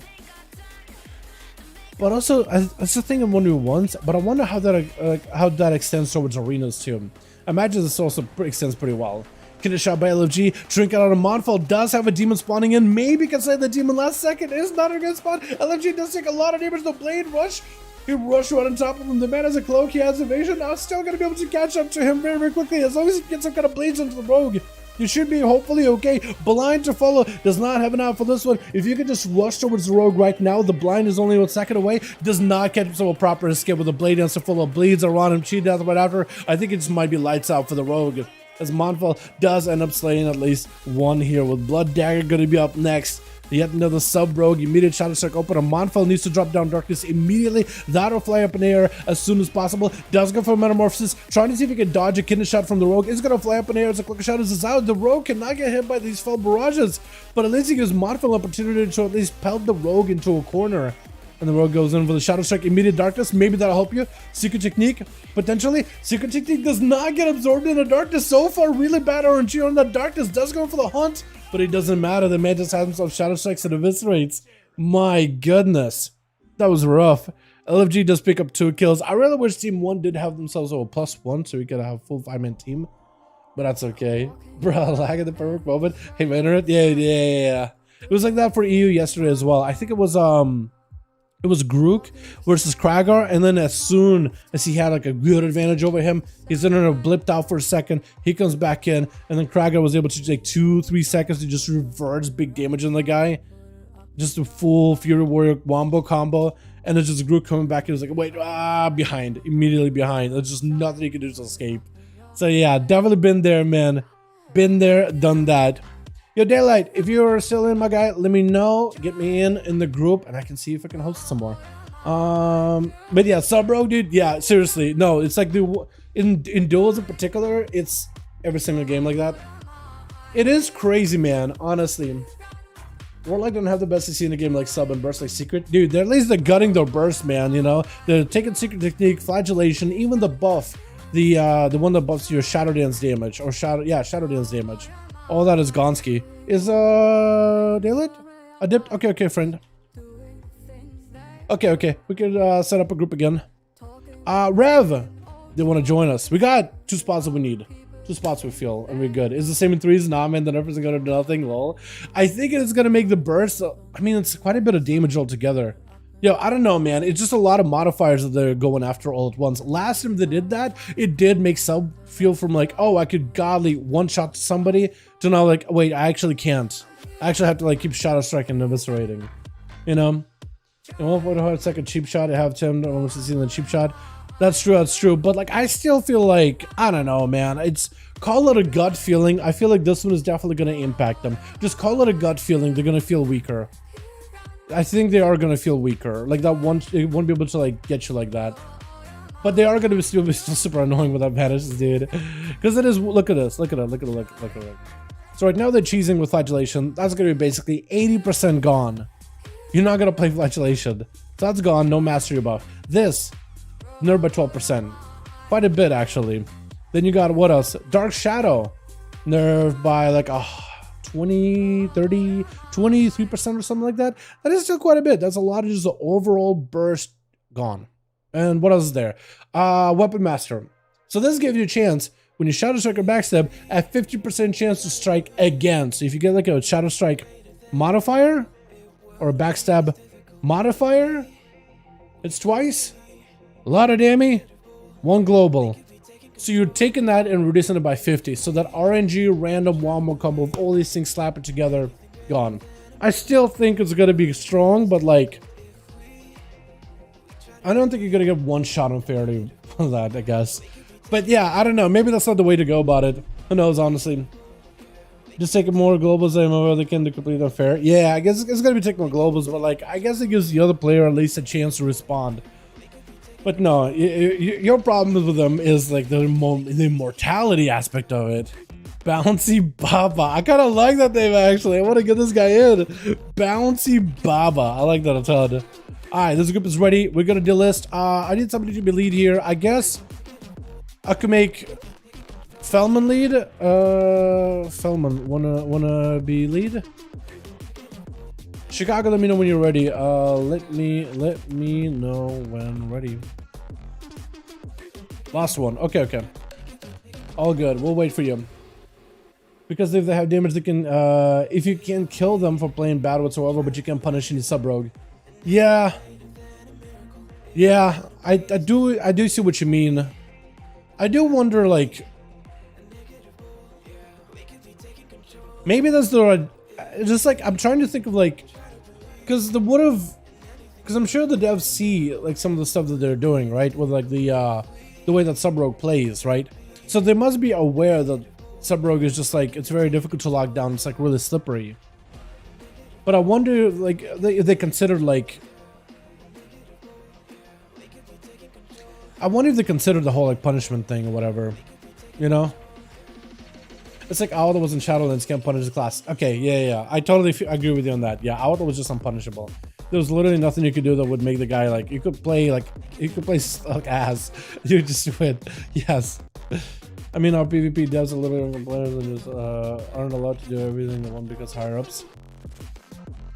But also, that's the thing I'm wondering once. But I wonder how that extends towards arenas too. I imagine this also extends pretty well. Get a shot by LFG. Drink out on a Monfall does have a demon spawning in. Maybe can save the demon last second. It's not a good spot. LFG does take a lot of damage. The blade rush. He rushed right on top of him. The man has a cloak. He has evasion. I'm still going to be able to catch up to him very, very quickly. As long as he gets some kind of blades into the rogue, you should be hopefully okay. Blind to follow. Does not have enough for this one. If you could just rush towards the rogue right now, the blind is only 1 second away. Does not catch himself a proper escape with a blade and so full of bleeds around him. Cheat death right after. I think it just might be lights out for the rogue. As Monfall does end up slaying at least one here, with Blood Dagger going to be up next. Yet another sub-rogue, immediate Shadow Strike open, and Monfall needs to drop down Darkness immediately. That'll fly up in the air as soon as possible. Does go for Metamorphosis, trying to see if he can dodge a kidney shot from the Rogue. Is going to fly up in the air as a Clicker Shadows is out. The Rogue cannot get hit by these fell barrages, but at least he gives Monfall an opportunity to at least pelt the Rogue into a corner. And the Rogue goes in for the Shadow Strike, immediate Darkness. Maybe that'll help you. Secret Technique, potentially. Secret Technique does not get absorbed in the Darkness. So far, really bad RNG on that Darkness. Does go for the Hunt, but it doesn't matter. The man just has himself Shadow Strikes and eviscerates. My goodness. That was rough. LFG does pick up 2 kills. I really wish Team 1 did have themselves a +1 so we could have a full 5-man team. But that's okay. Bro, lag at the perfect moment. Hey, man, yeah. It was like that for EU yesterday as well. I think it was Grook versus Kragar, and then as soon as he had like a good advantage over him, he's in there blipped out for a second. He comes back in, and then Kragar was able to take 2-3 seconds to just reverse big damage on the guy. Just a full Fury Warrior wombo combo, and it's just Grook coming back and was like, wait, behind, immediately behind. There's just nothing you can do to escape. So yeah, definitely been there, man. Been there, done that. Yo, Daylight, if you're still in, my guy, let me know. Get me in the group, and I can see if I can host some more. But yeah, sub-rogue, dude. Yeah, seriously. No, it's like in duels in particular, it's every single game like that. It is crazy, man, honestly. Warlock don't have the best CC in the game like sub and burst like secret. Dude, they're at least they're gutting their burst, man, you know? They're taking secret technique, flagellation, even the buff. The one that buffs your shadow dance damage. Or shadow dance damage. All that is Gonski. Is Daylight? I dipped? Okay, friend. Okay. We can set up a group again. Rev, they want to join us. We got 2 spots that we need. 2 spots we feel, and we're good. Is the same in 3s? Nah, man, the nerf isn't gonna do nothing, lol. I think it's gonna make the burst. I mean, it's quite a bit of damage altogether. Yo, I don't know, man. It's just a lot of modifiers that they're going after all at once. Last time they did that, it did make sub feel from like, oh, I could godly one-shot somebody to now like, wait, I actually can't. I actually have to like keep Shadow Strike and eviscerating. You know? And 1.5 second cheap shot, I have Tim almost seen the cheap shot. That's true. But like, I still feel like, I don't know, man. It's, call it a gut feeling. I feel like this one is definitely going to impact them. Just call it a gut feeling. They're going to feel weaker. I think they are going to feel weaker. Like that one, it won't be able to like get you like that. But they are going to be still super annoying with that vanishes, dude. Because it is, look at this. Look at it. So right now they're cheesing with flagellation. That's going to be basically 80% gone. You're not going to play flagellation. So that's gone, no mastery buff. This, nerfed by 12%. Quite a bit, actually. Then you got, what else? Dark Shadow. Nerfed by like, 20, 30, 23% or something like that. That is still quite a bit. That's a lot of just the overall burst gone. And what else is there? Weapon Master. So this gives you a chance when you Shadow Strike or Backstab at 50% chance to strike again. So if you get like a Shadow Strike modifier or a Backstab modifier, it's twice. A lot of damage, 1 global. So you're taking that and reducing it by 50. So that RNG random wombo combo of all these things slapping together, gone. I still think it's gonna be strong, but like, I don't think you're gonna get one shot unfairly for that, I guess. But yeah, I don't know. Maybe that's not the way to go about it. Who knows, honestly. Just taking more globals than they can to complete unfair. Yeah, I guess it's gonna be taking more globals, but like, I guess it gives the other player at least a chance to respond. But no, your problem with them is like the immortality aspect of it. Bouncy Baba. I kind of like that name actually. I want to get this guy in. Bouncy Baba. I like that a ton. Alright, this group is ready. We're gonna delist. I need somebody to be lead here. I guess I could make Felman lead. Felman, wanna be lead? Chicago, let me know when you're ready. Let me know when ready. Last one. Okay. All good. We'll wait for you. Because if they have damage, they can. If you can't kill them for playing bad whatsoever, but you can punish any sub rogue. Yeah. I do see what you mean. I do wonder, like, maybe that's the just like I'm trying to think of like, because I'm sure the devs see like some of the stuff that they're doing, right, with like the way that sub rogue plays, right? So they must be aware that sub rogue is just like, it's very difficult to lock down. It's like really slippery. But I wonder, like, if they considered like, I wonder if they considered the whole like punishment thing or whatever, you know? It's like Aoda was in Shadowlands, can't punish the class. Okay, yeah. I totally agree with you on that. Yeah, Aoda was just unpunishable. There was literally nothing you could do that would make the guy like, you could play like ass. You just win. Yes. I mean, our PvP devs are literally players that just aren't allowed to do everything they want because higher ups.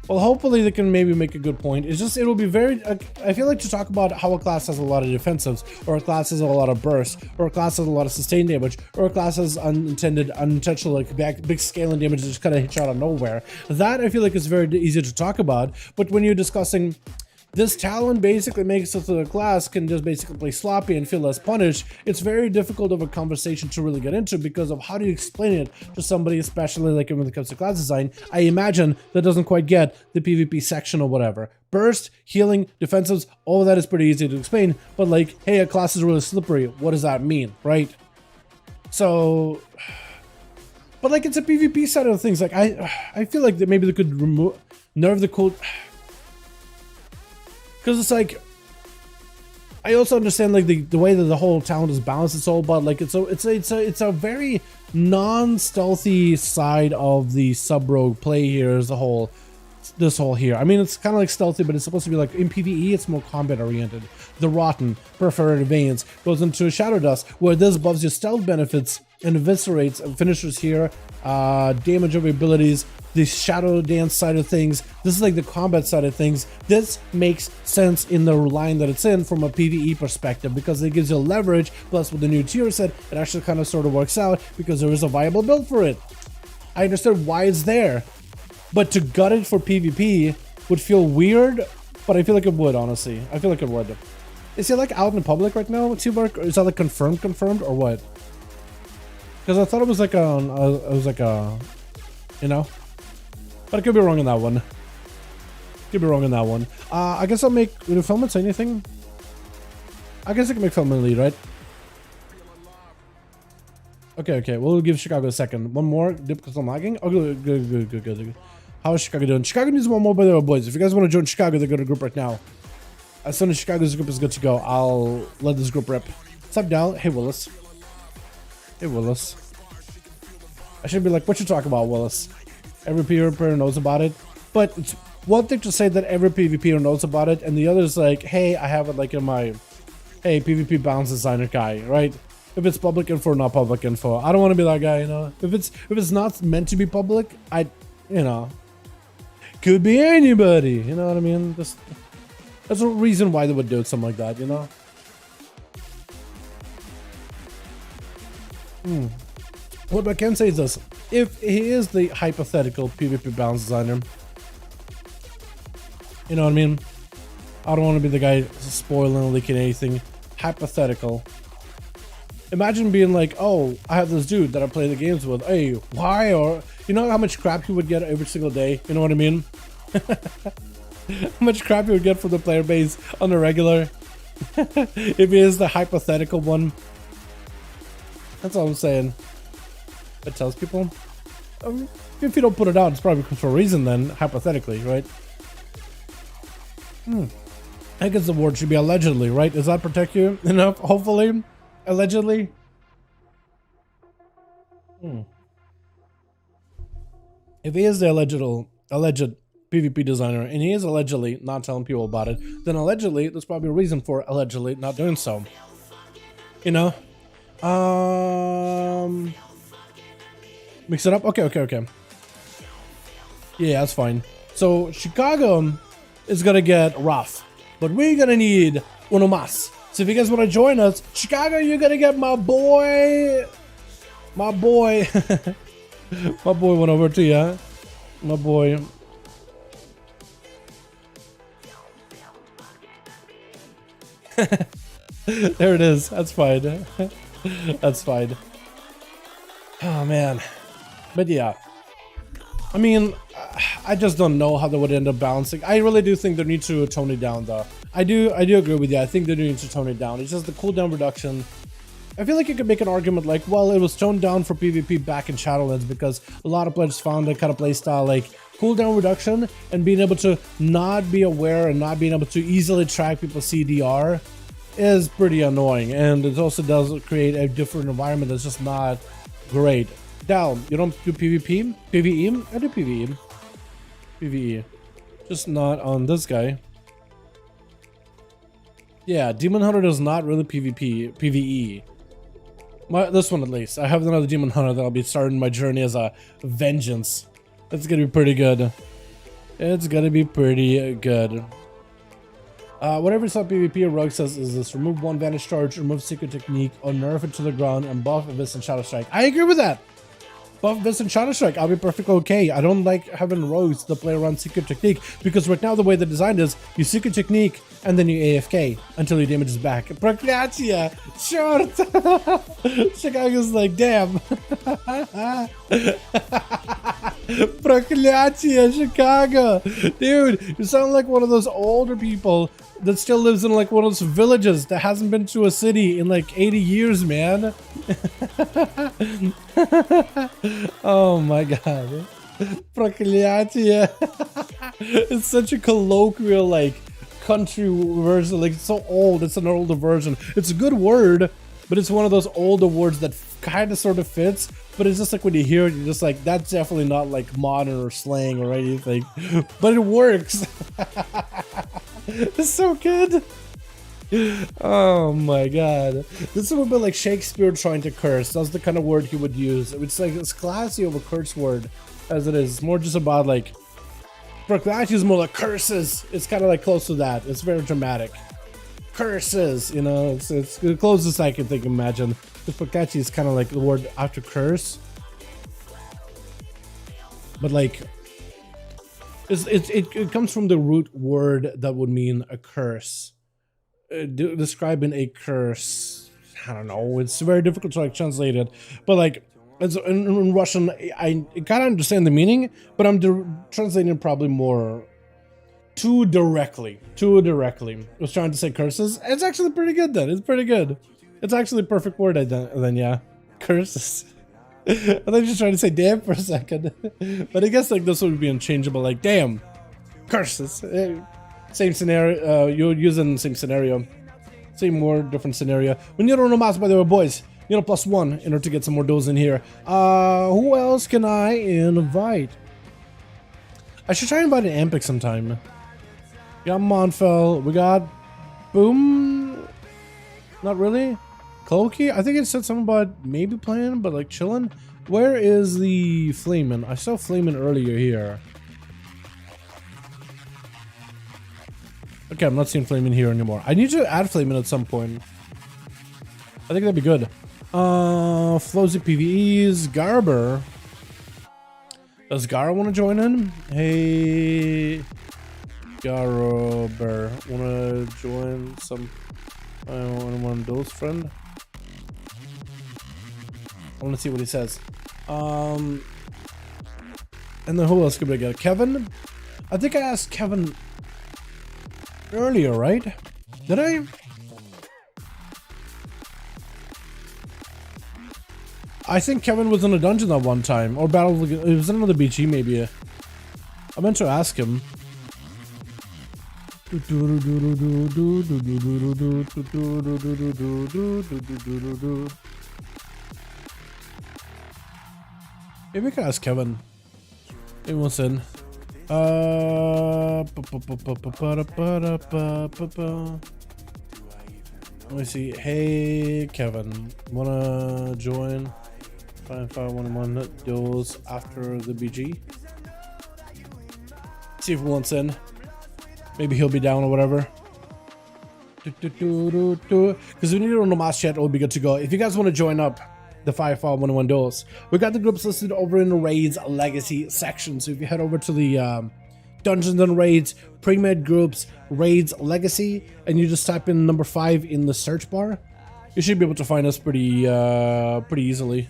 Well, hopefully they can maybe make a good point. It's just, it'll be very, I feel like to talk about how a class has a lot of defensives, or a class has a lot of bursts, or a class has a lot of sustained damage, or a class has unintentional, like big scaling damage that just kind of hit you out of nowhere. That I feel like is very easy to talk about, but when you're discussing this talent basically makes it so the class can just basically play sloppy and feel less punished, it's very difficult of a conversation to really get into because of how do you explain it to somebody, especially like when it comes to class design. I imagine that doesn't quite get the PvP section or whatever. Burst, healing, defensives, all of that is pretty easy to explain, but like, hey, a class is really slippery. What does that mean, right? So, but like it's a PvP side of things. Like I feel like that maybe they could nerf the code. Because it's like, I also understand like the way that the whole talent is balanced. It's all about like it's a very non-stealthy side of the sub rogue play here as a whole. This whole here, I mean, it's kind of like stealthy, but it's supposed to be like in PvE. It's more combat oriented. The Rotten, Perforated Veins goes into Shadow Dust, where this buffs your stealth benefits and eviscerates finishers here, damage over abilities. The Shadow Dance side of things. This is like the combat side of things. This makes sense in the line that it's in from a PvE perspective because it gives you leverage. Plus, with the new tier set, it actually kind of sort of works out because there is a viable build for it. I understand why it's there, but to gut it for PvP would feel weird. But I feel like it would, honestly. I feel like it would. Is he like out in the public right now, Teamwork? Or is that like confirmed, or what? Because I thought it was like a, you know. But I could be wrong on that one. I guess I'll make... Will Feldman say anything? I guess I can make Feldman lead, right? Okay. We'll give Chicago a second. One more. Dip because I'm lagging. Oh, good. How is Chicago doing? Chicago needs one more by the way, boys. If you guys want to join Chicago, they go to group right now. As soon as Chicago's group is good to go, I'll let this group rip. What's up, Dal? Hey, Willis. I should be like, what you talking about, Willis? Every PvPer knows about it, but it's one thing to say that every PvPer knows about it, and the other is like, hey, I have it like in my, hey, PvP balance designer guy, right? If it's public info or not public info, I don't want to be that guy, you know. If it's not meant to be public, you know, could be anybody, you know what I mean? That's a reason why they would do something like that, you know. What I can say is this. If he is the hypothetical PvP balance designer, you know what I mean? I don't want to be the guy spoiling, leaking anything. Hypothetical. Imagine being like, oh, I have this dude that I play the games with. Hey, why? Or, you know how much crap he would get every single day? You know what I mean? How much crap he would get from the player base on the regular? If he is the hypothetical one. That's all I'm saying. It tells people. If you don't put it out, it's probably for a reason then, hypothetically, right? I guess the word should be allegedly, right? Does that protect you enough? Hopefully. Allegedly. If he is the alleged PvP designer and he is allegedly not telling people about it, then allegedly there's probably a reason for allegedly not doing so. You know? Mix it up? Okay. Yeah, that's fine. So Chicago is gonna get rough, but we're gonna need uno más. So if you guys want to join us, Chicago, you're gonna get my boy. My boy went over to you. My boy. There it is. That's fine. That's fine. Oh man. But yeah. I mean, I just don't know how they would end up balancing. I really do think they need to tone it down though. I do agree with you. I think they need to tone it down. It's just the cooldown reduction. I feel like you could make an argument like, well, it was toned down for PvP back in Shadowlands because a lot of players found that kind of playstyle like cooldown reduction and being able to not be aware and not being able to easily track people's CDR is pretty annoying. And it also does create a different environment that's just not great. Dal, you don't do PvP? PvE? I do PvE. PvE. Just not on this guy. Yeah, Demon Hunter does not really PvE. This one at least. I have another Demon Hunter that I'll be starting my journey as a vengeance. That's gonna be pretty good. It's gonna be pretty good. Whatever sub PvP Rogue says is this: remove one Vanish Charge, remove Secret Technique, or nerf it to the ground, and buff Abyss and Shadow Strike. I agree with that! Buff Abyss and Shadow Strike, I'll be perfectly okay. I don't like having rogues that play around Secret Technique, because right now the way the design is, you Secret Technique, and then you AFK until your damage is back. Prokляtia! Short! Chicago's like, damn. Prokляtia, Chicago! Dude, you sound like one of those older people that still lives in like one of those villages that hasn't been to a city in like 80 years, man. Oh my god. Prokляtia. It's such a colloquial, like, country version. Like, it's so old. It's an older version. It's a good word, but it's one of those older words that kind of sort of fits. But it's just like when you hear it, you're just like, that's definitely not like modern or slang or anything. But it works. It's so good. Oh my god. This would be like Shakespeare trying to curse. That's the kind of word he would use. It's like, it's classy of a curse word as it is. It's more just about like, Prokляtia is more like curses. It's kind of like close to that. It's very dramatic. Curses, you know, it's the closest I can think, imagine. Because Prokляtia is kind of like the word after curse. But like, it comes from the root word that would mean a curse. Describing a curse, I don't know, it's very difficult to like translate it, but like it's in Russian I kind of understand the meaning, but I'm translating probably more too directly. I was trying to say curses. It's actually pretty good then. It's pretty good. It's actually a perfect word then, yeah. Curses. I thought you were just trying to say damn for a second. But I guess like this would be unchangeable, like damn. Curses. Same scenario, you're using the same scenario. Same word, different scenario. We need no mas, by the way, boys. You know, +1 in order to get some more duels in here. Who else can I invite? I should try and invite an Ampic sometime. We got Monfel. We got Boom. Not really. Cloaky. I think it said something about maybe playing, but like chilling. Where is the Flamin? I saw Flamin earlier here. Okay, I'm not seeing Flamin here anymore. I need to add Flamin at some point. I think that'd be good. Flozy PvEs, Garber. Does Gara want to join in? Hey, Garber, want to join some? I want to duels friend. I want to see what he says. And then who else could we get? Kevin? I think I asked Kevin earlier, right? Did I? I think Kevin was in a dungeon that one time, or battle. It was in another BG maybe. I meant to ask him. Maybe we can ask Kevin. Maybe what's in. Let me see. Hey Kevin, wanna join 5V5 1v1 Duels after the BG? See if he wants in. Maybe he'll be down or whatever. Because we need a normal chat, it'll be good to go. If you guys want to join up the 5V5 1v1 Duels, we got the groups listed over in the Raids Legacy section. So if you head over to the Dungeons and Raids, pre-made groups, Raids Legacy, and you just type in number 5 in the search bar, you should be able to find us pretty easily.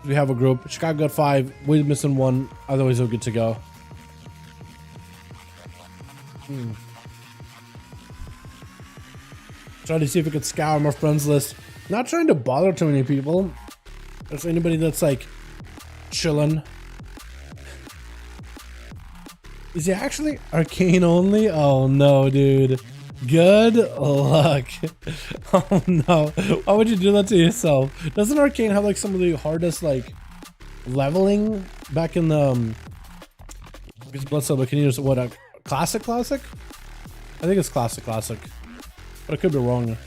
We have a group. Chicago got 5, we're missing 1, otherwise we're good to go. Try to see if we could scour my friends list. Not trying to bother too many people. There's anybody that's like chilling. Is he actually arcane only? Oh no, dude. Good luck. Oh no. Why would you do that to yourself? Doesn't arcane have like some of the hardest like leveling back in the Blood Silver? Can you use what, a classic? I think it's classic, but I could be wrong.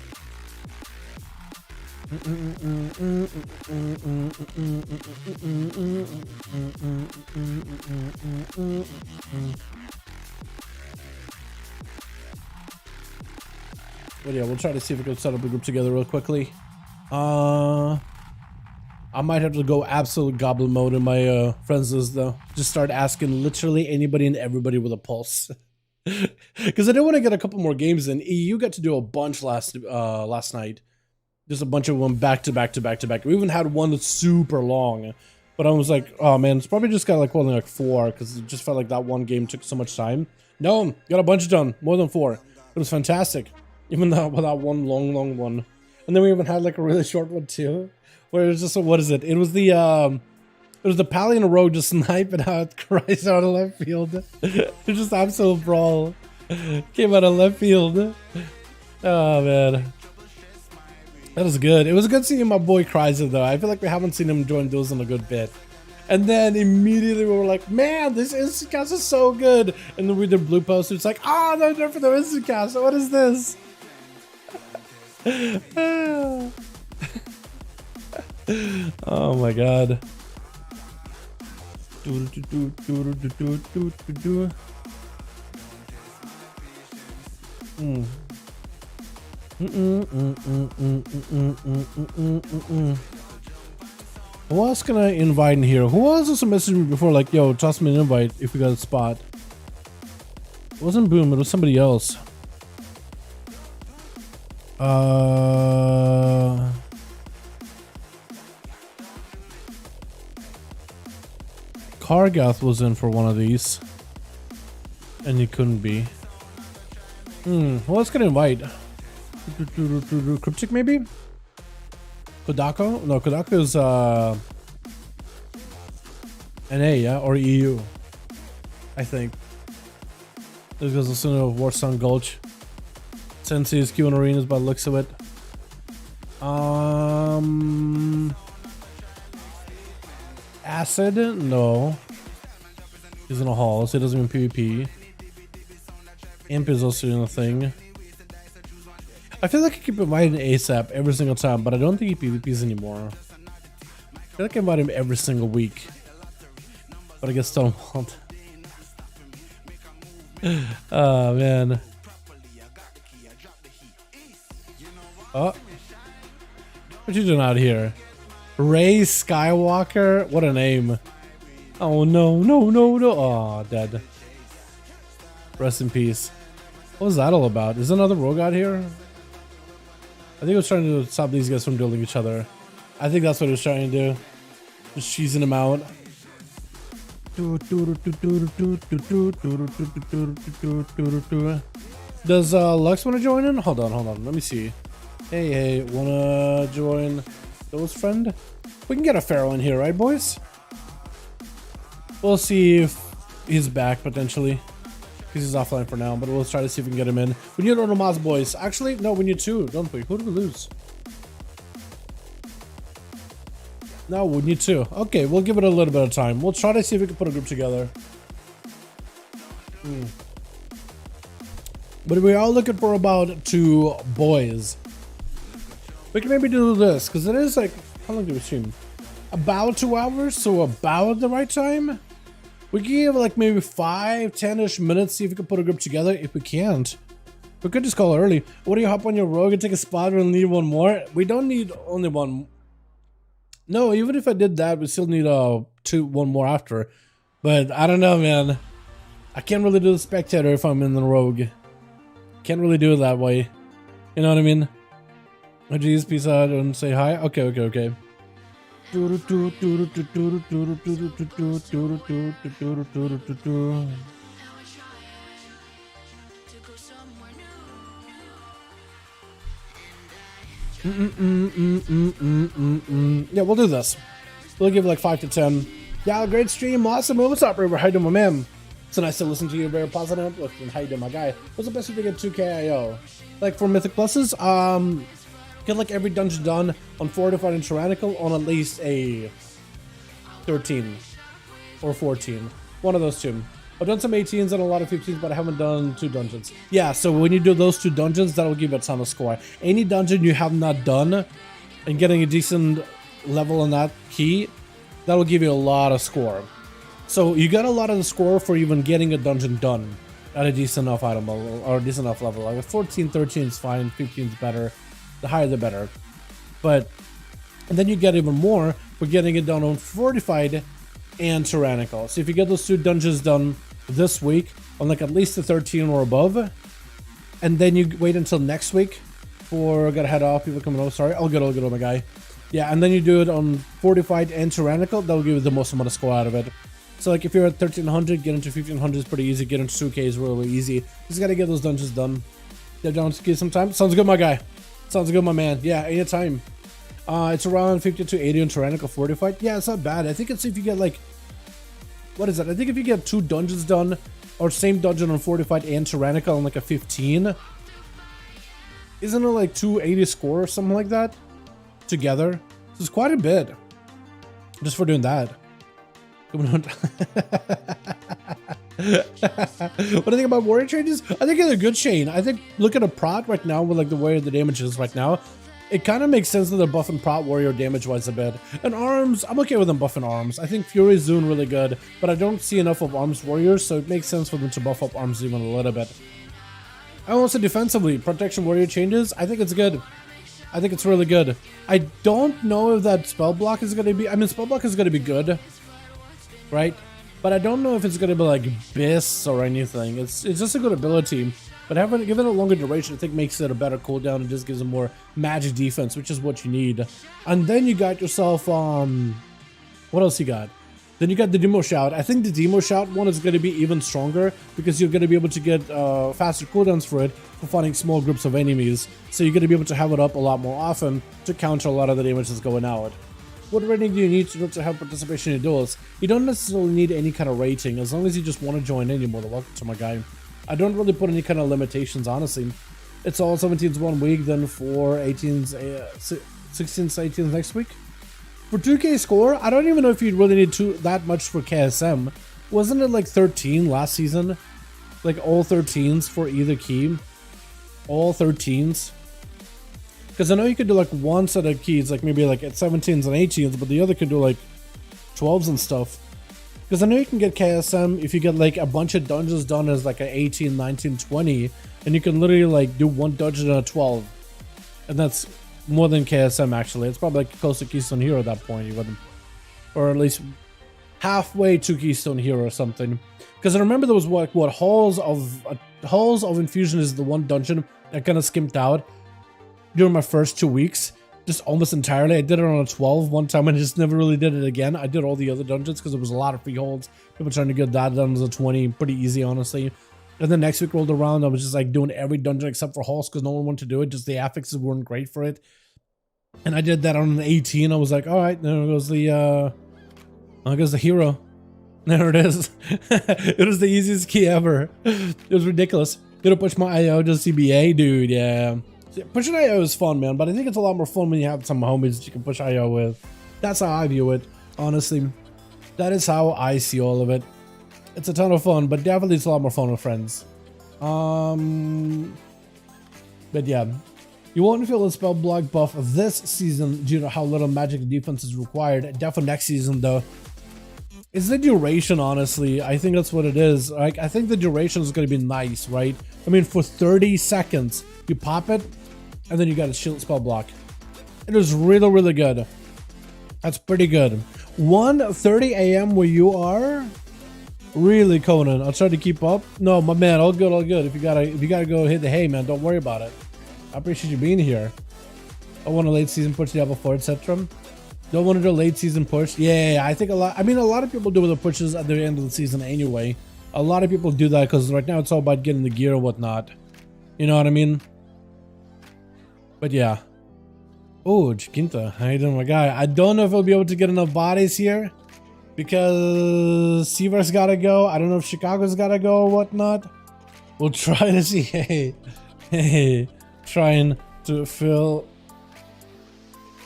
But yeah, we'll try to see if we can set up a group together real quickly. I might have to go absolute goblin mode in my friends list though. Just start asking literally anybody and everybody with a pulse. Because I do want to get a couple more games in. EU got to do a bunch last night. Just a bunch of them back to back. We even had one that's super long. But I was like, oh man, it's probably just got like only like 4 because it just felt like that one game took so much time. No, got a bunch done, more than 4. It was fantastic. Even that one long one. And then we even had like a really short one too. Where it was just, what is it? It was the Pally and a Rogue just sniping out Christ out of left field. It's just absolute brawl. Came out of left field. Oh man. That was good. It was good seeing my boy Chrysler though. I feel like we haven't seen him join Duels in a good bit. And then immediately we were like, man, this instant cast is so good. And then we did blue post. It's like, oh, they're there for the instant cast. What is this? Oh my god. Who else can I invite in here? Who else also messaged me before like, yo, toss me an invite if we got a spot? It wasn't Boom, it was somebody else. Kargath was in for one of these. And he couldn't be. Who else can I invite? Cryptic maybe? Kodako? No, Kodako is NA, yeah? Or EU. I think. This goes listen to Warsong Gulch. Sensei's Q and Arenas by the looks of it. Acid? No. He's in a hall, so he doesn't even PvP. Imp is also doing a thing. I feel like I keep inviting ASAP every single time, but I don't think he PvPs anymore. I feel like I invite him every single week. But I guess don't want. Oh man. Oh. What you doing out here? Ray Skywalker? What a name. Oh no, no. Oh, dead. Rest in peace. What was that all about? Is another rogue out here? I think I was trying to stop these guys from dueling each other. I think that's what he was trying to do. Just cheesing them out. Does Lux want to join in? Hold on. Let me see. Hey, wanna join those friend? We can get a Pharaoh in here, right, boys? We'll see if he's back potentially. because he's offline for now, but we'll try to see if we can get him in. We need Orno Moz boys. Actually, no, we need 2, don't we? Who did we lose? No, we need 2. Okay, we'll give it a little bit of time. We'll try to see if we can put a group together. But we are looking for about 2 boys. We can maybe do this, because it is like, how long do we stream? About 2 hours, so about the right time. We can give like maybe 5-10-ish minutes, see if we can put a group together. If we can't, we could just call it early. What do you hop on your rogue and take a spot and need 1 more? We don't need only 1. No, even if I did that, we still need 1 more after. But I don't know, man. I can't really do the spectator if I'm in the rogue. Can't really do it that way. You know what I mean? Oh geez, peace out and say hi. Okay, okay, okay. Yeah, we'll do this. We'll give like 5 to 10. Yeah, great stream. Awesome. What's up, River? How you doing, my man? So nice to listen to you. Very positive. How you doing, my guy? What's the best way to get 2K IO? Like for Mythic Pluses, get like every dungeon done on Fortified and Tyrannical on at least a 13 or 14. One of those 2. I've done some 18s and a lot of 15s, but I haven't done 2 dungeons. Yeah, so when you do those 2 dungeons, that'll give you a ton of score. Any dungeon you have not done and getting a decent level on that key, that'll give you a lot of score. So you got a lot of the score for even getting a dungeon done at a decent enough item level or a decent enough level. Like 14, 13 is fine, 15 is better. The higher the better. But and then you get even more for getting it done on Fortified and Tyrannical. So if you get those 2 dungeons done this week on like at least a 13 or above, and then you wait until next week for gotta head off, people coming over, sorry, I'll get oh my guy. Yeah, and then you do it on Fortified and Tyrannical, that'll give you the most amount of score out of it. So like if you're at 1300, get into 1500 is pretty easy, get into 2K is really easy. Just gotta get those dungeons done. They're down to some time. Sounds good, my guy. Sounds good, my man. Yeah, anytime. It's around 50 to 80 on Tyrannical Fortified. Yeah, it's not bad. I think it's if you get like, what is it? I think if you get 2 dungeons done, or same dungeon on Fortified and Tyrannical on like a 15, isn't it like 280 score or something like that together? So it's quite a bit just for doing that. What do you think about warrior changes? I think it's a good chain. I think look at a prot right now with like the way the damage is right now. It kind of makes sense that they're buffing prot warrior damage wise a bit. And arms, I'm okay with them buffing arms. I think Fury is doing really good, but I don't see enough of arms warriors, so it makes sense for them to buff up arms even a little bit. I also defensively, protection warrior changes. I think it's good. I think it's really good. I don't know if that spell block is going to be, I mean, spell block is going to be good, right? But I don't know if it's going to be like Biss or anything. It's just a good ability. But given a longer duration, I think makes it a better cooldown and just gives it more magic defense, which is what you need. And then you got yourself, what else you got? Then you got the Demo Shout. I think the Demo Shout one is going to be even stronger because you're going to be able to get faster cooldowns for it for fighting small groups of enemies. So you're going to be able to have it up a lot more often to counter a lot of the damage that's going out. What rating do you need to have participation in duels? You don't necessarily need any kind of rating. As long as you just want to join in, you're more than welcome to, my guy. I don't really put any kind of limitations, honestly. It's all 17s 1 week, then 4 18s, 16s, 18s next week. For 2K score, I don't even know if you'd really need that much for KSM. Wasn't it like 13 last season? Like all 13s for either key? All 13s? Because I know you could do like one set of keys, like maybe like at 17s and 18s, but the other could do like 12s and stuff. Because I know you can get KSM if you get like a bunch of dungeons done as like an 18, 19, 20, and you can literally like do one dungeon at a 12. And that's more than KSM actually. It's probably like close to Keystone Hero at that point, even. Or at least halfway to Keystone Hero or something. Because I remember there was what Halls of Infusion is the one dungeon that kind of skimped out during my first 2 weeks. Just almost entirely. I did it on a 12 one time and I just never really did it again. I did all the other dungeons because it was a lot of free holds. People trying to get that done as a 20. Pretty easy, honestly. And then next week rolled around. I was just like doing every dungeon except for Halls because no one wanted to do it. Just the affixes weren't great for it. And I did that on an 18. I was like, all right, there goes the hero. There it is. It was the easiest key ever. It was ridiculous. Gonna push my IO to CBA, dude. Yeah. Pushing IO is fun, man, but I think it's a lot more fun when you have some homies that you can push IO with. That's how I view it, honestly. That is how I see all of it. It's a ton of fun, but definitely it's a lot more fun with friends. But yeah, you won't feel the spell block buff this season due to how little magic defense is required. Definitely next season though. It's the duration, honestly. I think that's what it is. Like, I think the duration is going to be nice, right? I mean, for 30 seconds, you pop it, and then you got a shield spell block. It is really, really good. That's pretty good. 1:30 a.m. where you are? Really, Conan? I'll try to keep up. No, my man, all good, all good. If you gotta go hit the hay, man, don't worry about it. I appreciate you being here. I want a late season push Diablo 4, etc. Don't want to do a late season push. Yeah, I think a lot of people do the pushes at the end of the season anyway. A lot of people do that because right now it's all about getting the gear and whatnot. You know what I mean? But yeah. Oh, Chiquinta, how you doing, my guy? I don't know if I'll be able to get enough bodies here because Seaver's gotta go. I don't know if Chicago's gotta go or whatnot. We'll try to see. Hey, trying to fill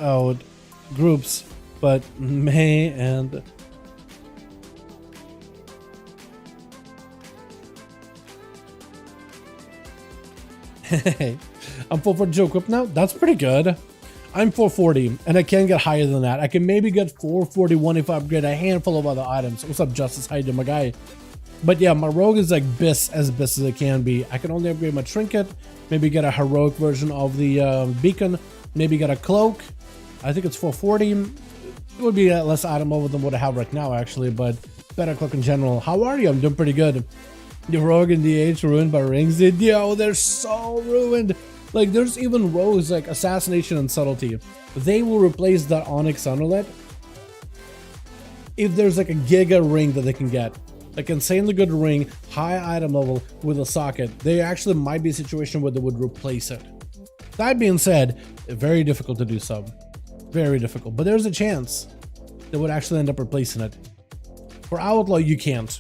out groups, but May and I'm 440 Joe equipped now. That's pretty good. I'm 440 and I can get higher than that. I can maybe get 441 if I upgrade a handful of other items. What's up, Justice? How you doing, my guy? But yeah, my rogue is like best as it can be. I can only upgrade my trinket, maybe get a heroic version of the beacon, maybe get a cloak. I think it's 440. It would be less item over than what I have right now, actually, but better cloak in general. How are you? I'm doing pretty good. The rogue and DH ruined by rings. Yo, they're so ruined. Like, there's even rogues like assassination and subtlety. They will replace that onyx underlet if there's like a giga ring that they can get. Like insanely good ring, high item level with a socket. There actually might be a situation where they would replace it. That being said, very difficult to do so. Very difficult. But there's a chance they would actually end up replacing it. For Outlaw, you can't.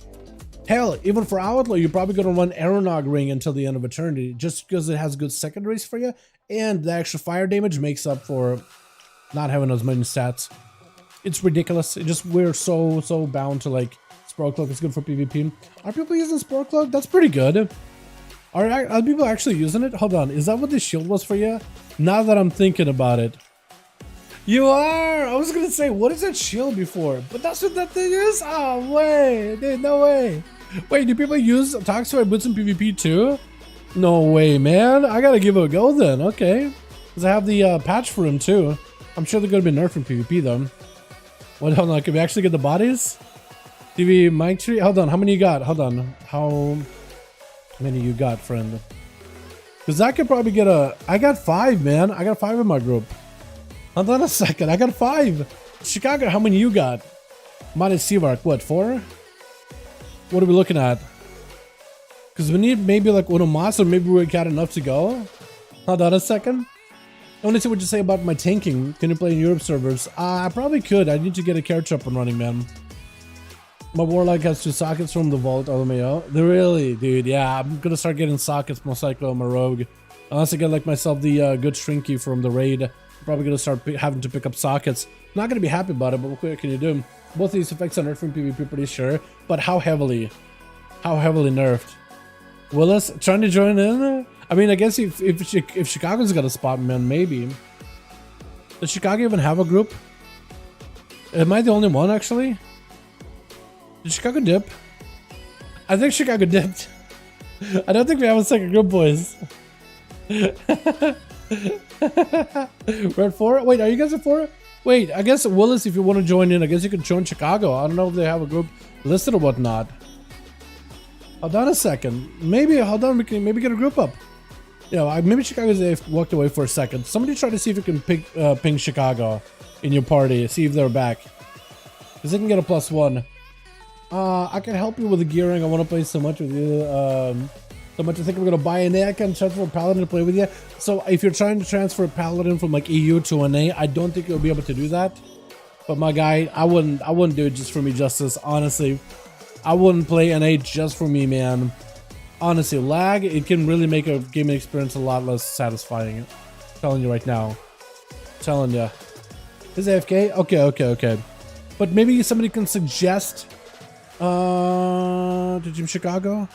Hell, even for Outlaw, you're probably going to run Aeronog Ring until the end of Eternity just because it has good secondaries for you, and the extra fire damage makes up for not having as many stats. It's ridiculous. It just, we're so bound to like Spore Cloak is good for PvP. Are people using Spore Cloak? That's pretty good. Are people actually using it? Hold on, is that what this shield was for you? Now that I'm thinking about it. You are! I was gonna say, what is that shield before? But that's what that thing is? Oh, way! Dude, no way! Wait, do people use Toxify Boots in PvP too? No way, man. I gotta give it a go then, okay. Because I have the patch for him too. I'm sure they're gonna be nerfed in PvP though. What, hold on, can we actually get the bodies? TV mic tree? Hold on, how many you got? Hold on. How many you got, friend? Because I could probably get a... I got 5, man. I got 5 in my group. Hold on a second. I got 5. Chicago, how many you got? Minus Seavark, what, 4? What are we looking at? Because we need maybe like Unomas, or maybe we got enough to go. Hold on a second. I want to see what you say about my tanking. Can you play in Europe servers? I probably could. I need to get a carriage up and running, man. My Warlock has 2 sockets from the vault, LMAO. They're really, dude, yeah, I'm gonna start getting sockets most likely on my rogue. Unless I get like myself the good shrinky from the raid. I'm probably gonna start having to pick up sockets. Not gonna be happy about it, but what can you do? Both these effects are nerfed from PvP, pretty sure. But how heavily? How heavily nerfed? Willis, trying to join in? I mean, I guess if Chicago's got a spot, man, maybe. Does Chicago even have a group? Am I the only one, actually? Did Chicago dip? I think Chicago dipped. I don't think we have a second group, boys. We're at 4? Wait, are you guys at 4? Wait, I guess Willis, if you want to join in, I guess you can join Chicago. I don't know if they have a group listed or whatnot. Hold on a second. Maybe, hold on, we can maybe get a group up. You know, maybe Chicago's walked away for a second. Somebody try to see if you can ping Chicago in your party. See if they're back. Because they can get a +1. I can help you with the gearing. I want to play so much with you. So much I think I'm going to buy an NA. I can transfer a Paladin to play with you. So if you're trying to transfer a Paladin from like EU to NA, I don't think you'll be able to do that. But my guy, I wouldn't do it just for me justice, honestly. I wouldn't play NA just for me, man. Honestly, lag, it can really make a gaming experience a lot less satisfying. I'm telling you right now. Telling you. Is AFK? Okay. But maybe somebody can suggest to Team Chicago.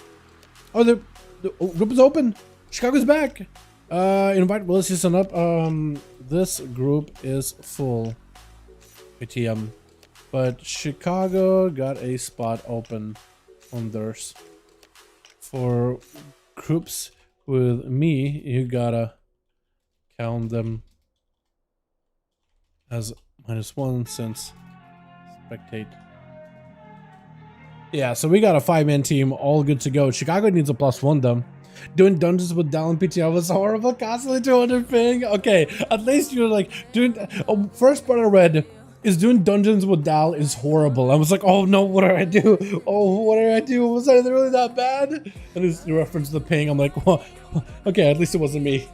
Oh, the group is open. Chicago's back. Invite Willis to sign up. This group is full. ATM. But Chicago got a spot open on theirs. For groups with me, you gotta count them as -1 since spectate. Yeah, so we got a 5-man team, all good to go. Chicago needs a +1 though. Doing dungeons with Dal and PTO was horrible, constantly 200 ping. Okay, at least you're like doing. First part I read is doing dungeons with Dal is horrible. I was like, oh no, what do I do? Oh, what do I do? Was that really that bad? And it's the reference to the ping. I'm like, well, okay, at least it wasn't me.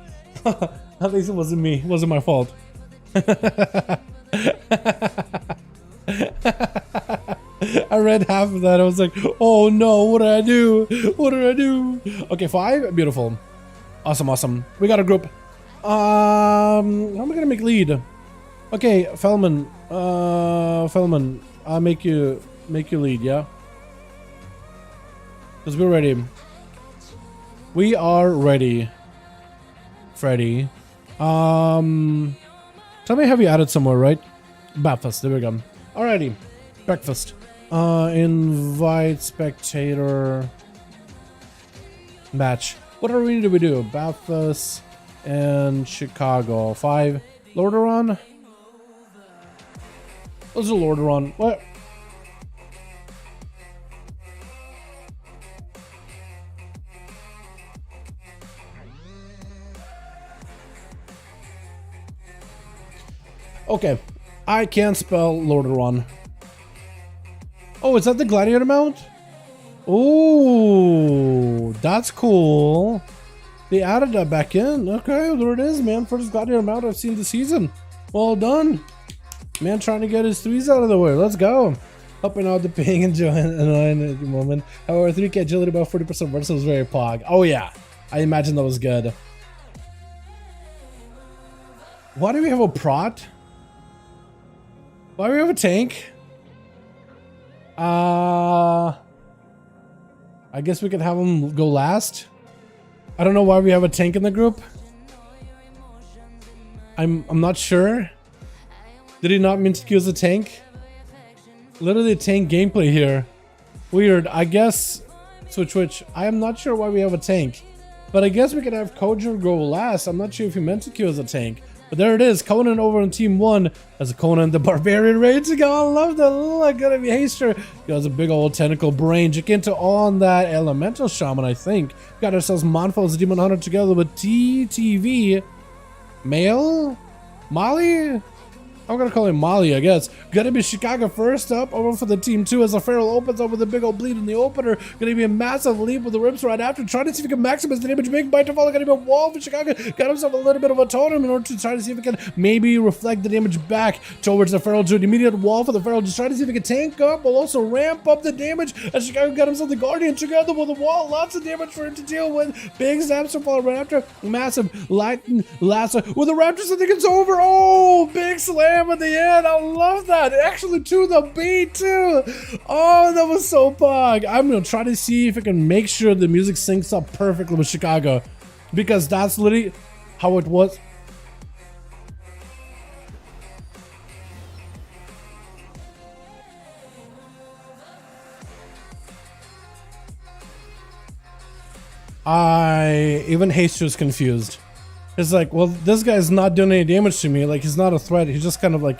At least it wasn't me. It wasn't my fault. I read half of that. I was like, oh no, what do I do? What do I do? Okay, 5. Beautiful. Awesome. We got a group. How am I gonna make lead? Okay, Fellman. Fellman, I'll make you lead, yeah? Because we're ready. We are ready. Freddy. Tell me, have you added somewhere, right? Breakfast, there we go. Alrighty. Breakfast. Invite spectator match. What do we do? Bathurst and Chicago. 5. Lordaeron? Let's do Lordaeron. What? Okay. I can't spell Lordaeron. Oh, is that the gladiator mount? Oh, that's cool. They added that back in. Okay, there it is, man. First gladiator mount I've seen this season. Well done. Man trying to get his 3s out of the way. Let's go. Helping out the ping and join at the moment. However, 3K agility about 40% versus was very pog. Oh yeah. I imagine that was good. Why do we have a prot? Why do we have a tank? I guess we could have him go last. I don't know why we have a tank in the group. I'm not sure. Did he not mean to use a tank? Literally tank gameplay here. Weird. I guess Switch. I am not sure why we have a tank. But I guess we could have Kojo go last. I'm not sure if he meant to queue as a tank. But there it is. Conan over on team 1 as Conan the Barbarian ready to go. I love that. Look, gonna be Haster. He has a big old tentacle brain. Jacinto on that elemental shaman, I think. Got ourselves Monfo as a demon hunter together with TTV. Male? Molly? I'm gonna call him Molly, I guess. Gonna be Chicago first up over for the team 2 as the Feral opens up with a big old bleed in the opener. Gonna be a massive leap with the rips right after. Trying to see if he can maximize the damage. Big bite to follow. Gonna be a wall for Chicago. Got himself a little bit of a totem in order to try to see if he can maybe reflect the damage back towards the Feral. To an immediate wall for the Feral. Just trying to see if he can tank up. Will also ramp up the damage as Chicago got himself the Guardian together with the wall. Lots of damage for him to deal with. Big snaps to follow right after. Massive lightning lasso with the Raptors. I think it's over. Oh, big slam at the end. I love that. Actually, to the beat too. Oh, that was so pog. I'm gonna try to see if I can make sure the music syncs up perfectly with Chicago, because that's literally how it was. Even Jesus confused. It's like, well, this guy's not doing any damage to me. Like, he's not a threat. He's just kind of like,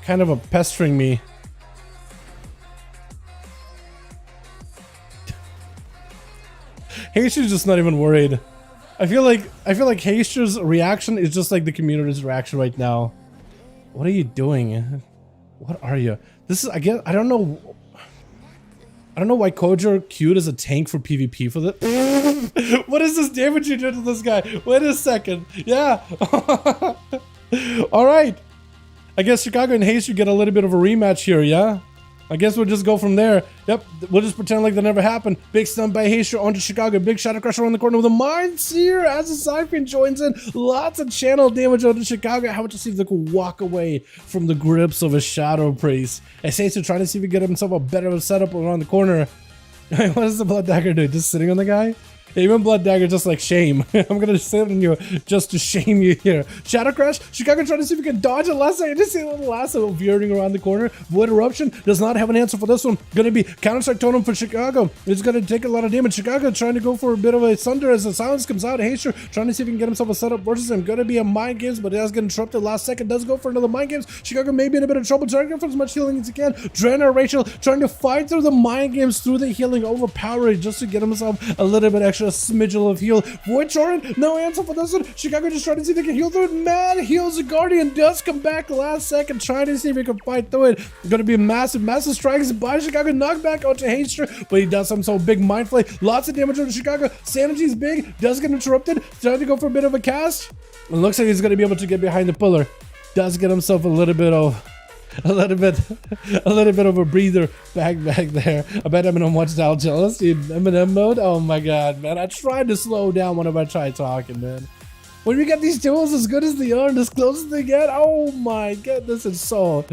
a pestering me. Jesus just not even worried. I feel like Jesus' reaction is just like the community's reaction right now. What are you doing? What are you? This is, I guess, I don't know why Kojo queued as a tank for PvP for the. What is this damage you did to this guy? Wait a second. Yeah. All right. I guess Chicago and Jesus get a little bit of a rematch here, yeah? I guess we'll just go from there. Yep, we'll just pretend like that never happened. Big stun by Haster onto Chicago. Big Shadow Crusher around the corner with a Mind Seer as the Siphon joins in. Lots of channel damage onto Chicago. How to see if they can walk away from the grips of a Shadow Priest. As Haster trying to see if he can get himself a better setup around the corner. What does the Blood Dagger do? Just sitting on the guy? Even Blood Dagger just like shame. I'm gonna sit on you just to shame you here. Shadow Crash, Chicago trying to see if we can dodge it. Last second, just see a little lasso veering around the corner. Void Eruption does not have an answer for this one. Gonna be Counter-Strike Totem for Chicago. It's gonna take a lot of damage. Chicago trying to go for a bit of a Thunder as the silence comes out. Haster trying to see if he can get himself a setup versus him. Gonna be a Mind Games, but it has get interrupted last second. Does go for another Mind Games. Chicago may be in a bit of trouble. Trying to get for as much healing as he can. Draenor Rachel trying to fight through the Mind Games, through the healing, overpowering just to get himself a little bit extra smidgel of heal. Void Torrent, no answer for this one. Chicago just trying to see if they can heal through it. Mad heals the Guardian, does come back last second, trying to see if he can fight through it. Gonna be massive strikes by Chicago, knockback onto Haster, but he does some so big Mind Flay. Lots of damage on Chicago. Sanity's big, does get interrupted. Trying to go for a bit of a cast. It looks like he's gonna be able to get behind the pillar. Does get himself a little bit of a breather back there. I bet Eminem watched out jealous in Eminem mode. Oh my god, man. I tried to slow down whenever I tried talking, man. When we get these duels as good as they are and as close as they get, oh my god, this is so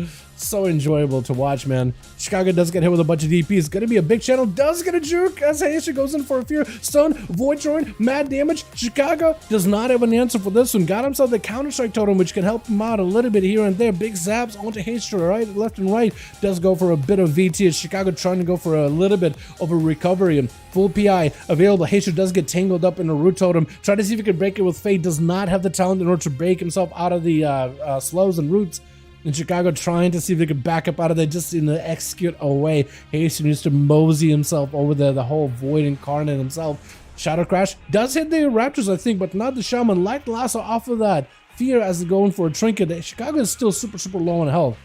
enjoyable to watch, man. Chicago does get hit with a bunch of DPs. Gonna be a big channel. Does get a juke as Haster goes in for a fear. Stun, Void Join, mad damage. Chicago does not have an answer for this one. Got himself the Counter-Strike Totem, which can help him out a little bit here and there. Big zaps onto Haster, right, left and right. Does go for a bit of VT as Chicago trying to go for a little bit of a recovery, and full PI available. Haster does get tangled up in a Root Totem. Try to see if he can break it with Fate. Does not have the talent in order to break himself out of the slows and roots. And Chicago trying to see if they could back up out of there just in the execute away. Haster needs to mosey himself over there, the whole Void Incarnate himself. Shadow Crash does hit the Raptors, I think, but not the Shaman. Like Lasso off of that fear as they're going for a trinket. Chicago is still super low on health.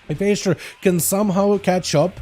If Haster can somehow catch up,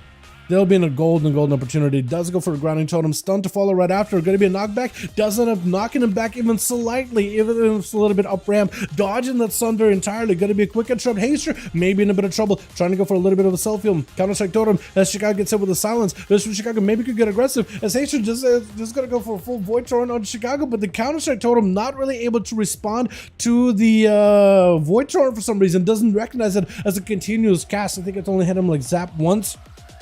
they'll be in a golden opportunity. Does go for a grounding totem. Stun to follow right after. Going to be a knockback. Does end up knocking him back even slightly, even if it's a little bit up ramp. Dodging that Thunder entirely. Going to be a quick interrupt. Haster maybe in a bit of trouble. Trying to go for a little bit of a self-heal. Counter-Strike Totem as Chicago gets hit with a silence. This from Chicago maybe could get aggressive as Haster just going to go for a full Void Torrent on Chicago, but the Counter-Strike Totem not really able to respond to the Void Torrent for some reason. Doesn't recognize it as a continuous cast. I think it's only hit him like zap once.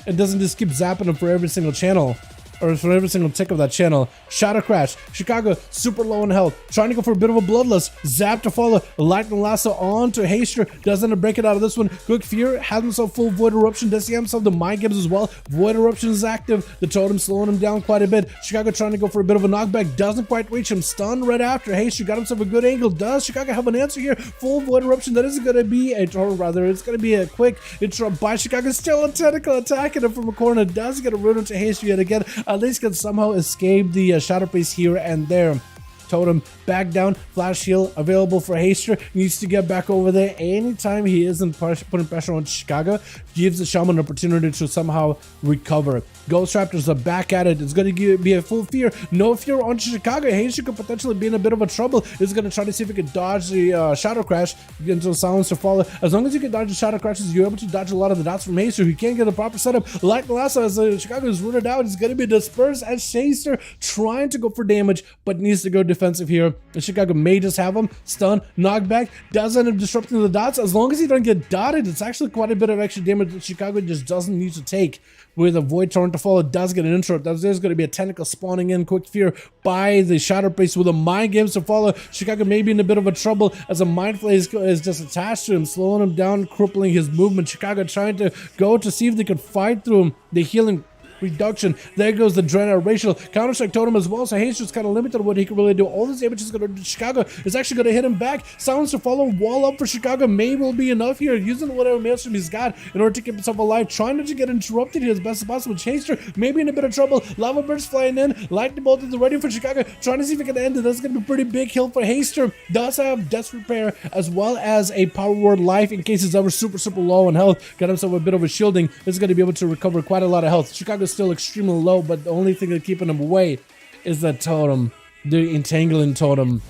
It doesn't just keep zapping him for every single channel, or for every single tick of that channel. Shadow Crash, Chicago super low in health, trying to go for a bit of a Bloodlust. Zap to follow, Lightning Lasso on to Haster, doesn't break it out of this one. Quick Fear has himself full Void Eruption, does he have himself the Mind Games as well. Void Eruption is active, the Totem slowing him down quite a bit. Chicago trying to go for a bit of a knockback, doesn't quite reach him. Stun right after. Haster got himself a good angle. Does Chicago have an answer here? Full Void Eruption, that is going to be a, or rather, it's going to be a quick interrupt by Chicago. Still a tentacle attacking him from a corner. Does get a rune into Haster yet again. At least can somehow escape the Shadow Priest here and there. Totem back down, flash heal available for Haster. Needs to get back over there anytime he isn't putting pressure on Chicago. Gives the Shaman an opportunity to somehow recover. Ghost Raptors are back at it. It's going to be a full fear. No fear on Chicago. Haster could potentially be in a bit of a trouble. He's going to try to see if he can dodge the Shadow Crash into silence to follow. As long as you can dodge the Shadow Crashes, you're able to dodge a lot of the dots from Haster. He can't get a proper setup. Like Lasso, as Chicago is rooted out, it's going to be dispersed as Haster trying to go for damage, but needs to go defensive here. And Chicago may just have him. Stun, knockback, does end up disrupting the dots. As long as he doesn't get dotted, it's actually quite a bit of extra damage that Chicago just doesn't need to take. With a Void Torrent to follow, does get an interrupt. There's going to be a tentacle spawning in. Quick Fear by the Shadow Priest with a Mind Games to follow. Chicago may be in a bit of a trouble as a Mind Flay is just attached to him, slowing him down, crippling his movement. Chicago trying to go to see if they could fight through him. The healing reduction. There goes the Draenor Racial. Counter-Strike Totem as well, so Haster's kind of limited on what he can really do. All this damage is going to do. Chicago is actually going to hit him back. Silence to follow. Wall up for Chicago may will be enough here. Using whatever maelstrom he's got in order to keep himself alive. Trying not to get interrupted here as best as possible. Haster maybe in a bit of trouble. Lava Birds flying in. Lightning Bolt is ready for Chicago. Trying to see if it can end it. That's going to be a pretty big hill for Haster. Does have Death Repair as well as a Power Word Life in case he's ever super low on health. Got himself a bit of a shielding. This is going to be able to recover quite a lot of health. Chicago's still extremely low, but the only thing that's keeping him away is that totem, the entangling totem.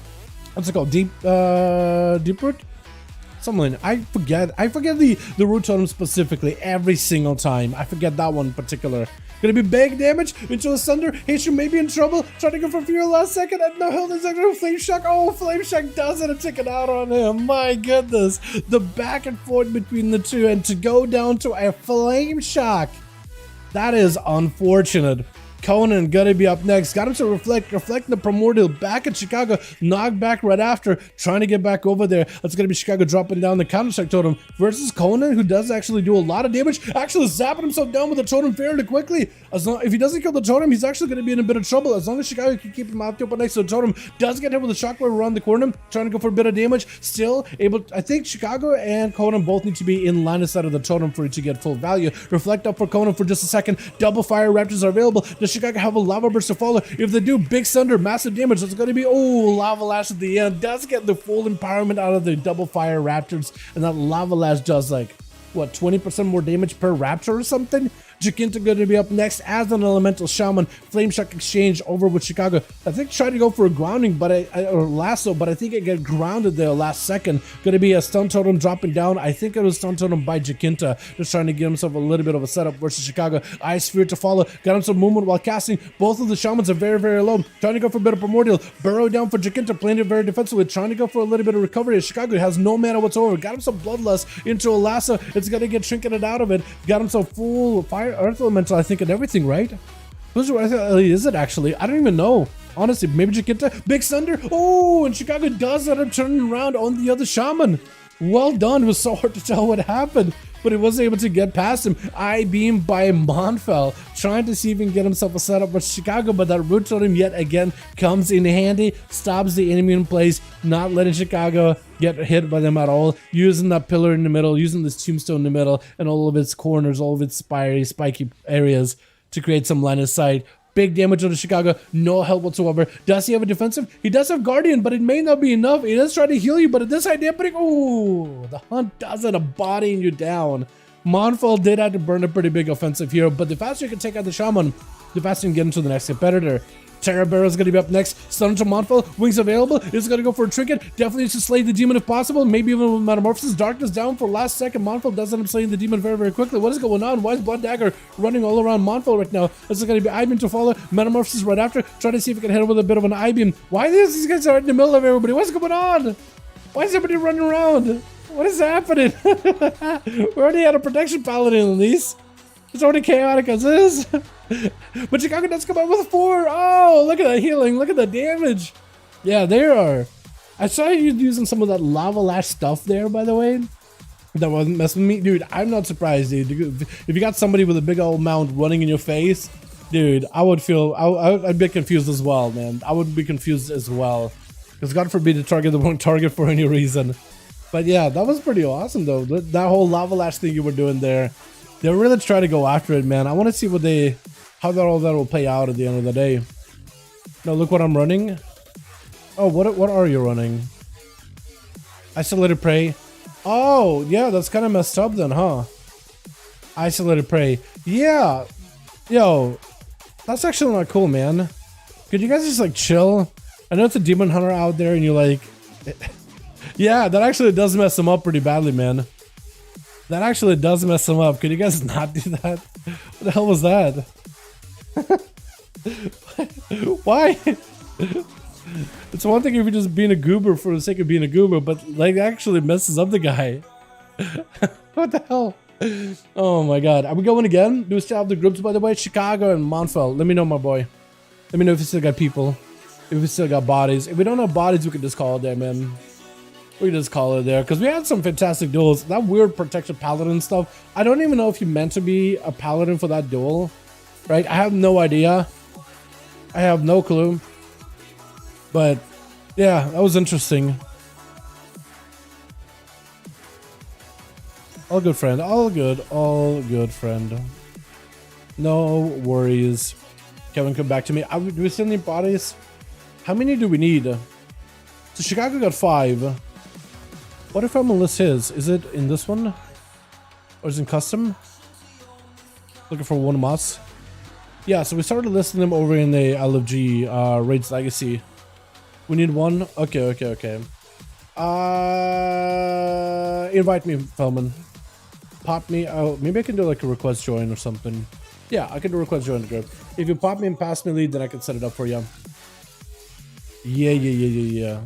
What's it called? Deep root. Something. I forget the root totem specifically every single time. I forget that one in particular. Gonna be big damage into the thunder. Haitian may be in trouble. Trying to go for fear last second. And no health is actually Flame Shock. Oh, Flame Shock does it and take it out on him. My goodness. The back and forth between the two, and to go down to a Flame Shock. That is unfortunate. Conan gonna be up next. Got him to reflect the primordial back at Chicago. Knocked back right after, trying to get back over there. That's gonna be Chicago dropping down the counter-strike totem versus Conan, who does actually do a lot of damage. Actually zapping himself down with the totem fairly quickly. If he doesn't kill the totem, he's actually gonna be in a bit of trouble. As long as Chicago can keep him out up next to the totem, does get hit with a shockwave around the corner, trying to go for a bit of damage. Still able. I think Chicago and Conan both need to be in line of sight of the totem for it to get full value. Reflect up for Conan for just a second. Double fire raptors are available. Does Chicago have a lava burst to follow? If they do, big thunder, massive damage. That's going to be, oh, lava lash at the end. Does get the full empowerment out of the double fire raptors, and that lava lash does like, what, 20% more damage per raptor or something? Jacinta going to be up next as an elemental shaman. Flame Shock exchange over with Chicago. I think tried to go for a grounding, but or lasso, but I think it got grounded there last second. Going to be a stun totem dropping down. I think it was stun totem by Jacinta, just trying to give himself a little bit of a setup versus Chicago. Ice Sphere to follow. Got him some movement while casting. Both of the shamans are very, very low. Trying to go for a bit of primordial. Burrow down for Jacinta, playing it very defensively. Trying to go for a little bit of recovery. Chicago has no mana whatsoever. Got him some bloodlust into a lasso. It's going to get trinketed out of it. Got him some full fire earth elemental, I think, and everything, right? Who's is it actually? I don't even know. Honestly, maybe Jacinta. Big thunder. Oh, and Chicago does end up turning around on the other shaman. Well done. It was so hard to tell what happened, but he wasn't able to get past him. I-beam by Monfel, trying to see if he can get himself a setup with Chicago, but that root totem yet again comes in handy, stops the enemy in place, not letting Chicago get hit by them at all, using that pillar in the middle, using this tombstone in the middle, and all of its corners, all of its spiky areas to create some line of sight. Big damage on the Chicago, no help whatsoever. Does he have a defensive? He does have Guardian, but it may not be enough. He does try to heal you, but at this idea, oh, the hunt does it, bodying you down. Monfel did have to burn a pretty big offensive here, but the faster you can take out the shaman, the faster you can get into the next competitor. Terra Barrow is going to be up next. Stun to Monfel. Wings available. He's going to go for a trinket. Definitely needs to slay the demon if possible. Maybe even with Metamorphosis. Darkness down for last second. Monfel does end up slaying the demon very, very quickly. What is going on? Why is Blood Dagger running all around Monfel right now? This is going to be I-beam to follow. Metamorphosis right after. Trying to see if he can hit him with a bit of an I-beam. Why is these guys right in the middle of everybody? What's going on? Why is everybody running around? What is happening? We already had a protection paladin at least. It's already chaotic as is. But Chicago does come out with a 4. Oh, look at that healing. Look at the damage. Yeah, there are. I saw you using some of that lava lash stuff there, by the way. That wasn't messing with me. Dude, I'm not surprised, dude. If you got somebody with a big old mound running in your face, dude, I would feel... I'd be confused as well, man. I would be confused as well. Because God forbid to target the wrong target for any reason. But yeah, that was pretty awesome, though. That whole lava lash thing you were doing there. They really try to go after it, man. I want to see what how all that will play out at the end of the day. No, look what I'm running. Oh, what are you running? Isolated Prey. Oh, yeah, that's kind of messed up then, huh? Isolated Prey. Yeah. Yo, that's actually not cool, man. Could you guys just like chill? I know it's a demon hunter out there and you're like... Yeah, that actually does mess them up pretty badly, man. That actually does mess them up. Could you guys not do that? What the hell was that? Why? It's one thing if you're just being a goober for the sake of being a goober, but like actually messes up the guy. What the hell? Oh my god. Are we going again? Do we still have the groups, by the way? Chicago and Monfel. Let me know, my boy. Let me know if you still got people. If we still got bodies. If we don't have bodies, we can just call it there, man. We just call it there, because we had some fantastic duels. That weird protection paladin stuff, I don't even know if you meant to be a paladin for that duel, right? I have no idea. I have no clue. But yeah, that was interesting. All good, friend. All good, friend. No worries. Kevin, come back to me. Do we still need bodies? How many do we need? So Chicago got 5. What if I'm gonna list his? Is it in this one? Or is it in custom? Looking for one moss. Yeah, so we started listing them over in the LFG Raids Legacy. We need one? Okay. Invite me, Feldman. Pop me. Oh, maybe I can do like a request join or something. Yeah, I can do request join the group. If you pop me and pass me lead, then I can set it up for you. Yeah.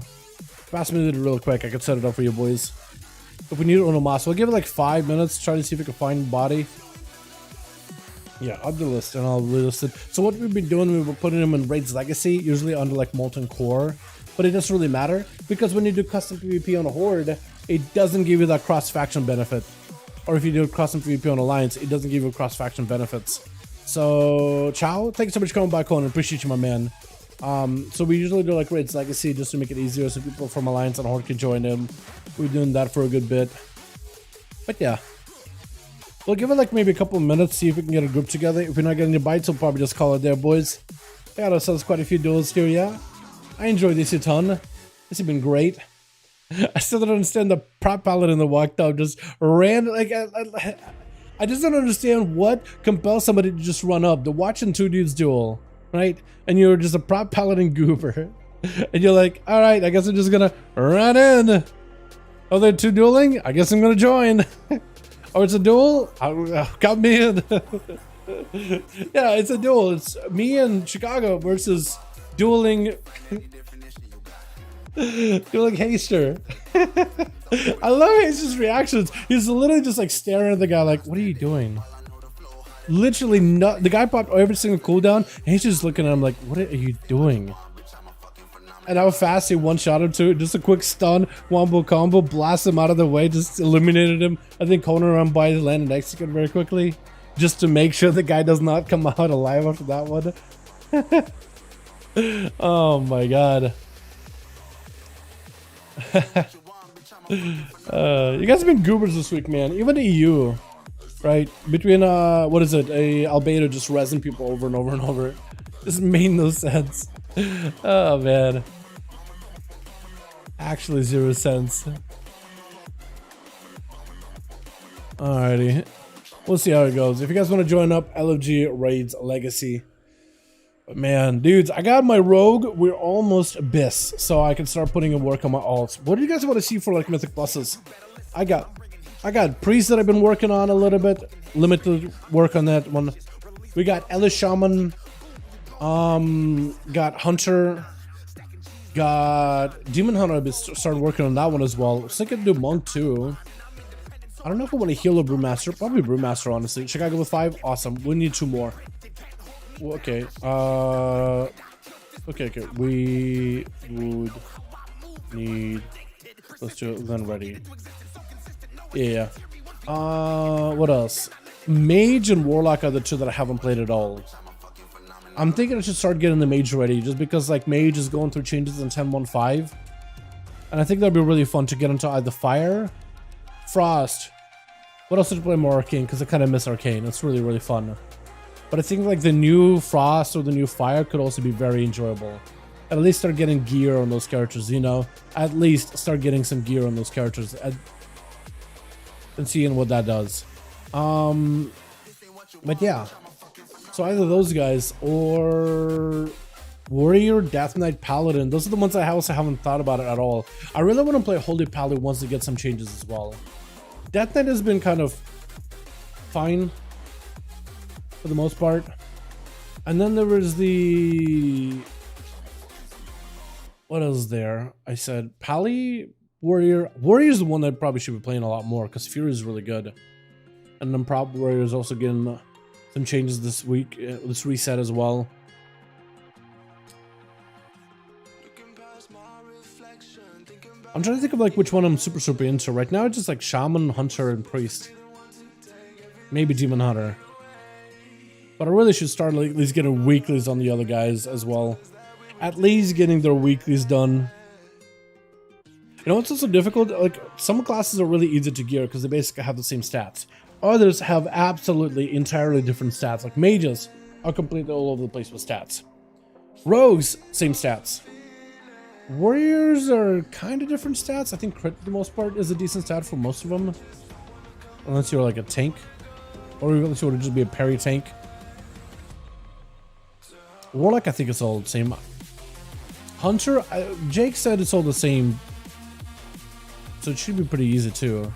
Pass me lead real quick. I can set it up for you, boys. If we need it on a moss, we'll give it like 5 minutes. Try to see if we can find body. Yeah, I'll do list and I'll relist it. So what we've been doing, we were putting them in Raids Legacy, usually under like Molten Core. But it doesn't really matter because when you do custom PvP on a Horde, it doesn't give you that cross-faction benefit. Or if you do custom PvP on Alliance, it doesn't give you cross-faction benefits. So, ciao. Thanks so much for coming by, Conan. Appreciate you, my man. So we usually do like Raids Legacy just to make it easier so people from Alliance and Horde can join in. We're doing that for a good bit. But yeah. We'll give it like maybe a couple of minutes, see if we can get a group together. If we're not getting any bites, we'll probably just call it there, boys. We got ourselves quite a few duels here, yeah. I enjoyed this a ton. This has been great. I still don't understand the prop paladin that walked up just ran like I just don't understand what compels somebody to just run up. They're watching two dudes duel, right? And you're just a prop paladin goober, and you're like, all right, I guess I'm just gonna run in. Oh, they're two dueling? I guess I'm gonna join. Oh, it's a duel? Got me in. Yeah, it's a duel. It's me and Chicago versus dueling Haster. I love Haster's reactions. He's literally just like staring at the guy like, what are you doing? Literally not. The guy popped every single cooldown and he's just looking at him like, what are you doing? And how fast he one-shot him too. Just a quick stun, wombo combo, blast him out of the way, just eliminated him. I think Conan ran by the land and execute very quickly. Just to make sure the guy does not come out alive after that one. Oh my god. You guys have been goobers this week, man. Even the EU, right? Between what is it? Albedo just resin people over and over and over. This made no sense. Oh man. Actually 0 sense. Alrighty. We'll see how it goes. If you guys want to join up, LFG Raids Legacy. But man, dudes, I got my rogue. We're almost abyss, so I can start putting in work on my alts. What do you guys want to see for like mythic pluses? I got priest that I've been working on a little bit. Limited work on that one. We got Elish Shaman. Got Hunter. Got Demon Hunter. I've been started working on that one as well. I was thinking to do Monk too. I don't know if I want to heal a Brewmaster. Probably Brewmaster, honestly. Chicago with 5. Awesome. We need 2 more. Okay. Okay. We would need. Let's do it then. Ready. Yeah. What else? Mage and Warlock are the 2 that I haven't played at all. I'm thinking I should start getting the Mage ready, just because like Mage is going through changes in 10.1.5, and I think that'd be really fun to get into either Fire, Frost. What else did you play more Arcane? Because I kind of miss Arcane. It's really fun. But I think like the new Frost or the new Fire could also be very enjoyable. At least start getting gear on those characters, you know? At least start getting some gear on those characters and seeing what that does. But yeah. So either those guys or Warrior, Death Knight, Paladin. Those are the ones I also haven't thought about it at all. I really want to play Holy Paladin once to get some changes as well. Death Knight has been kind of fine for the most part. And then there was the... What else there? I said Pally, Warrior. Warrior is the one that I probably should be playing a lot more because Fury is really good. And then probably Warrior is also getting some changes this week, this reset as well. I'm trying to think of like which one I'm super into. Right now it's just like Shaman, Hunter, and Priest. Maybe Demon Hunter. But I really should start like, at least getting weeklies on the other guys as well. At least getting their weeklies done. You know what's also difficult? Like some classes are really easy to gear because they basically have the same stats. Others have absolutely entirely different stats. Like mages are completely all over the place with stats. Rogues, same stats. Warriors are kind of different stats. I think crit for the most part is a decent stat for most of them. Unless you're like a tank. Or unless you want to just be a parry tank. Warlock, I think it's all the same. Hunter, Jake said it's all the same So it should be pretty easy too.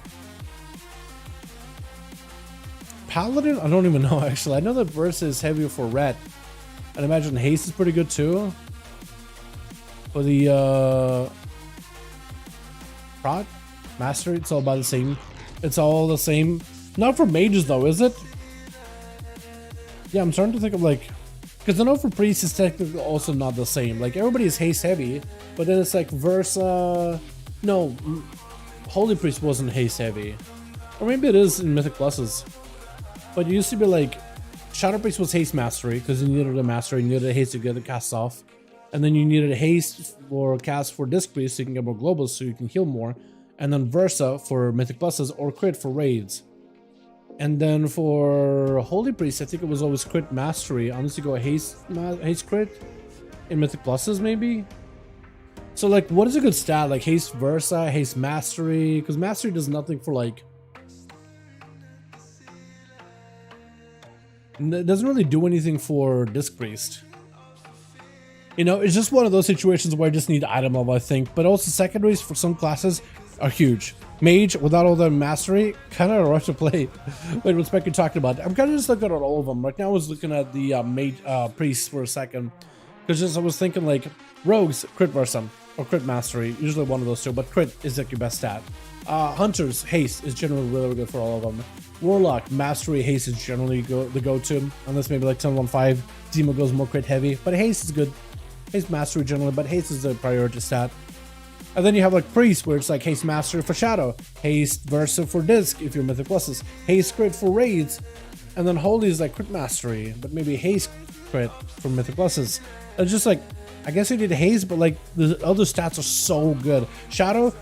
Paladin? I don't even know actually. I know that Versa is heavier for red. And I imagine haste is pretty good too. For the prod? Mastery, it's all about the same. It's all the same. Not for mages though, is it? Yeah, I'm starting to think of like, because I know for priests it's technically also not the same. Like everybody is haste heavy, but then it's like Versa. No, Holy Priest wasn't haste heavy, or maybe it is in Mythic Pluses. But it used to be like Shadow Priest was haste mastery because you needed a mastery, you needed a haste to get the cast off, and then you needed a haste for cast for Disc Priest so you can get more globals so you can heal more, and then Versa for Mythic Pluses or crit for raids. And then for Holy Priest, I think it was always crit mastery, unless you go haste crit in Mythic Pluses maybe. So like, what is a good stat? Like haste Versa, haste mastery, because mastery does nothing for like, it doesn't really do anything for Disc Priest. You know, it's just one of those situations where I just need item level, I think. But also secondaries for some classes are huge. Mage, without all the mastery, kind of rough to play. Wait, what spec you talking about? I'm kind of just looking at all of them. Right now I was looking at the mage priests for a second. Because just I was thinking like, rogues, crit Versa, or crit mastery. Usually one of those two, but crit is like your best stat. Hunters, haste is generally really good for all of them. Warlock, mastery, haste is generally the go-to. Unless maybe like 10-1-5, Demo goes more crit heavy. But haste is good. Haste mastery generally, but haste is the priority stat. And then you have like priest, where it's like haste mastery for shadow, haste Versa for disc if you're Mythic Pluses, haste crit for raids, and then holy is like crit mastery, but maybe haste crit for Mythic Pluses. It's just like, I guess you did haste, but like the other stats are so good. Shadow,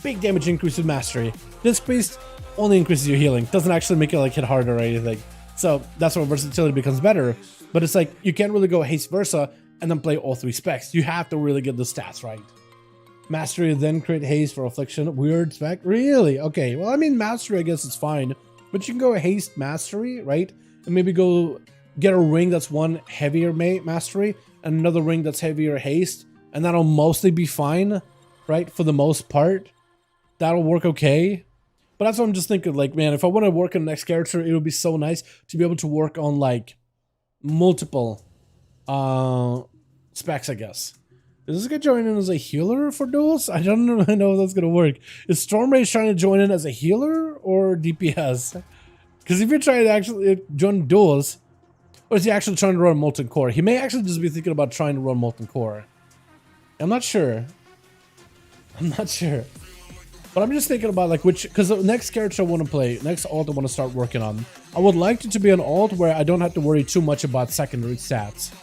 big damage increase with mastery. Disc priest only increases your healing, doesn't actually make it like hit harder or anything. So that's where versatility becomes better. But it's like you can't really go haste Versa and then play all three specs. You have to really get the stats right. Mastery, then crit haste for affliction. Weird spec? Really? Okay, well, I mean, mastery, I guess it's fine. But you can go haste mastery, right? And maybe go get a ring that's one heavier mastery and another ring that's heavier haste. And that'll mostly be fine, right? For the most part. That'll work okay. But that's what I'm just thinking, like, man, if I want to work on the next character, it would be so nice to be able to work on, like, multiple specs, I guess. Is this guy joining in as a healer for duels? I don't really know if that's gonna work. Is Stormrage trying to join in as a healer or DPS? Because if you're trying to actually join duels, or is he actually trying to run Molten Core? He may actually just be thinking about trying to run Molten Core. I'm not sure. I'm not sure. But I'm just thinking about like which, because the next character I want to play, next alt I want to start working on, I would like it to be an alt where I don't have to worry too much about secondary stats.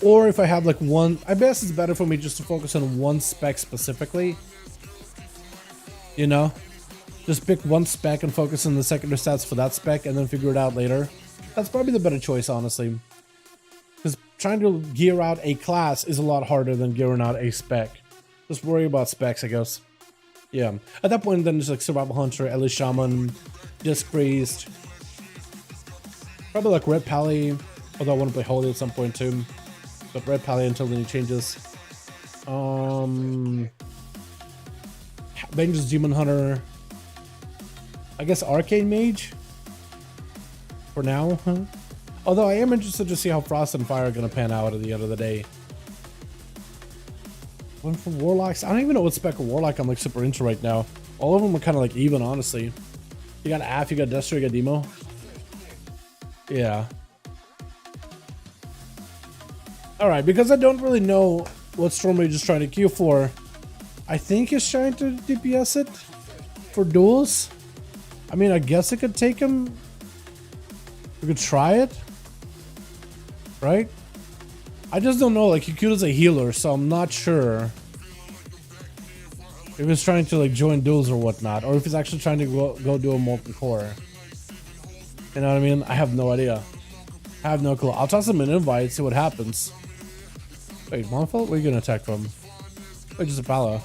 Or if I have like one, I guess it's better for me just to focus on one spec specifically. You know? Just pick one spec and focus on the secondary stats for that spec and then figure it out later. That's probably the better choice, honestly. Because trying to gear out a class is a lot harder than gearing out a spec. Just worry about specs, I guess. Yeah. At that point, then it's like Survival Hunter, Ellie Shaman, Disc Priest. Probably like Red Pally, although I want to play Holy at some point too. But Red Pally until any changes. Vengeance Demon Hunter. I guess Arcane Mage. For now. Although I am interested to see how Frost and Fire are going to pan out at the end of the day. One for Warlocks. I don't even know what spec of Warlock I'm like super into right now. All of them are kind of like even, honestly. You got Af, you got Destro, you got Demo. Yeah. Alright, because I don't really know what Stormrage is trying to queue for, I think he's trying to DPS it for duels. I mean, I guess I could take him. We could try it. Right? I just don't know, like, he queued as a healer, so I'm not sure if he's trying to, like, join duels or whatnot, or if he's actually trying to go do a Molten Core. You know what I mean? I have no idea. I have no clue. I'll toss him an invite, see what happens. Wait, Monfort? Where are you gonna attack from? Wait, just a Pala.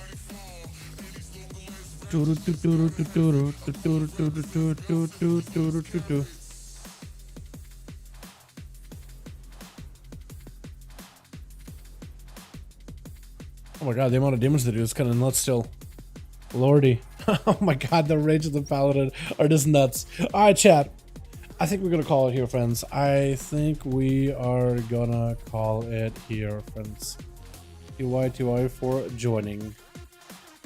Oh my god, the amount of damage they do is kind of nuts still. Lordy. Oh my god, the rage of the paladin are just nuts. Alright, chat. I think we're gonna call it here, friends. I think we are gonna call it here, friends. TY for joining.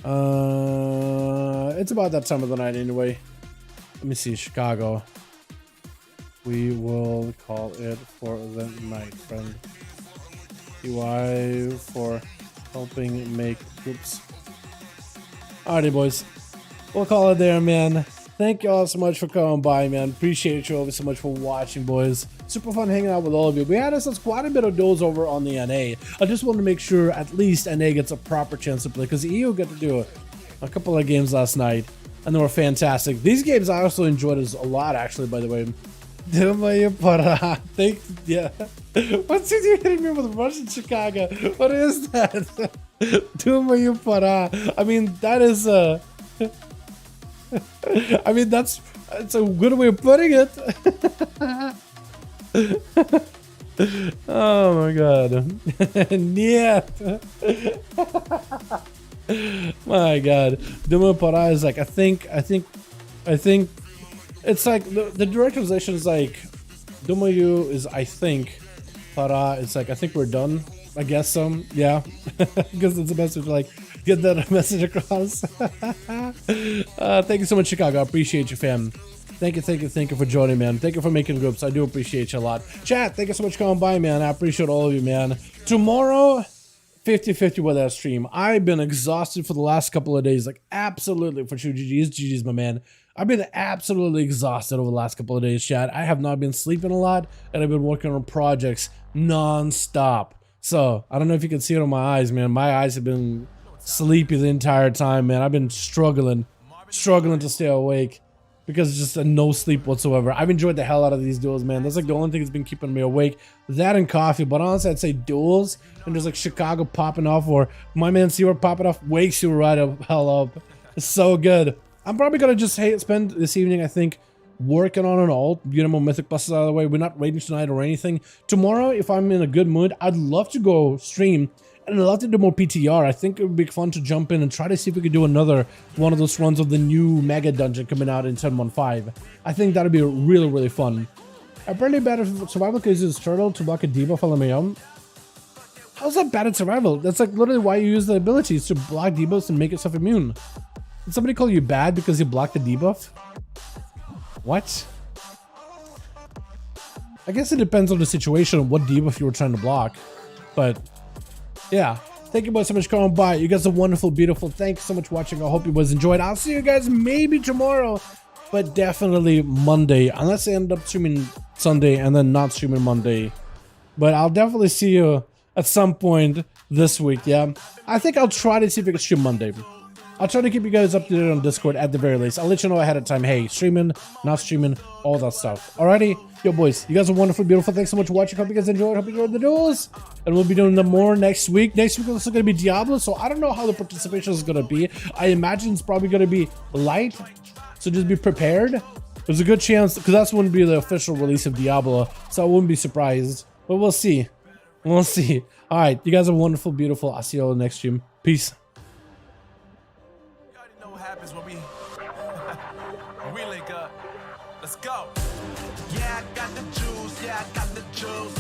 It's about that time of the night anyway. Let me see, Chicago. We will call it for the night, friend. TY for helping make groups. Alrighty, boys. We'll call it there, man. Thank you all so much for coming by, man. Appreciate you all so much for watching, boys. Super fun hanging out with all of you. We had us quite a bit of duels over on the NA. I just wanted to make sure at least NA gets a proper chance to play, because the EU got to do a couple of games last night, and they were fantastic. These games I also enjoyed a lot, actually, by the way. Yeah. What's he hitting me with Russian Chicago? What is that? I mean, that is I mean, that's a good way of putting it. Oh my god. Yeah. My god. Duma para is like, I think it's like the direct translation is like Dumayu is I think, para it's like I think we're done. I guess so. Yeah. Because it's the best way to like get that message across. Thank you so much, Chicago. I appreciate you, fam. Thank you for joining, man. Thank you for making groups. I do appreciate you a lot. Chat, thank you so much for coming by, man. I appreciate all of you, man. Tomorrow, 50-50 with that stream. I've been exhausted for the last couple of days. Like, absolutely, for sure. GG's, my man. I've been absolutely exhausted over the last couple of days, chat. I have not been sleeping a lot, and I've been working on projects non-stop. So, I don't know if you can see it on my eyes, man. My eyes have been sleepy the entire time, man. I've been struggling to stay awake because it's just a no sleep whatsoever. I've enjoyed the hell out of these duels, man. That's like the only thing that's been keeping me awake. That and coffee, but honestly, I'd say duels and there's like Chicago popping off or my man Seaward popping off wakes you right up hell up. It's so good. I'm probably gonna just spend this evening, I think, working on an alt, get more Mythic buses out of the way. We're not raiding tonight or anything. Tomorrow, if I'm in a good mood, I'd love to go stream and I'd love to do more PTR. I think it would be fun to jump in and try to see if we could do another one of those runs of the new mega dungeon coming out in 10.15. I think that'd be really, really fun. Apparently bad at survival because it's turtle to block a debuff LMAM. How's that bad at survival? That's like literally why you use the abilities to block debuffs and make yourself immune. Did somebody call you bad because you blocked the debuff? What? I guess it depends on the situation and what debuff you were trying to block. But yeah, thank you guys so much for coming by. You guys are wonderful, beautiful. Thanks so much for watching. I hope you guys enjoyed. I'll see you guys maybe tomorrow, but definitely Monday, unless I end up streaming Sunday and then not streaming Monday. But I'll definitely see you at some point this week. Yeah, I think I'll try to see if I can stream Monday. I'll try to keep you guys up to date on Discord at the very least. I'll let you know ahead of time. Hey, streaming, not streaming, all that stuff. Alrighty? Yo, boys, you guys are wonderful, beautiful. Thanks so much for watching. Hope you guys enjoyed. Hope you enjoyed the duels. And we'll be doing them more next week. Next week is also going to be Diablo, so I don't know how the participation is going to be. I imagine it's probably going to be light, so just be prepared. There's a good chance, because that's wouldn't be the official release of Diablo, so I wouldn't be surprised. But we'll see. We'll see. Alright, you guys are wonderful, beautiful. I'll see you all next stream. Peace. When we link up, let's go. Yeah, I got the juice. Yeah, I got the juice.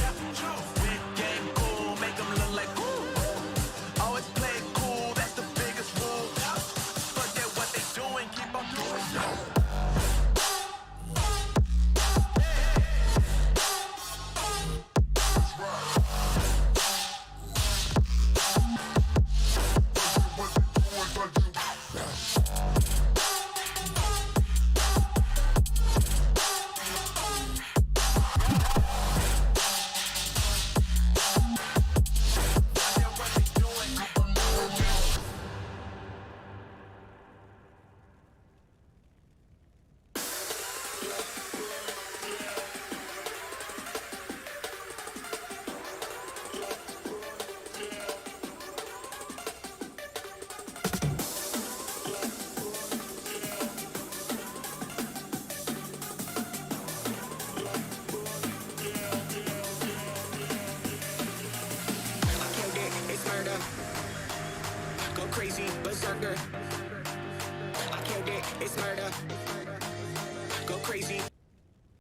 Big game cool, make them look like cool. Always play it cool, that's the biggest rule. Forget what they doing, keep on doing. Crazy berserker. it's murder.